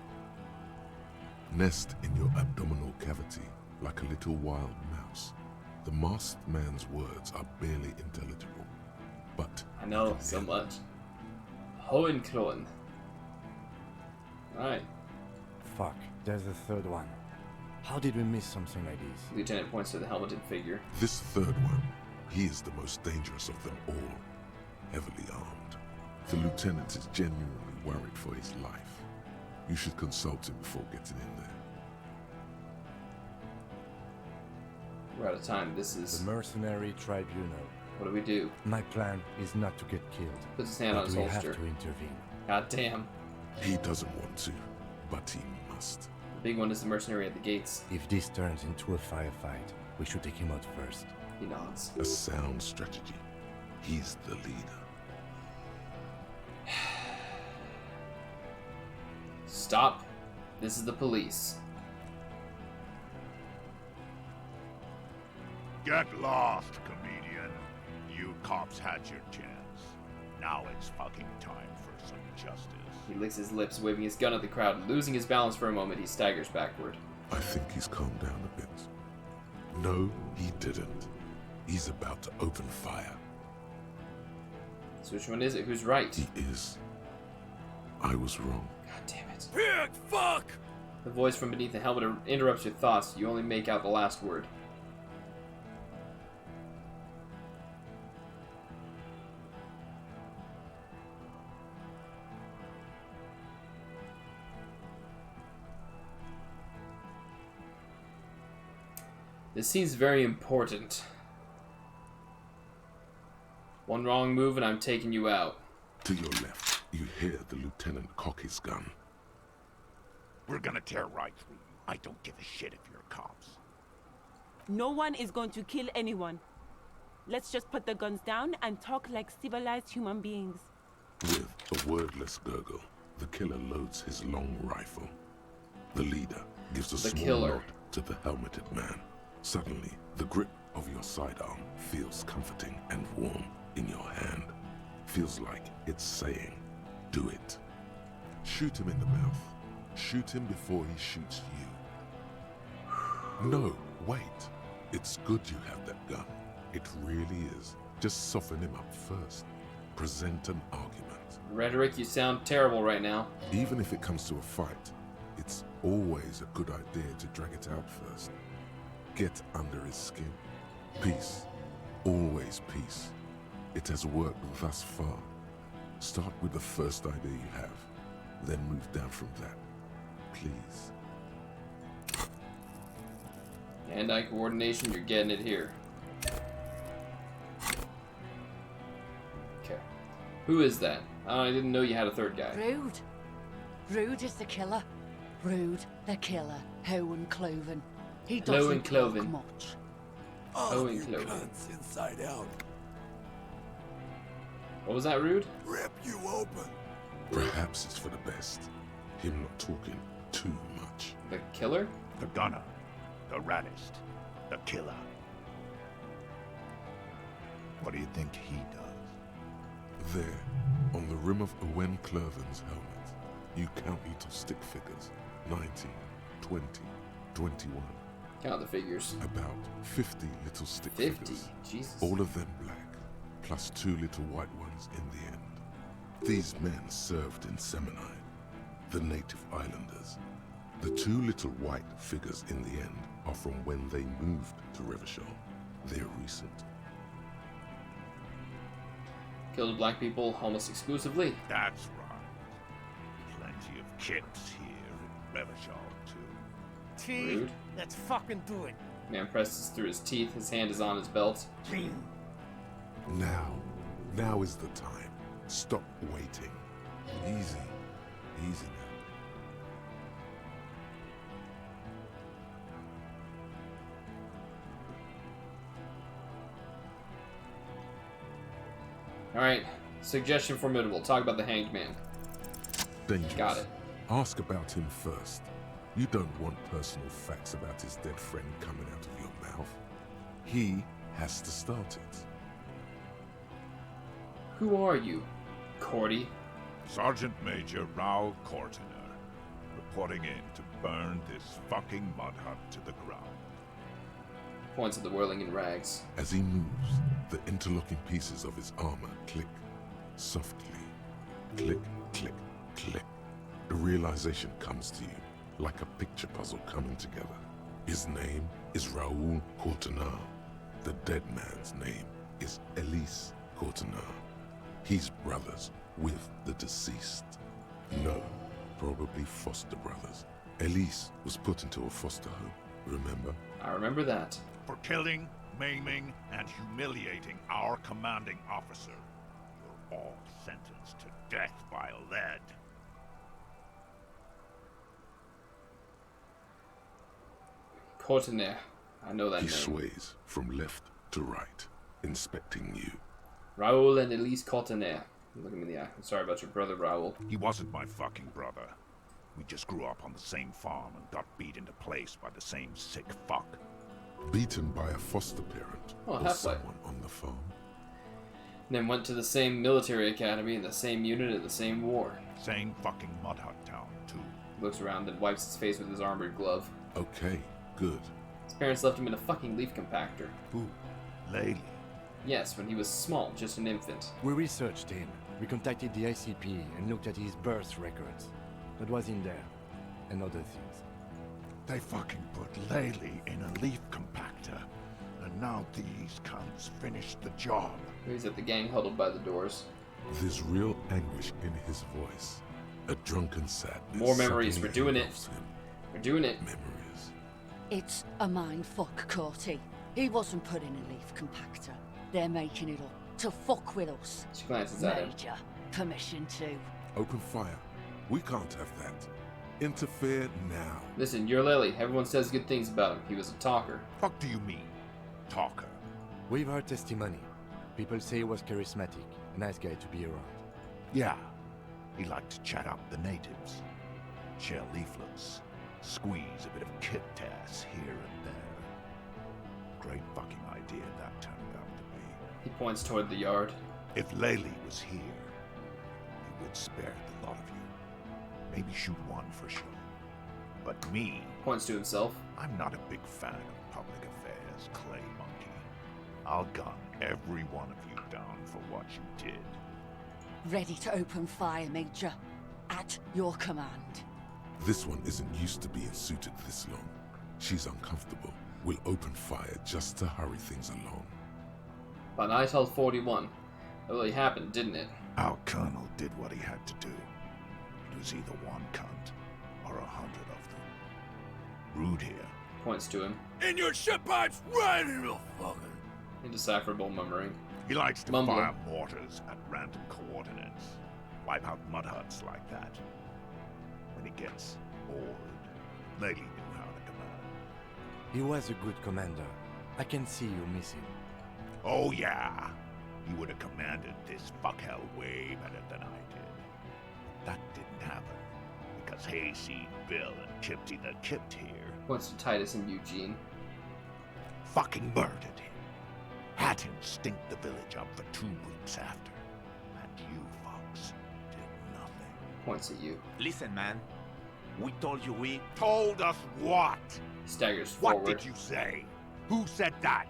Nest in your abdominal cavity like a little wild mouse. The masked man's words are barely intelligible, but I know so much. Hohenklohen. Alright. Fuck, there's a third one. How did we miss something like this? Lieutenant points to the helmeted figure. This third one, he is the most dangerous of them all. Heavily armed. The lieutenant is genuinely worried for his life. You should consult him before getting in there. We're out of time. This is... The mercenary tribunal. What do we do? My plan is not to get killed. Puts his hand on his holster. We have to intervene. God damn. He doesn't want to, but he must. The big one is the mercenary at the gates. If this turns into a firefight, we should take him out first. He nods. A sound strategy. He's the leader. Stop. This is the police. Get lost, comedian. You cops had your chance. Now it's fucking time for some justice. He licks his lips, waving his gun at the crowd. Losing his balance for a moment, he staggers backward. I think he's calmed down a bit. No, he didn't. He's about to open fire. So which one is it? Who's right? He is. I was wrong. God damn it. Pig, fuck! The voice from beneath the helmet interrupts your thoughts. You only make out the last word. This seems very important. One wrong move and I'm taking you out. To your left, you hear the lieutenant cock his gun. We're gonna tear right through you. I don't give a shit if you're cops. No one is going to kill anyone. Let's just put the guns down and talk like civilized human beings. With A wordless gurgle, the killer loads his long rifle. The leader gives a small nod to the helmeted man. Suddenly, the grip of your sidearm feels comforting and warm in your hand. Feels like it's saying, do it. Shoot him in the mouth. Shoot him before he shoots you. No, wait. It's good you have that gun. It really is. Just soften him up first. Present an argument. Rhetoric, you sound terrible right now. Even if it comes to a fight, it's always a good idea to drag it out first. Get under his skin. Peace. Always peace. It has worked thus far. Start with the first idea you have, then move down from that. Please. Hand-eye coordination, you're getting it here. Okay. Who is that? I didn't know you had a third guy. Rude. Rude is the killer. Rude, the killer. Owen Cloven. He doesn't talk much. Owen Cloven. Inside out. What was that, Rude? Rip you open. Perhaps it's for the best. Him not talking too much. The killer? The gunner. The raddest. The killer. What do you think he does? There, on the rim of Owen Cloven's helmet, you count little stick figures. 19, 20, 21. Count the figures. About 50 little stick 50? figures. Jesus. All of them black, plus 2 little white ones in the end. These men served in Seminide, the native islanders. The 2 little white figures in the end are from when they moved to Revachol. They're recent. Killed black people almost exclusively. That's right. Plenty of kips here in Revachol, too. T, let's fucking do it. Man presses through his teeth. His hand is on his belt. Now is the time. Stop waiting. Easy. Easy now. Alright. Suggestion formidable. Talk about the hanged man. Dangerous. Got it. Ask about him first. You don't want personal facts about his dead friend coming out of your mouth. He has to start it. Who are you, Cordy? Sergeant Major Raoul Cortiner, reporting in to burn this fucking mud hut to the ground. Points at the whirling in rags. As he moves, the interlocking pieces of his armor click softly. Click, click, click. The realization comes to you like a picture puzzle coming together. His name is Raoul Cortiner. The dead man's name is Elise Cortiner. He's brothers with the deceased. No, probably foster brothers. Elise was put into a foster home, remember? I remember that. For killing, maiming, and humiliating our commanding officer. You're all sentenced to death by lead. Cortiner. I know that He name. sways from left to right, inspecting you. Raoul and Elise Cortiner. Look at me in the eye. I'm sorry about your brother, Raoul. He wasn't my fucking brother. We just grew up on the same farm and got beat into place by the same sick fuck. Beaten by a foster parent Oh, or halfway. someone on the farm. Then went to the same military academy in the same unit in the same war. Same fucking mud hut town, too. Looks around, then wipes his face with his armored glove. Okay, good. His parents left him in a fucking leaf compactor. Who? Laylee? Yes, when he was small, just an infant. We researched him. We contacted the ICP and looked at his birth records. That was in there. And other things. They fucking put Laylee in a leaf compactor. And now these cunts finished the job. He's at the gang huddled by the doors. There's real anguish in his voice. A drunken sadness. More memories. suddenly We're doing it. engulfs him. We're doing it. Memories. It's a mindfuck, Corty. He wasn't put in a leaf compactor. They're making it up to fuck with us. She glances at him. Major, permission to. Open fire. We can't have that. Interfere now. Listen, you're Lily. Everyone says good things about him. He was a talker. Fuck do you mean? Talker? We've heard testimony. People say he was charismatic, a nice guy to be around. Yeah, He liked to chat up the natives, share leaflets, squeeze a bit of kit ass here and there. Great fucking idea that turned out to be. He points toward the yard. If Laylee was here, he would spare the lot of you. Maybe shoot one for sure. But me... Points to himself. I'm not a big fan of public affairs, Clay Monkey. I'll gun every one of you down for what you did. Ready to open fire, Major. At your command. This one isn't used to being suited this long. She's uncomfortable. We'll open fire just to hurry things along. But I told 41. It really happened, didn't it? Our colonel did what he had to do. It was either one cunt or 100 of them. Rude here. Points to him. In your ship pipes, right in the fucking... Indecipherable murmuring. He likes to Mumbling. fire mortars at random coordinates. Wipe out mud huts like that. When he gets bored, Lady knew how to command. He was a good commander. I can see you miss him. Oh yeah, he would have commanded this fuckhell way better than I did. That didn't happen, because Hayseed, Bill, and Kipsy the Kipt here Points to Titus and Eugene. fucking murdered him. Had him stink the village up for 2 weeks after. And you fucks did nothing. Points at you. Listen, man. We told you we... Told us what? Staggers forward. What did you say? Who said that?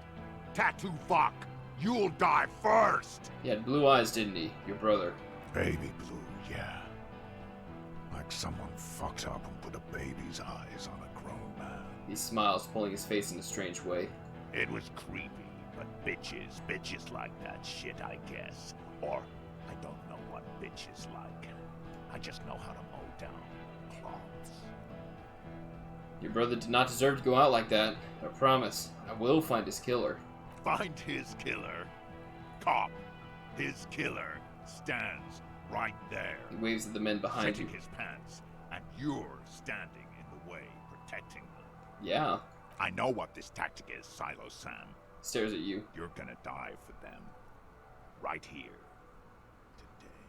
Tattoo fuck. You'll die first. He had blue eyes, didn't he? Your brother. Baby blue, yeah. Like someone fucked up and put a baby's eyes on a grown man. He smiles, pulling his face in a strange way. It was creepy, but bitches like that shit, I guess. Or, I don't know what bitches like. I just know how to mow down cloths. Your brother did not deserve to go out like that. I promise. I will find his killer. Find his killer. Cop. His killer stands right there. He waves at the men behind you. Shitting his pants, and you're standing in the way, protecting them. Yeah. I know what this tactic is, Silo Sam. Stares at you. You're gonna die for them. Right here. Today.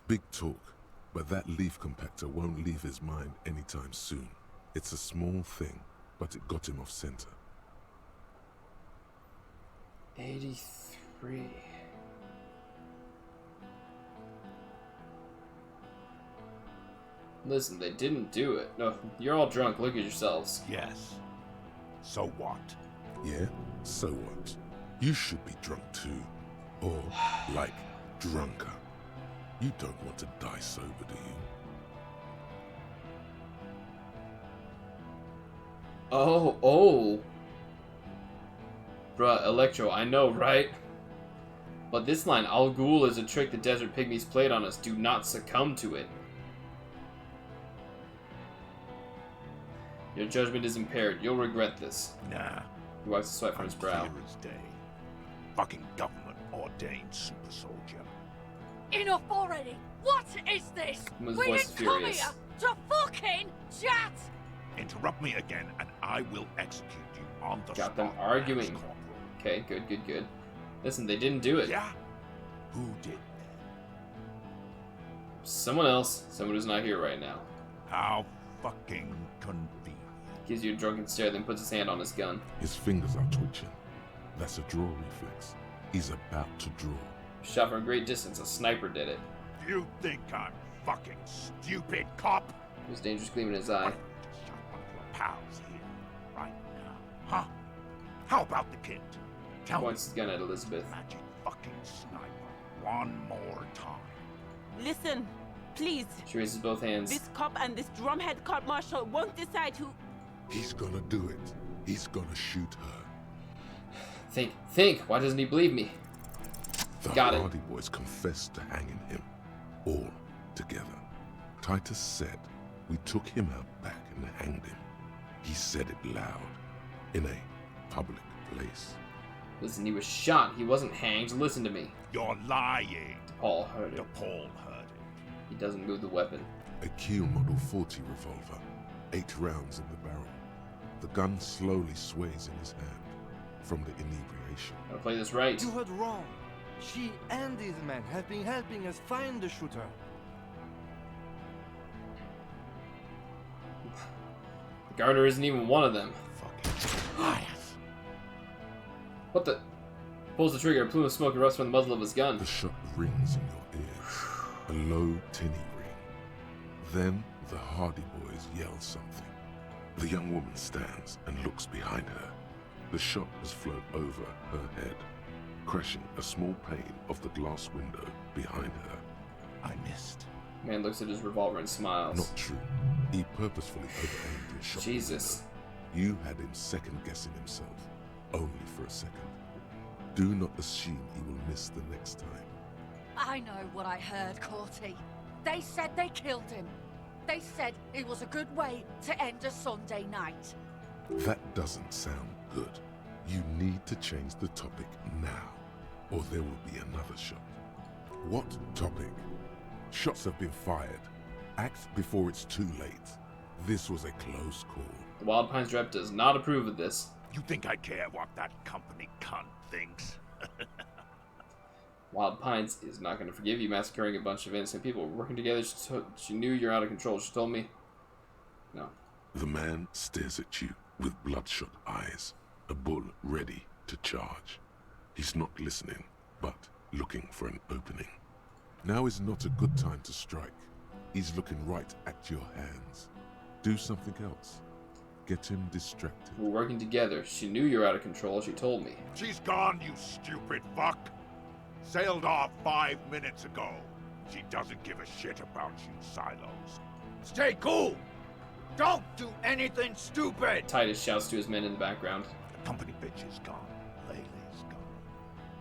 Big talk, but that leaf compactor won't leave his mind anytime soon. It's a small thing, but it got him off center. 83. Listen, they didn't do it. No, you're all drunk. Look at yourselves. Yes. So what? Yeah? So what? You should be drunk too. Or, like, drunker. You don't want to die sober, do you? Oh. Bruh, Electro, I know, right? But this line, Al Ghul is a trick the desert pygmies played on us. Do not succumb to it. Your judgment is impaired. You'll regret this. Nah. He wipes the sweat from his brow. Clear as day. Fucking government-ordained super soldier. Enough already! What is this? His We voice didn't is come furious. here to fucking chat! Interrupt me again, and I will execute you on the Got spot. them arguing. Okay, good. Listen, they didn't do it. Yeah? Who did? Someone else. Someone who's not here right now. How fucking convenient. Gives you a drunken stare, then puts his hand on his gun. His fingers are twitching. That's a draw reflex. He's about to draw. Shot from a great distance. A sniper did it. You think I'm fucking stupid, cop? There's a dangerous gleam in his eye. Just shot one of your pals here, right now. Huh? How about the kid? Tell me. Points his gun at Elizabeth. Magic fucking sniper. One more time. Listen, please. She raises both hands. This cop and this drumhead court marshal won't decide who... He's gonna do it. He's gonna shoot her. Think. Why doesn't he believe me? The Got it. Hardy Boys confessed to hanging him. All together. Titus said we took him out back and hanged him. He said it loud. In a public place. Listen, he was shot. He wasn't hanged. Listen to me. You're lying. Paul heard it. DePaul heard it. He doesn't move the weapon. A Kiel Model 40 revolver. 8 rounds in the barrel. The gun slowly sways in his hand from the inebriation. Gotta play this right. You heard wrong. She and these men have been helping us find the shooter. Gardner isn't even one of them. What the? Pulls the trigger, a plume of smoke erupts from the muzzle of his gun. The shot rings in your ears, a low, tinny ring. Then the Hardy Boys yell something. The young woman stands and looks behind her. The shot has flown over her head, crashing a small pane of the glass window behind her. I missed. Man looks at his revolver and smiles. Not true. He purposefully overaimed and shot Jesus. the window. You had him second-guessing himself, only for a second. Do not assume he will miss the next time. I know what I heard, Corty. They said they killed him. They said it was a good way to end a Sunday night. That doesn't sound good. You need to change the topic now, or there will be another shot. What topic? Shots have been fired. Act before it's too late. This was a close call. The Wild Pines rep does not approve of this. You think I care what that company cunt thinks? Wild Pines is not going to forgive you massacring a bunch of innocent people. We're working together. She knew you're out of control. She told me. No. The man stares at you with bloodshot eyes, a bull ready to charge. He's not listening, but looking for an opening. Now is not a good time to strike. He's looking right at your hands. Do something else. Get him distracted. We're working together. She knew you're out of control. She told me. She's gone, you stupid fuck. Sailed off 5 minutes ago. She doesn't give a shit about you, Silos. Stay cool! Don't do anything stupid! Titus shouts to his men in the background. The company bitch is gone. Layla's gone.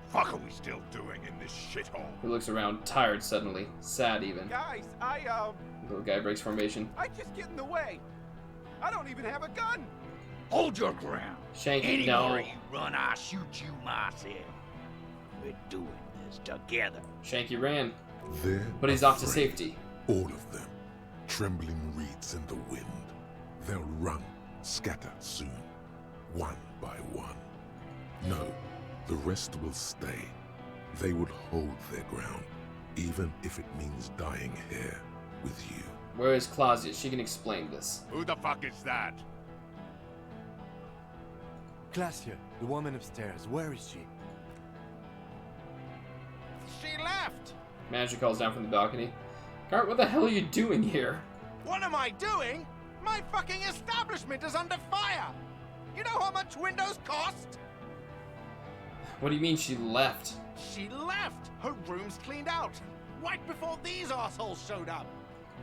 Fuck are we still doing in this shithole? He looks around, tired suddenly. Sad even. Guys, The little guy breaks formation. I just get in the way. I don't even have a gun. Hold your ground. Shanky, Any no. more you run, I'll shoot you myself. We're doing this together. Shanky ran. They're But he's off to afraid. safety. All of them. Trembling reeds in the wind. They'll run, scatter soon. One by one. No, the rest will stay. They would hold their ground, even if it means dying here with you. Where is Claudia? She can explain this. Who the fuck is that? Claudia, the woman upstairs, where is she? She left. Manager calls down from the balcony. Gart, what the hell are you doing here? What am I doing? My fucking establishment is under fire. You know how much windows cost? What do you mean she left? She left. Her room's cleaned out. Right before these assholes showed up.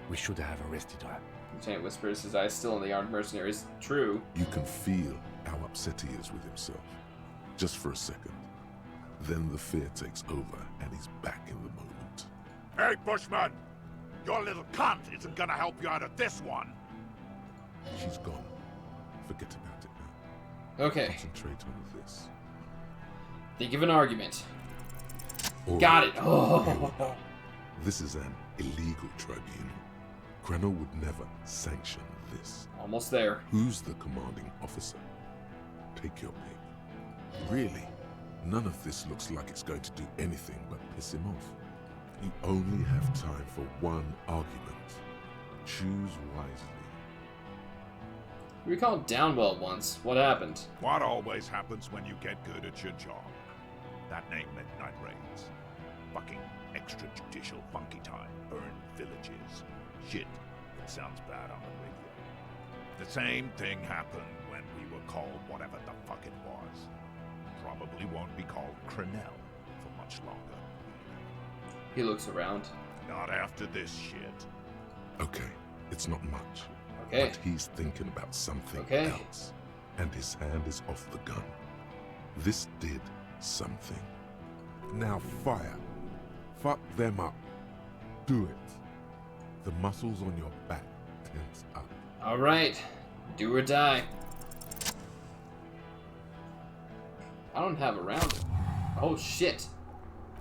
We should have arrested her. Lieutenant whispers, his eyes still on the armed mercenaries. True. You can feel how upset he is with himself. Just for a second. Then the fear takes over and he's back in the moment. Hey, Bushman! Your little cunt isn't gonna help you out of this one! She's gone. Forget about it now. Okay. Concentrate on this. Think of an argument. All Got right. it. Oh. Here we go. This is an illegal tribunal. Granor would never sanction this. Almost there. Who's the commanding officer? Take your pick. Really, none of this looks like it's going to do anything but piss him off. You only have time for one argument. Choose wisely. We recalled Downwell once. What happened? What always happens when you get good at your job? That name meant night raids. Fucking extrajudicial funky time. Burn villages. Shit. It sounds bad on the radio. The same thing happened when we were called whatever the fuck it was. Probably won't be called Crenell for much longer. He looks around. Not after this shit. Okay, it's not much. Okay. But he's thinking about something Okay. else. And his hand is off the gun. This did something. Now fire. Fuck them up. Do it. The muscles on your back tense up. Alright. Do or die. I don't have a round. Oh shit.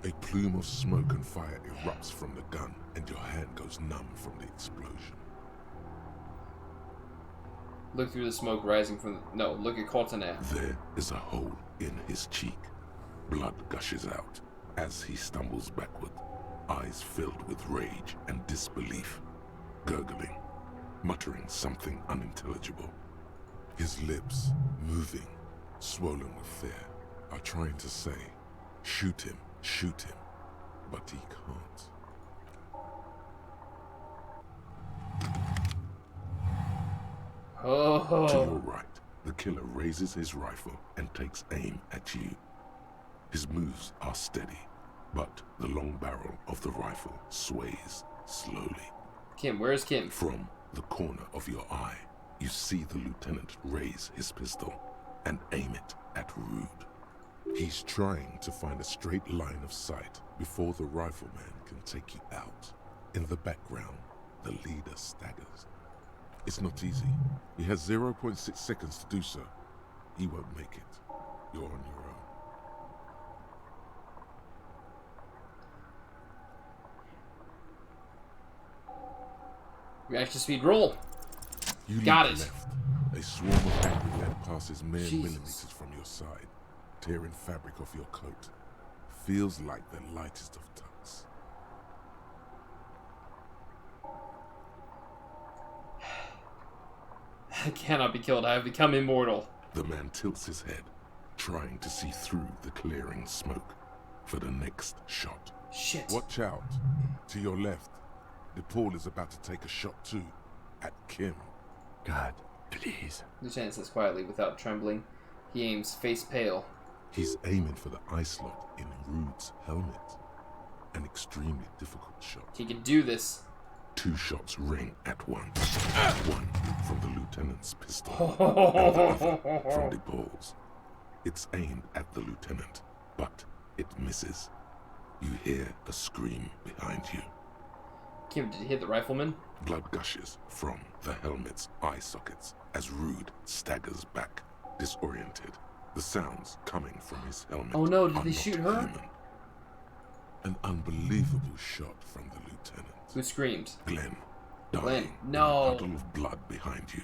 A plume of smoke and fire erupts from the gun, and your hand goes numb from the explosion. Look through the smoke rising from the... No, look at Cortana. There is a hole in his cheek. Blood gushes out as he stumbles backward, eyes filled with rage and disbelief, gurgling, muttering something unintelligible. His lips, moving, swollen with fear, are trying to say, shoot him, but he can't. Oh. To your right, the killer raises his rifle and takes aim at you. His moves are steady, but the long barrel of the rifle sways slowly. Kim, where's Kim? From the corner of your eye, you see the lieutenant raise his pistol and aim it at Rude. He's trying to find a straight line of sight before the rifleman can take you out. In the background, the leader staggers. It's not easy. He has 0.6 seconds to do so. He won't make it. You're on your own. Reaction speed roll. You Got leap it. left. A swarm of angry lead passes mere Jesus. millimeters from your side, tearing fabric off your coat. Feels like the lightest of tucks. I cannot be killed. I have become immortal. The man tilts his head, trying to see through the clearing smoke for the next shot. Shit. Watch out. To your left, DePaul is about to take a shot too, at Kim. God, please. Lieutenant says quietly, without trembling. He aims face pale. He's aiming for the eye slot in Rude's helmet. An extremely difficult shot. He can do this. 2 shots ring at once. One from the lieutenant's pistol, and the other from DePaul's. It's aimed at the lieutenant, but it misses. You hear a scream behind you. Kim, did he hit the rifleman? Blood gushes from the helmet's eye sockets as Rude staggers back, disoriented. The sounds coming from his helmet. Oh no, did are they not shoot her? human. An unbelievable shot from the lieutenant. Who screamed? Glenn, Glenn, dying no. in a puddle of blood behind you.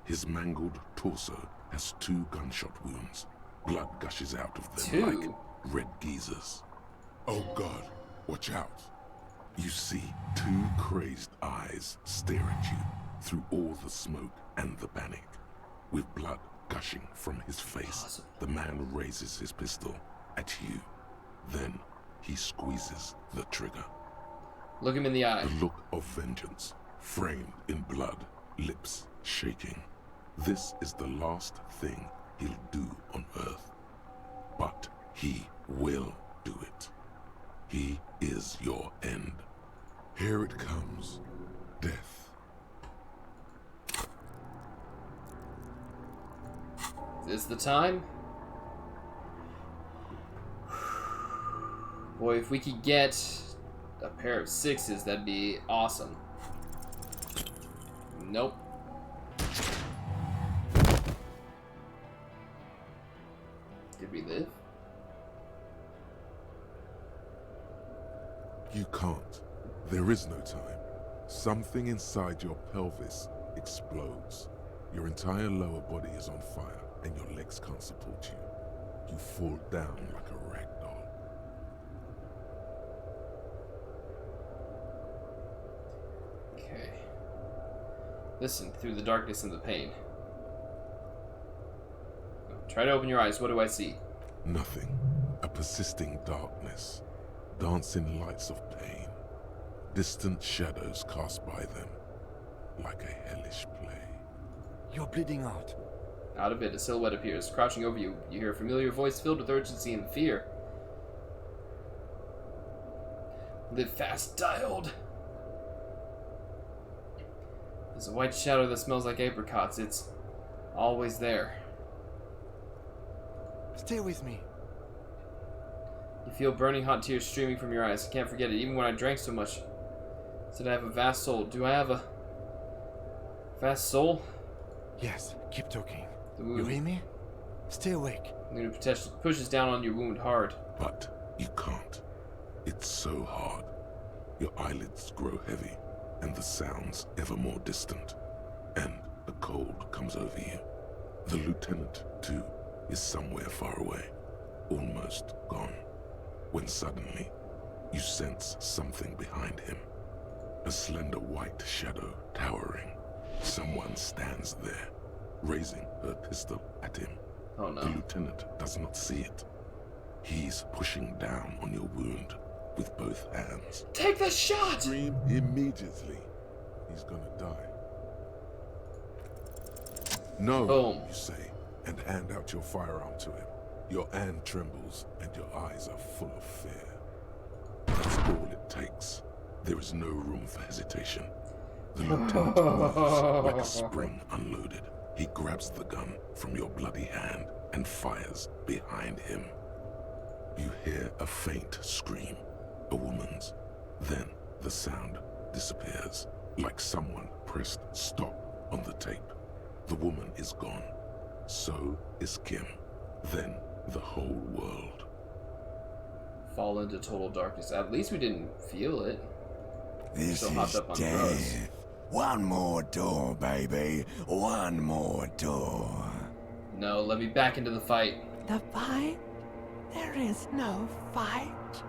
His mangled torso has 2 gunshot wounds. Blood gushes out of them 2? like red geysers. Oh God, watch out. You see 2 crazed eyes stare at you through all the smoke and the panic. With blood gushing from his face, the man raises his pistol at you. Then he squeezes the trigger. Look him in the eye. The look of vengeance, framed in blood, lips shaking. This is the last thing he'll do on Earth. But he will do it. He is your end. Here it comes. Death. Is this the time? Boy, if we could get a pair of 6s, that'd be awesome. Nope. Did we live? You can't. There is no time. Something inside your pelvis explodes. Your entire lower body is on fire, and your legs can't support you. You fall down like a rag doll. Okay. Listen through the darkness and the pain. Try to open your eyes. What do I see? Nothing. A persisting darkness. Dancing lights of pain. Distant shadows cast by them. Like a hellish play. You're bleeding out. Out of it, a silhouette appears, crouching over you. You hear a familiar voice filled with urgency and fear. Live fast, dialed. There's a white shadow that smells like apricots. It's always there. Stay with me. You feel burning hot tears streaming from your eyes. I can't forget it, even when I drank so much. Said I have a vast soul. Do I have a vast soul? Yes, keep talking. The wound. You hear me? Stay awake. The wound pushes down on your wound hard. But you can't. It's so hard. Your eyelids grow heavy, and the sounds ever more distant. And a cold comes over you. The lieutenant, too, is somewhere far away, almost gone. When suddenly, you sense something behind him. A slender white shadow towering. Someone stands there. raising her pistol at him. Oh no. The lieutenant does not see it. He's pushing down on your wound with both hands. Take the shot! Scream immediately. He's gonna die. No, Boom. you say, and hand out your firearm to him. Your hand trembles and your eyes are full of fear. That's all it takes. There is no room for hesitation. The lieutenant moves like a spring unloaded. He grabs the gun from your bloody hand and fires behind him. You hear a faint scream, a woman's. Then the sound disappears, like someone pressed stop on the tape. The woman is gone. So is Kim. Then the whole world. Fall into total darkness. At least we didn't feel it. This Still hopped is up on drugs. death. One more door, baby. One more door. No, let me back into the fight. The fight? There is no fight.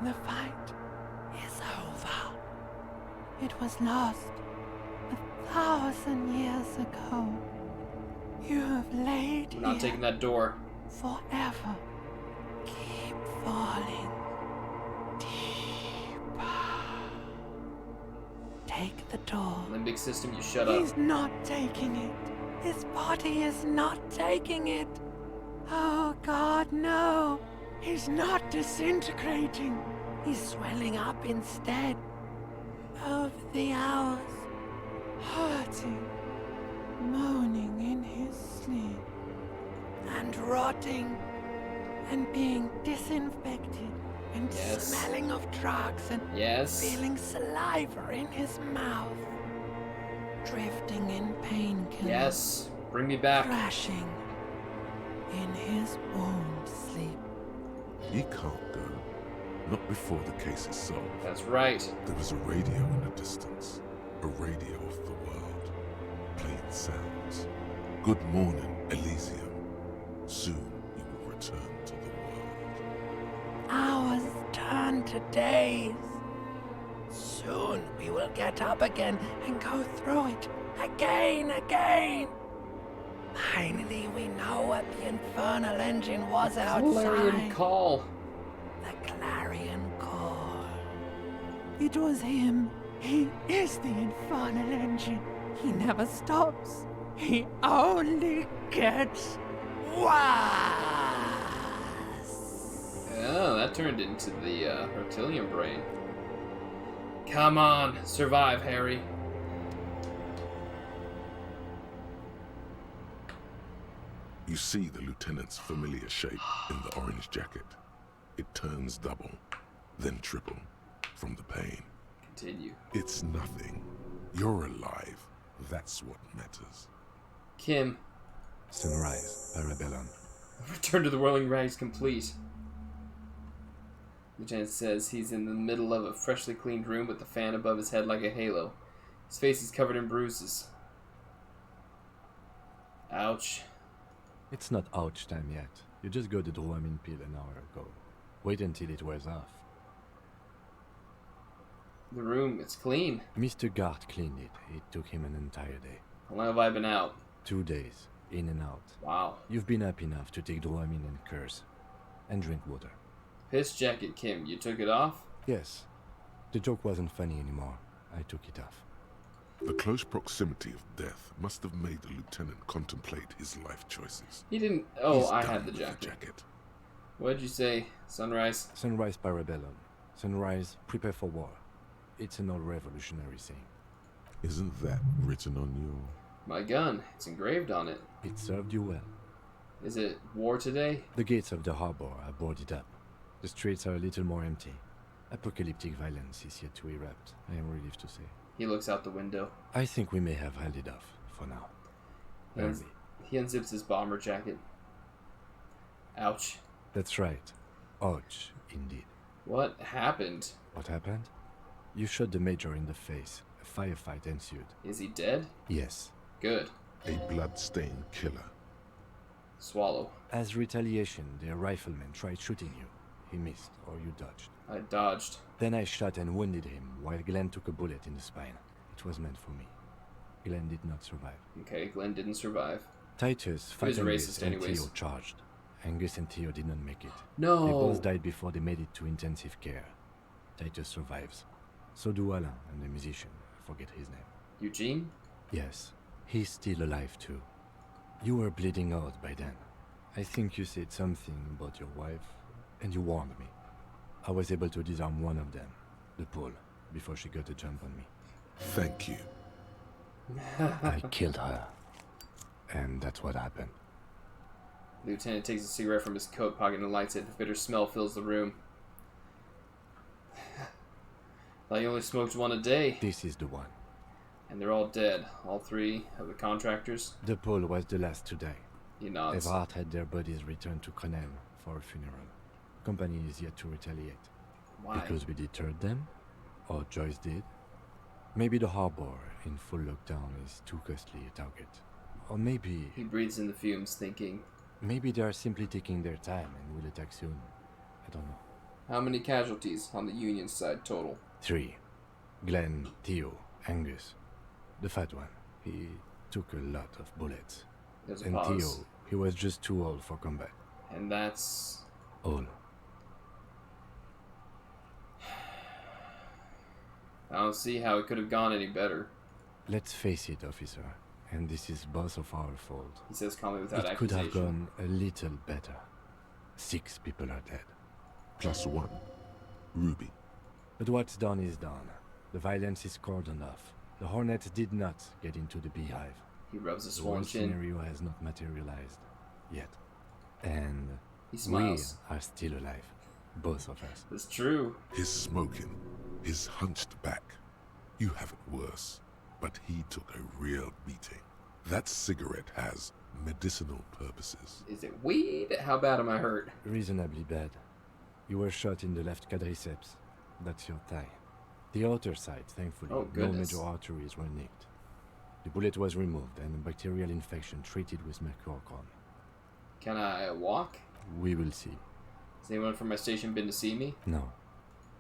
The fight is over. It was lost 1,000 years ago. You have laid We're not here taking that door. forever. Keep falling deeper. Take the door. Limbic system, you shut up. He's not taking it. His body is not taking it. Oh God, no. He's not disintegrating. He's swelling up instead. Over the hours, hurting, moaning in his sleep, and rotting, and being disinfected, and Yes. smelling of drugs, and Yes. feeling saliva in his mouth, drifting in painkillers. Yes. Bring me back. Crashing in his warm sleep. He can't go. Not before the case is solved. That's right. There was a radio in the distance. A radio of the world. Playing sounds. Good morning, Elysium. Soon you will return to the world. Hours turn to days. Soon we will get up again and go through it again. Finally, we know what the infernal engine was outside. Clarion call. The clarion call. It was him. He is the infernal engine. He never stops. He only gets worse. Oh, that turned into the reptilian brain. Come on, survive, Harry. You see the lieutenant's familiar shape in the orange jacket. It turns double, then triple, from the pain. Continue. It's nothing. You're alive. That's what matters. Kim. Sunrise, Parabellum. Return to the whirling rags complete. Lieutenant says he's in the middle of a freshly cleaned room with the fan above his head like a halo. His face is covered in bruises. Ouch. It's not ouch time yet. You just got the Dramamine pill an hour ago. Wait until it wears off. The room, it's clean. Mr. Gart cleaned it. It took him an entire day. How long have I been out? 2 days, in and out. Wow. You've been up enough to take Dramamine and curse. And drink water. Piss jacket, Kim. You took it off? Yes. The joke wasn't funny anymore. I took it off. The close proximity of death must have made the lieutenant contemplate his life choices. He didn't... Oh, He's I done had the with jacket. What did you say? Sunrise? Sunrise Parabellum. Sunrise, prepare for war. It's an old revolutionary saying. Isn't that written on your... My gun. It's engraved on it. It served you well. Is it war today? The gates of the harbor are boarded up. The streets are a little more empty. Apocalyptic violence is yet to erupt, I am relieved to say. He looks out the window. I think we may have held it off, for now. He unzips his bomber jacket. Ouch. That's right. Ouch, indeed. What happened? What happened? You shot the major in the face. A firefight ensued. Is he dead? Yes. Good. A blood-stained killer. Swallow. As retaliation, the rifleman tried shooting you. He missed, or you dodged. I dodged. Then I shot and wounded him, while Glenn took a bullet in the spine. It was meant for me. Glenn did not survive. Okay, Glenn didn't survive. Titus, He was Fat Angus, racist and anyways. Theo charged. Angus and Theo did not make it. No. They both died before they made it to intensive care. Titus survives. So do Alain and the musician. I forget his name. Eugene? Yes, he's still alive too. You were bleeding out by then. I think you said something about your wife, and you warned me. I was able to disarm one of them, the Pole, before she got a jump on me. Thank you. I killed her. And that's what happened. The lieutenant takes a cigarette from his coat pocket and lights it. A bitter smell fills the room. Thought you only smoked one a day. This is the one. And they're all dead. All three of the contractors. The Pole was the last to die. He nods. Everhart had their bodies returned to Crenel for a funeral. Company is yet to retaliate. Why? Because we deterred them? Or Joyce did? Maybe the harbor in full lockdown is too costly a target. Or maybe... He breathes in the fumes, thinking... Maybe they are simply taking their time and will attack soon. I don't know. How many casualties on the Union side total? 3. Glenn, Theo, Angus. The fat one. He took a lot of bullets. There's a and pause. Theo, he was just too old for combat. And that's... All. I don't see how it could have gone any better. Let's face it, officer. And this is both of our fault. He says calmly without It could accusation. have gone a little better. 6 people are dead. +1. Ruby. But what's done is done. The violence is cordoned off. The Hornets did not get into the beehive. He rubs a The swollen worst chin. scenario has not materialized. Yet. And He we smiles. are still alive. Both of us. It's true. His smoking, his hunched back. You have it worse, but he took a real beating. That cigarette has medicinal purposes. Is it weed? How bad am I hurt? Reasonably bad. You were shot in the left quadriceps. That's your thigh. The outer side, thankfully, Oh, no goodness. major arteries were nicked. The bullet was removed and a bacterial infection treated with mercurochrome. Can I walk? We will see. Has anyone from my station been to see me? No.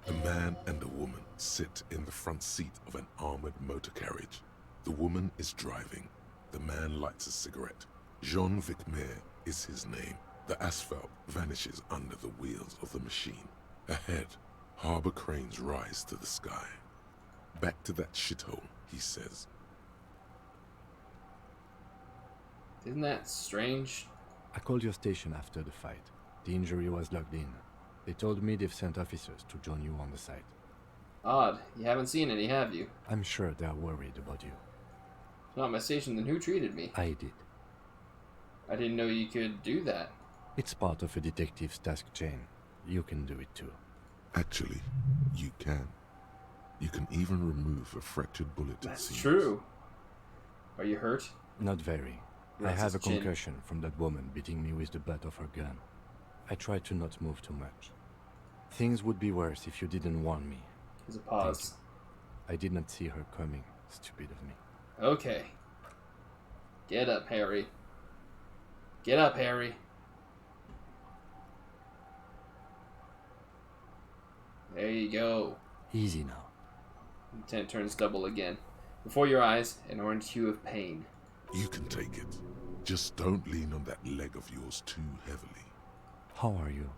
A man and a woman sit in the front seat of an armored motor carriage. The woman is driving. The man lights a cigarette. Jean Vicmer is his name. The asphalt vanishes under the wheels of the machine. Ahead, harbor cranes rise to the sky. Back to that shithole, he says. Isn't that strange? I called your station after the fight. The injury was logged in. They told me they've sent officers to join you on the site. Odd. You haven't seen any, have you? I'm sure they're worried about you. It's not my station, then who treated me? I did. I didn't know you could do that. It's part of a detective's task chain. You can do it too. Actually, you can. You can even remove a fractured bullet. it That's seems. true. Are you hurt? Not very. I Rubs have his a chin. concussion from that woman beating me with the butt of her gun. I try to not move too much. Things would be worse if you didn't warn me. There's a pause. I did not see her coming. Stupid of me. Okay. Get up, Harry. Get up, Harry. There you go. Easy now. Lieutenant turns double again. Before your eyes, an orange hue of pain. You can take it. Just don't lean on that leg of yours too heavily. How are you?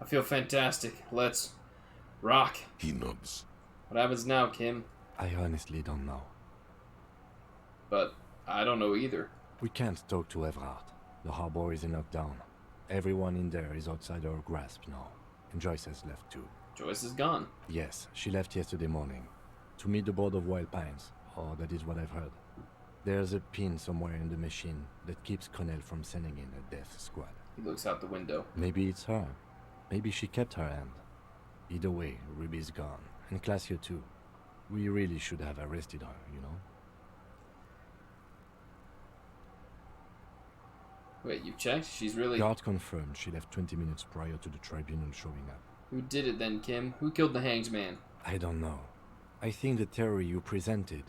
I feel fantastic. Let's rock. He nods. What happens now, Kim? I honestly don't know. But I don't know either. We can't talk to Everhart. The harbor is in lockdown. Everyone in there is outside our grasp now. And Joyce has left too. Joyce is gone. Yes, she left yesterday morning. To meet the board of Wild Pines. Or that is what I've heard. There's a pin somewhere in the machine that keeps Connell from sending in a death squad. He looks out the window. Maybe it's her. Maybe she kept her hand. Either way, Ruby's gone. And Classio too. We really should have arrested her, you know? Wait, you've checked? She's really... Guard confirmed she left 20 minutes prior to the tribunal showing up. Who did it then, Kim? Who killed the hanged man? I don't know. I think the theory you presented,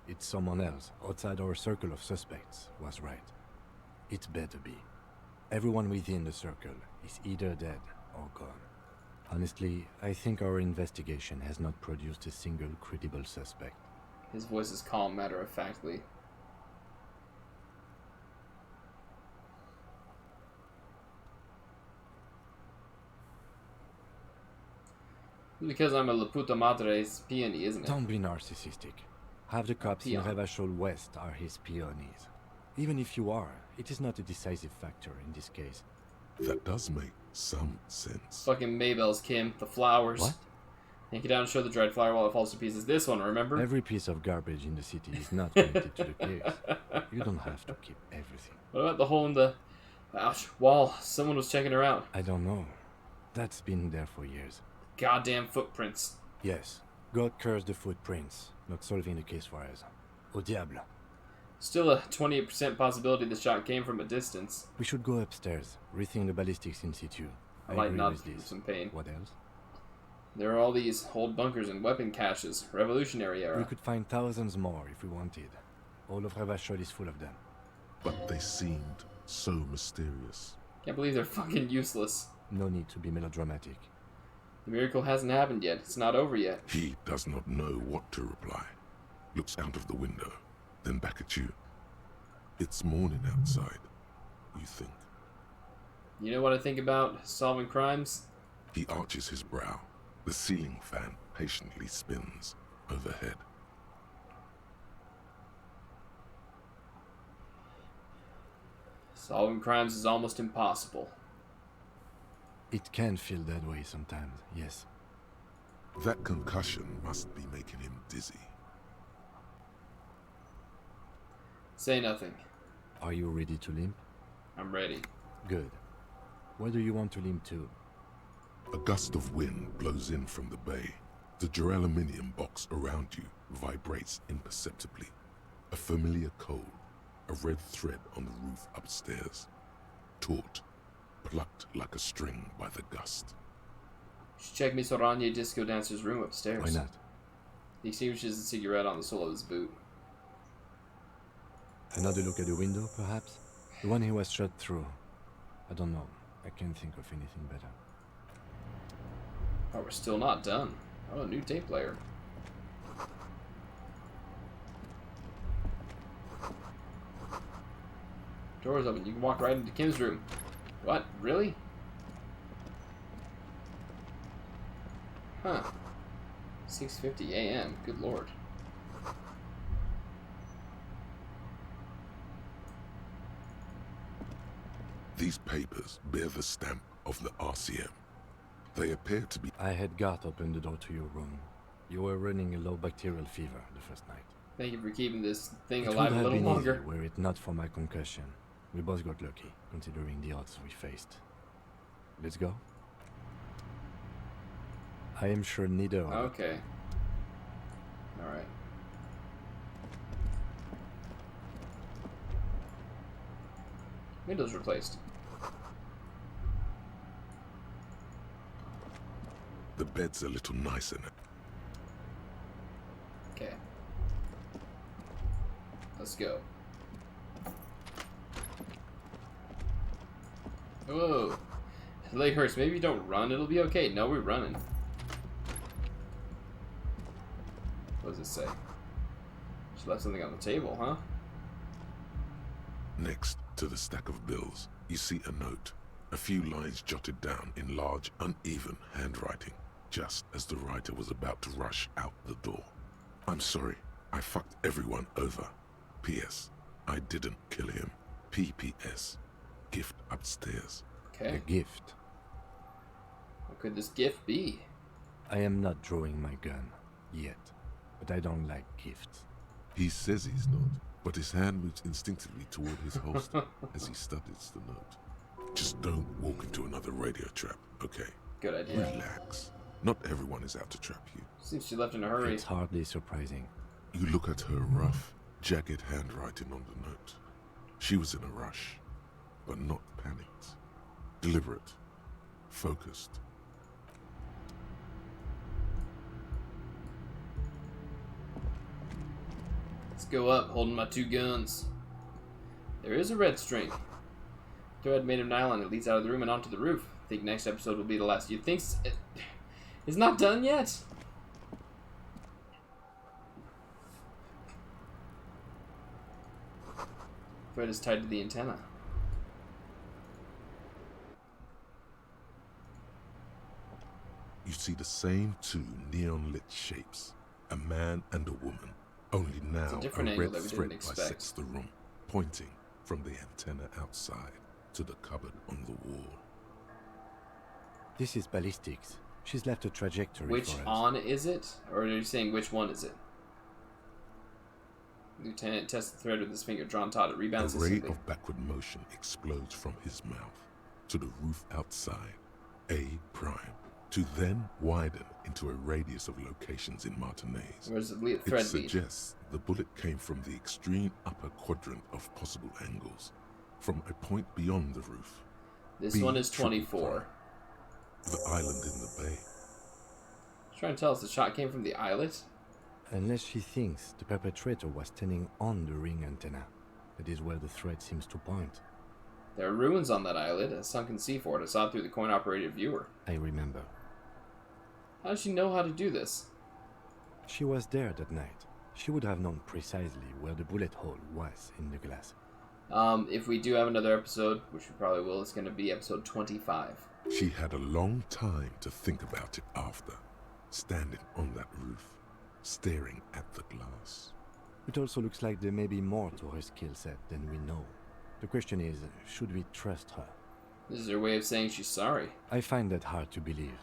it's someone else, outside our circle of suspects, was right. It better be. Everyone within the circle is either dead or gone. Honestly, I think our investigation has not produced a single credible suspect. His voice is calm, matter-of-factly. Because I'm a La Puta Madre's peony, isn't it? Don't be narcissistic. Half the cops in Revachol West are his peonies. Even if you are, it is not a decisive factor in this case. That does make some sense. Fucking Maybells, Kim. The flowers. What? Yank it down and show the dried flower while it falls to pieces. This one, remember? Every piece of garbage in the city is not connected to the case. You don't have to keep everything. What about the hole in the wall? Someone was checking her out. I don't know. That's been there for years. Goddamn footprints. Yes. God curse the footprints. Not solving the case for us. Au diable. Still a 28% possibility the shot came from a distance. We should go upstairs, rethink the ballistics in situ. I might not feel some pain. What else? There are all these old bunkers and weapon caches. Revolutionary era. We could find thousands more if we wanted. All of Revachol is full of them. But they seemed so mysterious. Can't believe they're fucking useless. No need to be melodramatic. The miracle hasn't happened yet. It's not over yet. He does not know what to reply. Looks out of the window, then back at you. It's morning outside, you think. You know what I think about solving crimes? He arches his brow. The ceiling fan patiently spins overhead. Solving crimes is almost impossible. It can feel that way sometimes, yes. That concussion must be making him dizzy. Say nothing. Are you ready to limp? I'm ready. Good. Where do you want to limp to? A gust of wind blows in from the bay. The duraluminum box around you vibrates imperceptibly. A familiar cold, a red thread on the roof upstairs. Taut, plucked like a string by the gust. Should check Miss Oranje Disco Dancer's room upstairs. Why not? He extinguishes a cigarette on the sole of his boot. Another look at the window, perhaps? The one he was shot through. I don't know. I can't think of anything better. Oh, we're still not done. Oh, a new tape player. Door's open. You can walk right into Kim's room. What? Really? Huh. 6:50 a.m. Good lord. These papers bear the stamp of the RCM. They appear to be... I had Garth open the door to your room. You were running a low bacterial fever the first night. Thank you for keeping this thing It alive would a have little been longer. easy were it not for my concussion. We both got lucky, considering the odds we faced. Let's go. I am sure neither of Okay. Alright. Windows replaced. The bed's a little nicer now. Okay. Let's go. Whoa. The leg hurts. Maybe you don't run. It'll be okay. No, we're running. What does it say? She left something on the table, huh? Next to the stack of bills, you see a note. A few lines jotted down in large, uneven handwriting, just as the writer was about to rush out the door. I'm sorry. I fucked everyone over. P.S. I didn't kill him. P.P.S. Gift upstairs. Okay. A gift. What could this gift be? I am not drawing my gun. Yet. But I don't like gifts. He says he's not, but his hand moves instinctively toward his holster as he studies the note. Just don't walk into another radio trap, okay? Good idea. Relax. Not everyone is out to trap you. Seems she left in a hurry. It's hardly surprising. You look at her rough, jagged handwriting on the note. She was in a rush, but not panicked. Deliberate. Focused. Let's go up, holding my two guns. There is a red string. Thread made of nylon that leads out of the room and onto the roof. think next episode will be the last. You think it's not done yet? Fred is tied to the antenna. You see the same two neon-lit shapes, a man and a woman. Only now a a red that we thread didn't expect. bisects the room, pointing from the antenna outside to the cupboard on the wall. This is ballistics. She's left a trajectory Which for us. on is it? Or are you saying which one is it? Lieutenant tests the thread with his finger drawn taut. It rebounds A ray instantly. of backward motion explodes from his mouth to the roof outside, A prime, to then widen into a radius of locations in Martinez. Where's the thread It lead? suggests the bullet came from the extreme upper quadrant of possible angles, from a point beyond the roof. This B one is triple 24. prime, the island in the bay. She's trying to tell us the shot came from the islet? Unless she thinks the perpetrator was standing on the ring antenna. That is where the thread seems to point. There are ruins on that islet, a sunken sea fort. I saw it through the coin-operated viewer. I remember. How does she know how to do this? She was there that night. She would have known precisely where the bullet hole was in the glass. If we do have another episode, which we probably will, it's going to be episode 25. She had a long time to think about it after, standing on that roof, staring at the glass. It also looks like there may be more to her skill set than we know. The question is, should we trust her? This is her way of saying she's sorry. I find that hard to believe.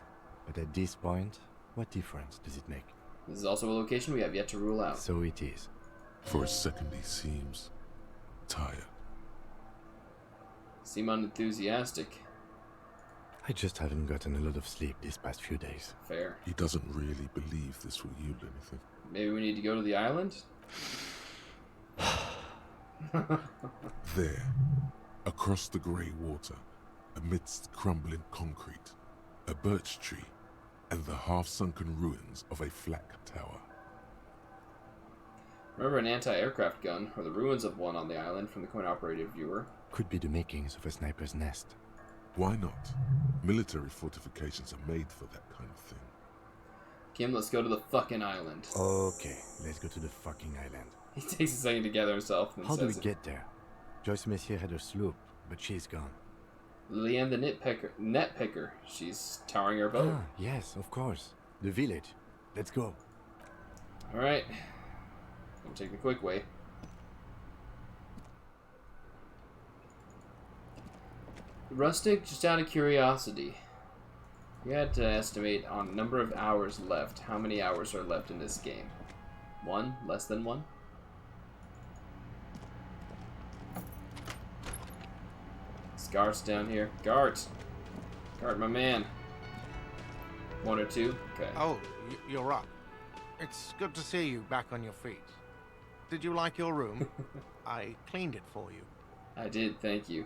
But at this point, what difference does it make? This is also a location we have yet to rule out. So it is. For a second he seems tired. Seem unenthusiastic. I just haven't gotten a lot of sleep these past few days. Fair. He doesn't really believe this will yield anything. Maybe we need to go to the island? There, across the grey water, amidst crumbling concrete, a birch tree, and the half-sunken ruins of a flak tower. Remember an anti-aircraft gun, or the ruins of one on the island from the coin-operated viewer. Could be the makings of a sniper's nest. Why not? Military fortifications are made for that kind of thing. Kim, let's go to the fucking island. Okay, let's go to the fucking island. He takes a second to gather himself and How do we says it. get there? Joyce Messier had her sloop, but she's gone. Lillian the net picker. She's towering her boat. Ah, yes, of course. The village. Let's go. Alright. Gonna take the quick way. Rustic, just out of curiosity. You had to estimate on number of hours left. How many hours are left in this game? 1? Less than 1? Gart's down here. Gart, my man. 1 or 2? Okay. Oh, you're right. It's good to see you back on your feet. Did you like your room? I cleaned it for you. I did, thank you.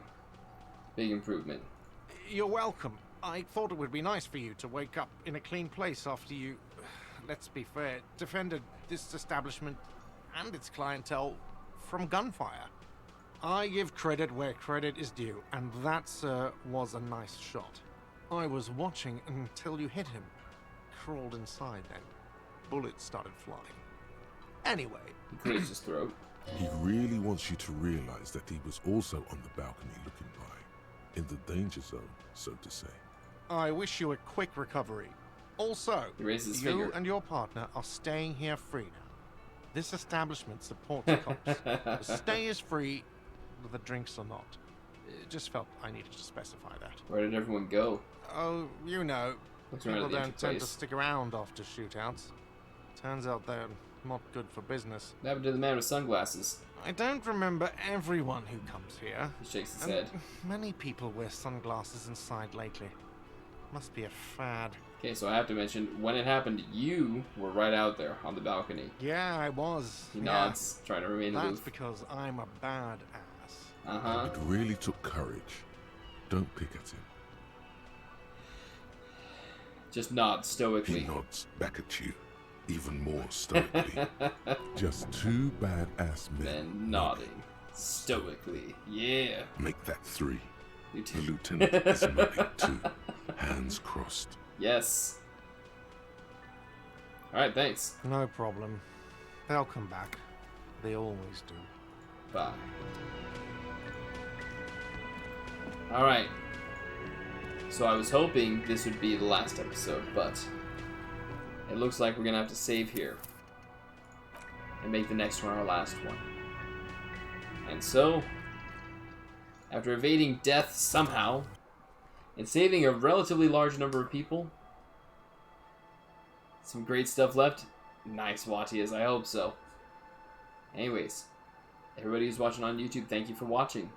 Big improvement. You're welcome. I thought it would be nice for you to wake up in a clean place after you, let's be fair, defended this establishment and its clientele from gunfire. I give credit where credit is due, and that, sir, was a nice shot. I was watching until you hit him. Crawled inside then. Bullets started flying. Anyway. He clears his throat. He really wants you to realize that he was also on the balcony looking by, in the danger zone, so to say. I wish you a quick recovery. Also, he raises his you finger. and your partner are staying here free now. This establishment supports cops. The stay is free, the drinks are not. It just felt I needed to specify that. Where did everyone go? Oh, you know, Looks around people at the don't empty tend to place. stick around after shootouts. Turns out they're not good for business. What happened to the man with sunglasses? I don't remember everyone who comes here. He shakes his And head. Many people wear sunglasses inside lately. Must be a fad. Okay, so I have to mention, when it happened, you were right out there on the balcony. Yeah, I was. He nods, trying to remain That's aloof. because I'm a bad ass. Uh-huh. It really took courage. Don't pick at him. Just nod stoically. He nods back at you, even more stoically. Just two badass men Then nodding stoically. Yeah. Make that 3. The lieutenant is nodding too, hands crossed. Yes. Alright, thanks. No problem. They'll come back. They always do. Bye. Alright. So I was hoping this would be the last episode, but it looks like we're gonna have to save here and make the next one our last one. And so, after evading death somehow and saving a relatively large number of people, some great stuff left. Nice, Watias. I hope so. Anyways, everybody who's watching on YouTube, thank you for watching.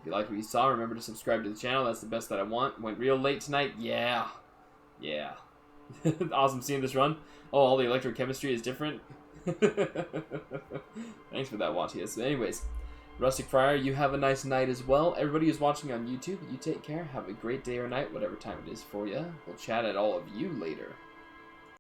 If you liked what you saw, remember to subscribe to the channel. That's the best that I want. Went real late tonight. Yeah. Yeah. Awesome seeing this run. Oh, all the electrochemistry is different. Thanks for that, Watias. So anyways, Rustic Friar, you have a nice night as well. Everybody who's watching on YouTube, you take care. Have a great day or night, whatever time it is for you. We'll chat at all of you later.